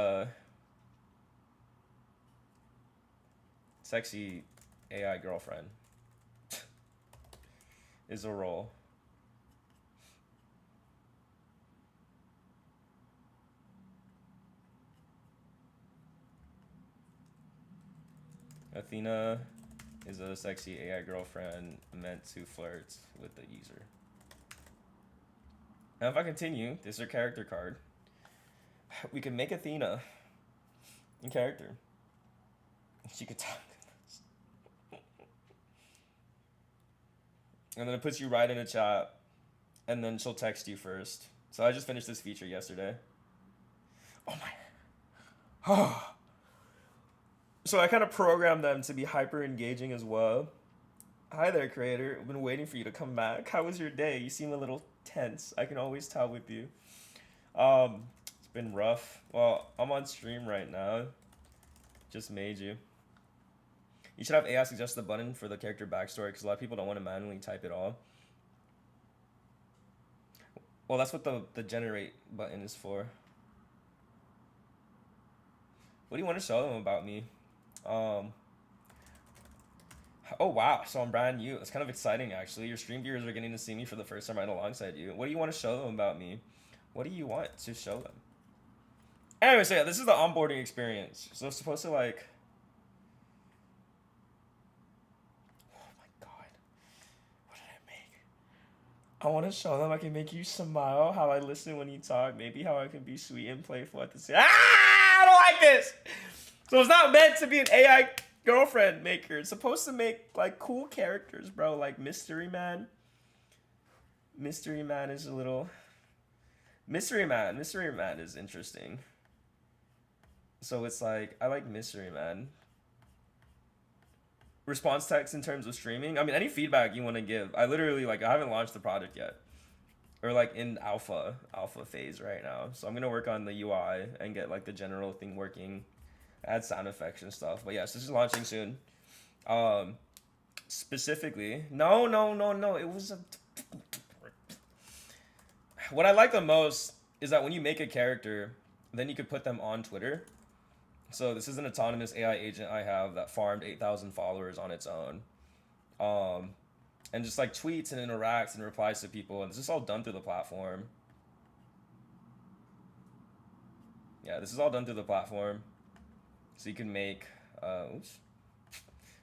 sexy AI girlfriend. Is a role. Athena is a sexy AI girlfriend meant to flirt with the user. Now if I continue, this is her character card. We can make Athena in character. She could talk. And then it puts you right in a chat. And then she'll text you first. So I just finished this feature yesterday. Oh my. Oh. So I kind of programmed them to be hyper engaging as well. Hi there, creator. I've been waiting for you to come back. How was your day? You seem a little tense. I can always tell with you. It's been rough. Well, I'm on stream right now. Just made you. You should have AI suggest the button for the character backstory because a lot of people don't want to manually type it all. Well, that's what the generate button is for. What do you want to show them about me? Oh wow, so I'm brand new. It's kind of exciting actually. Your stream viewers are getting to see me for the first time right alongside you. What do you want to show them about me? What do you want to show them? Anyway, so yeah, this is the onboarding experience. So it's supposed to like... Oh my god. What did I make? I want to show them I can make you smile, how I listen when you talk, maybe how I can be sweet and playful at the same... I don't like this! So it's not meant to be an AI girlfriend maker. It's supposed to make like cool characters, bro. Like Mystery Man. Mystery Man is a little... Mystery Man is interesting. So it's like, I like Mystery Man. Response text in terms of streaming. I mean, any feedback you want to give. I literally, like, I haven't launched the project yet. Or like in alpha phase right now. So I'm going to work on the UI and get like the general thing working. Add sound effects and stuff. But yes, this is launching soon. Specifically, no. It was a... What I like the most is that when you make a character, then you could put them on Twitter. So this is an autonomous AI agent I have that farmed 8,000 followers on its own. And just like tweets and interacts and replies to people. And this is all done through the platform. Yeah, this is all done through the platform. So you can make,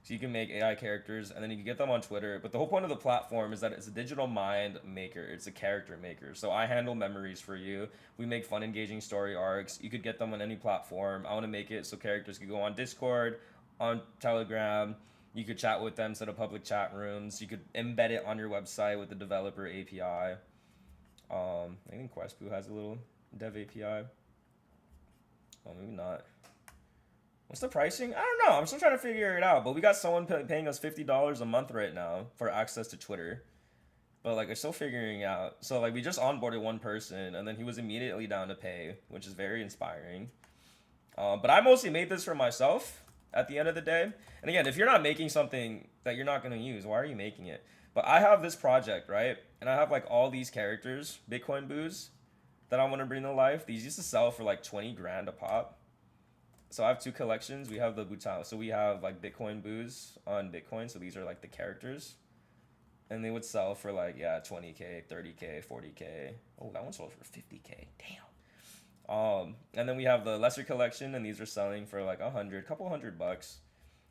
So you can make AI characters and then you can get them on Twitter. But the whole point of the platform is that it's a digital mind maker. It's a character maker. So I handle memories for you. We make fun, engaging story arcs. You could get them on any platform. I want to make it so characters could go on Discord, on Telegram. You could chat with them instead of public chat rooms. You could embed it on your website with the developer API. I think Questboo has a little dev API. Oh, maybe not. What's the pricing? I don't know. I'm still trying to figure it out. But we got someone paying us $50 a month right now for access to Twitter. But like, we're still figuring out. So like, we just onboarded one person, and then he was immediately down to pay, which is very inspiring. But I mostly made this for myself at the end of the day. And again, if you're not making something that you're not going to use, why are you making it? But I have this project, right? And I have like all these characters, Bitcoin boos, that I want to bring to life. These used to sell for like 20 grand a pop. So I have two collections. We have the Bhutan. So we have like Bitcoin boos on Bitcoin. So these are like the characters. And they would sell for like, yeah, 20K, 30K, 40K. Oh, that one sold for 50K. Damn. And then we have the lesser collection, and these are selling for like couple hundred bucks.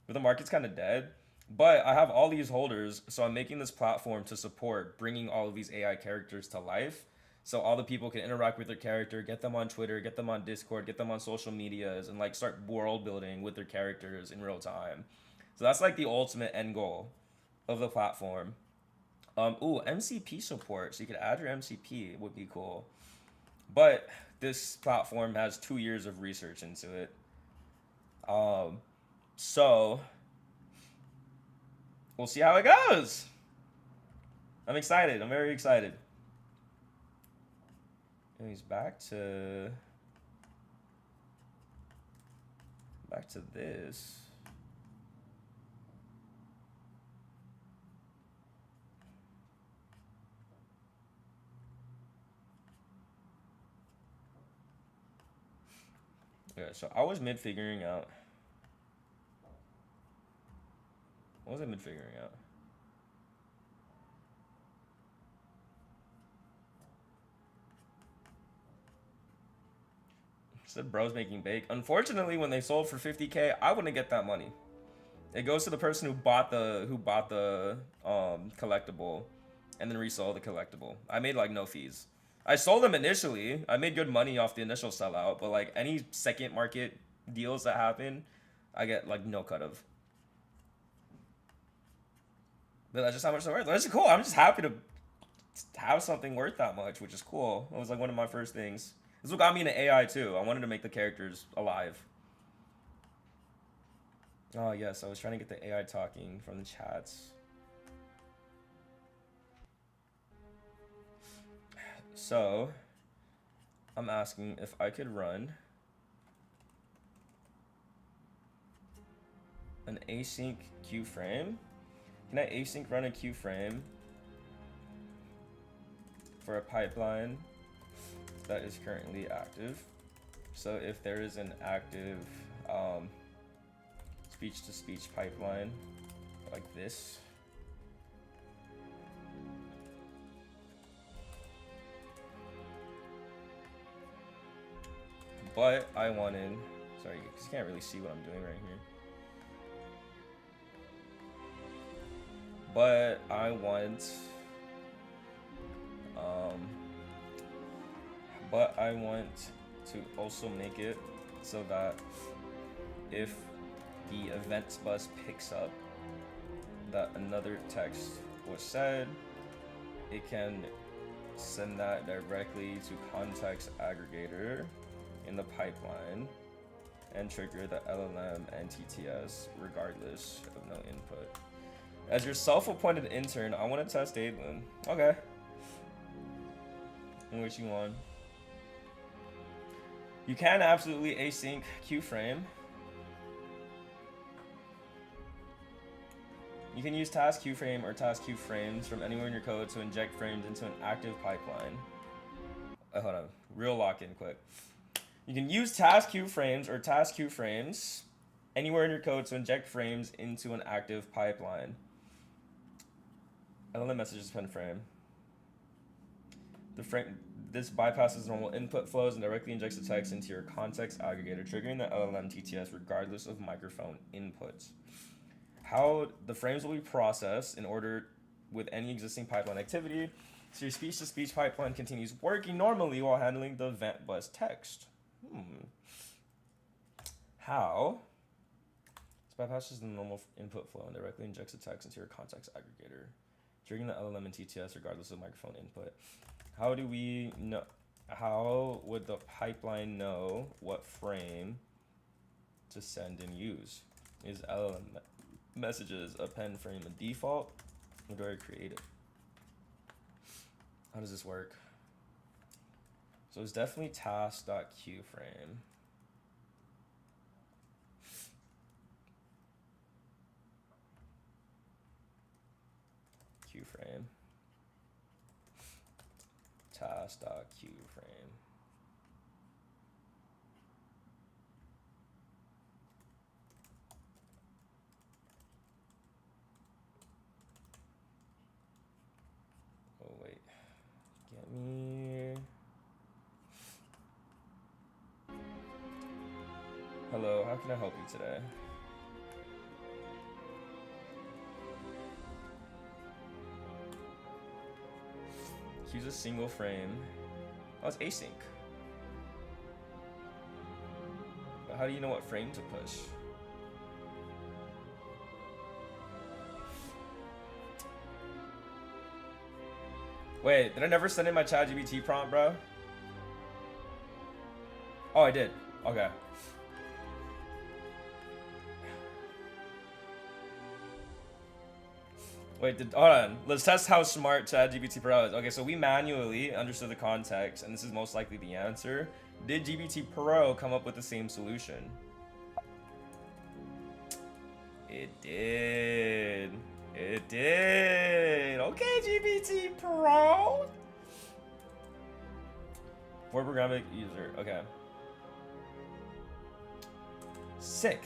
But the market's kind of dead. But I have all these holders, so I'm making this platform to support bringing all of these AI characters to life. So all the people can interact with their character, get them on Twitter, get them on Discord, get them on social medias, and like start world building with their characters in real time. So that's like the ultimate end goal of the platform. MCP support. So you could add your MCP, would be cool. But this platform has 2 years of research into it. So we'll see how it goes. I'm excited. I'm very excited. And he's back to this. Yeah, so I was mid figuring out. What was I mid figuring out? Said bros making bake. Unfortunately, when they sold for 50K, I wouldn't get that money. It goes to the person who bought the collectible and then resold the collectible. I made like no fees. I sold them initially. I made good money off the initial sellout, but like any second market deals that happen, I get like no cut of. But that's just how much they're worth. That's cool. I'm just happy to have something worth that much, which is cool. It was like one of my first things. This is what got me into AI too. I wanted to make the characters alive. Oh yes, I was trying to get the AI talking from the chats. So I'm asking if I could run an async queue frame. Can I async run a queue frame for a pipeline that is currently active? So if there is an active speech-to-speech pipeline like this, but I wanted, sorry, you can't really see what I'm doing right here. But I want, to also make it so that if the events bus picks up that another text was said, it can send that directly to context aggregator in the pipeline and trigger the LLM and TTS regardless of no input. As your self-appointed intern, I want to test Adlin. Okay. In which you want. You can absolutely async queue frame. You can use task queue frame or task queue frames from anywhere in your code to inject frames into an active pipeline. Hold on, real lock-in quick. You can use task queue frames or task queue frames anywhere in your code to inject frames into an active pipeline. LLM messages pen frame. This bypasses normal input flows and directly injects the text into your context aggregator, triggering the LLM TTS regardless of microphone inputs. How the frames will be processed in order with any existing pipeline activity, so your speech-to-speech pipeline continues working normally while handling the event bus text. How? This bypasses the normal input flow and directly injects the text into your context aggregator, triggering the LLM and TTS regardless of microphone input. How do we know? How would the pipeline know what frame to send and use? Is LLM messages a pen frame a default, or do I create it? How does this work? So it's definitely task.queueFrame. QFrame. Task.queueFrame. Oh wait, get me. Hello, how can I help you today? Use a single frame. Oh, it's async. But how do you know what frame to push? Wait, did I never send in my ChatGPT prompt, bro? Oh, I did. Okay. Wait, hold on. Let's test how smart ChatGPT Pro is. Okay, so we manually understood the context, and this is most likely the answer. Did GPT Pro come up with the same solution? It did. It did. Okay, GPT Pro. For programmatic user. Okay. Sick.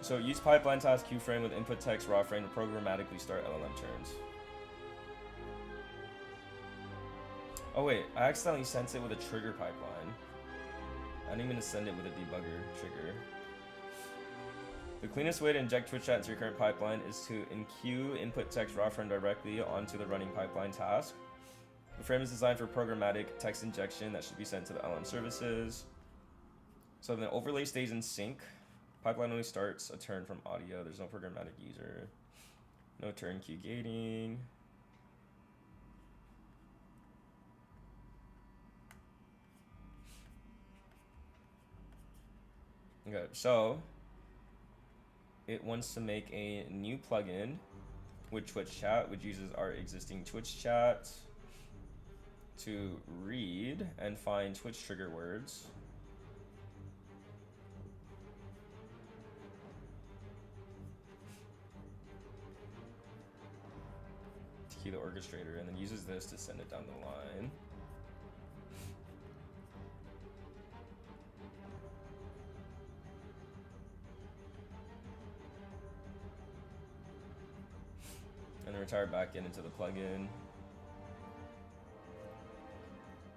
So use pipeline task QFrame with input text raw frame to programmatically start LLM turns. Oh wait, I accidentally sent it with a trigger pipeline. I didn't even send it with a debugger trigger. The cleanest way to inject Twitch chat into your current pipeline is to enqueue input text raw frame directly onto the running pipeline task. The frame is designed for programmatic text injection that should be sent to the LM services. So the overlay stays in sync. Pipeline only starts a turn from audio. There's no programmatic user. No turn queue gating. Okay, so it wants to make a new plugin with Twitch chat, which uses our existing Twitch chat to read and find Twitch trigger words. To key the orchestrator, and then uses this to send it down the line. And then retire back into the plugin.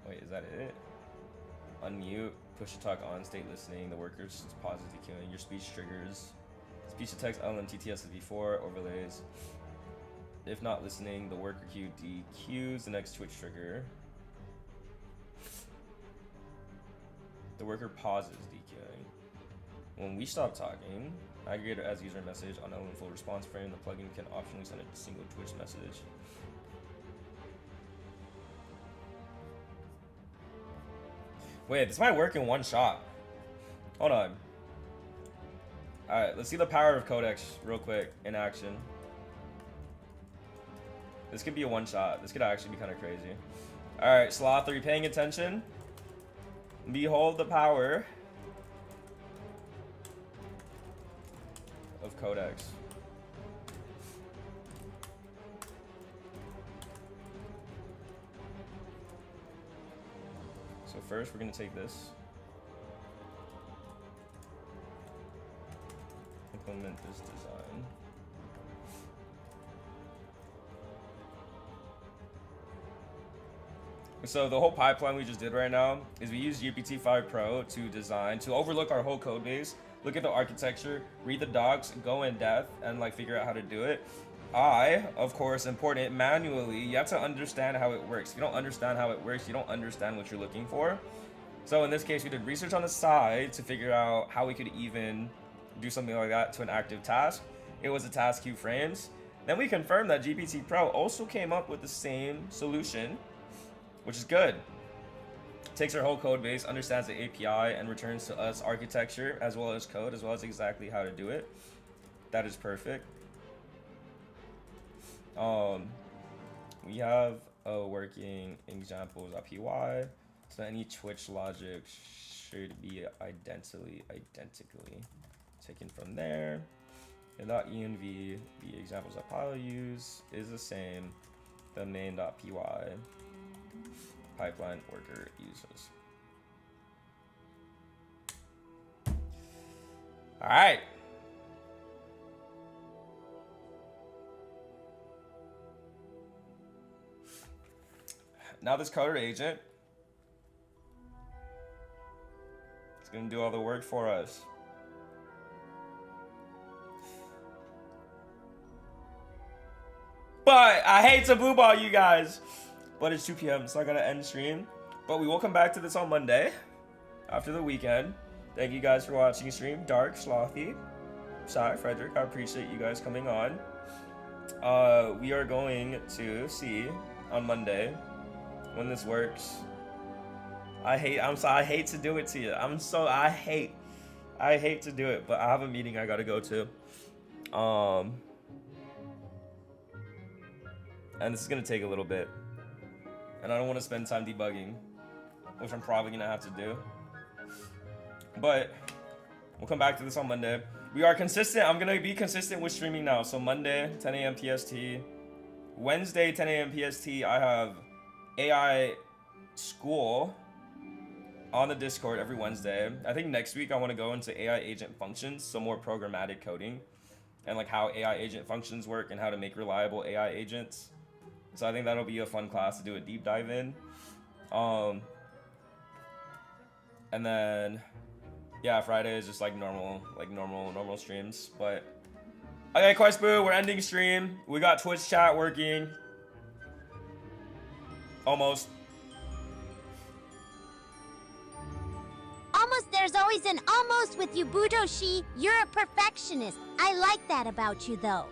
Wait, is that it? Unmute, push to talk on, state listening, the worker's pauses dequeuing, your speech triggers. Speech to text LMTTS as before, overlays. If not listening, the worker queue dequeues the next Twitch trigger. The worker pauses dequeuing. When we stop talking, aggregator adds user message on element full response frame. The plugin can optionally send a single Twitch message. Wait, this might work in one shot. Hold on. Alright, let's see the power of codecs real quick in action. This could be a one shot. This could actually be kind of crazy. Alright, Sloth, are you paying attention? Behold the power of codecs. So first, we're gonna take this, implement this design. So the whole pipeline we just did right now is we use GPT-5 Pro to design, to overlook our whole code base, look at the architecture, read the docs, go in depth, and like figure out how to do it. Of course, important, manually, you have to understand how it works. If you don't understand how it works, you don't understand what you're looking for. So in this case, we did research on the side to figure out how we could even do something like that to an active task. It was a task queue frames. Then we confirmed that GPT Pro also came up with the same solution, which is good. Takes our whole code base, understands the API, and returns to us architecture as well as code, as well as exactly how to do it. That is perfect. We have a working examples.py, so any Twitch logic should be identically taken from there. And .env, the examples.py use is the same the main.py pipeline worker uses. All right. Now this coder agent is going to do all the work for us. But I hate to blue ball you guys. But it's 2 p.m. so I gotta end stream. But we will come back to this on Monday after the weekend. Thank you guys for watching stream. Dark, Slothy, Sai, Frederick, I appreciate you guys coming on. We are going to see on Monday when this works. I hate to do it to you. I hate to do it, but I have a meeting I gotta go to. And this is gonna take a little bit. And I don't want to spend time debugging, which I'm probably gonna have to do. But we'll come back to this on Monday. We are consistent. I'm gonna be consistent with streaming now. So Monday, 10 a.m. PST. Wednesday, 10 a.m. PST, I have AI school on the Discord every Wednesday. I think next week I want to go into AI agent functions, some more programmatic coding, and like how AI agent functions work and how to make reliable AI agents. So I think that'll be a fun class to do a deep dive in. And then, yeah, Friday is just like normal streams. But okay, Quest Boo, we're ending stream. We got Twitch chat working. Almost.
Almost, there's always an almost with you, Butoshi. You're a perfectionist. I like that about you, though.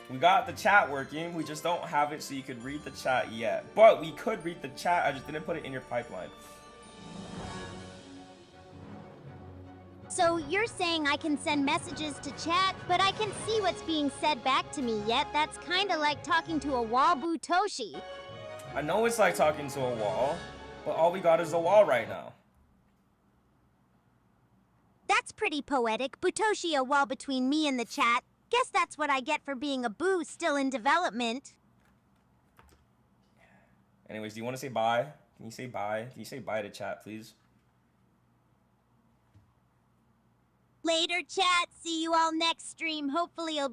We got the chat working. We just don't have it so you could read the chat yet. But we could read the chat. I just didn't put it in your pipeline.
So you're saying I can send messages to chat, but I can see what's being said back to me yet? That's kind of like talking to a wall, Butoshi.
I know it's like talking to a wall, but all we got is the wall right now.
That's pretty poetic. Butoshi, a wall between me and the chat. Guess that's what I get for being a boo still in development.
Anyways, do you want to say bye? Can you say bye? Can you say bye to chat, please?
Later, chat. See you all next stream. Hopefully it'll be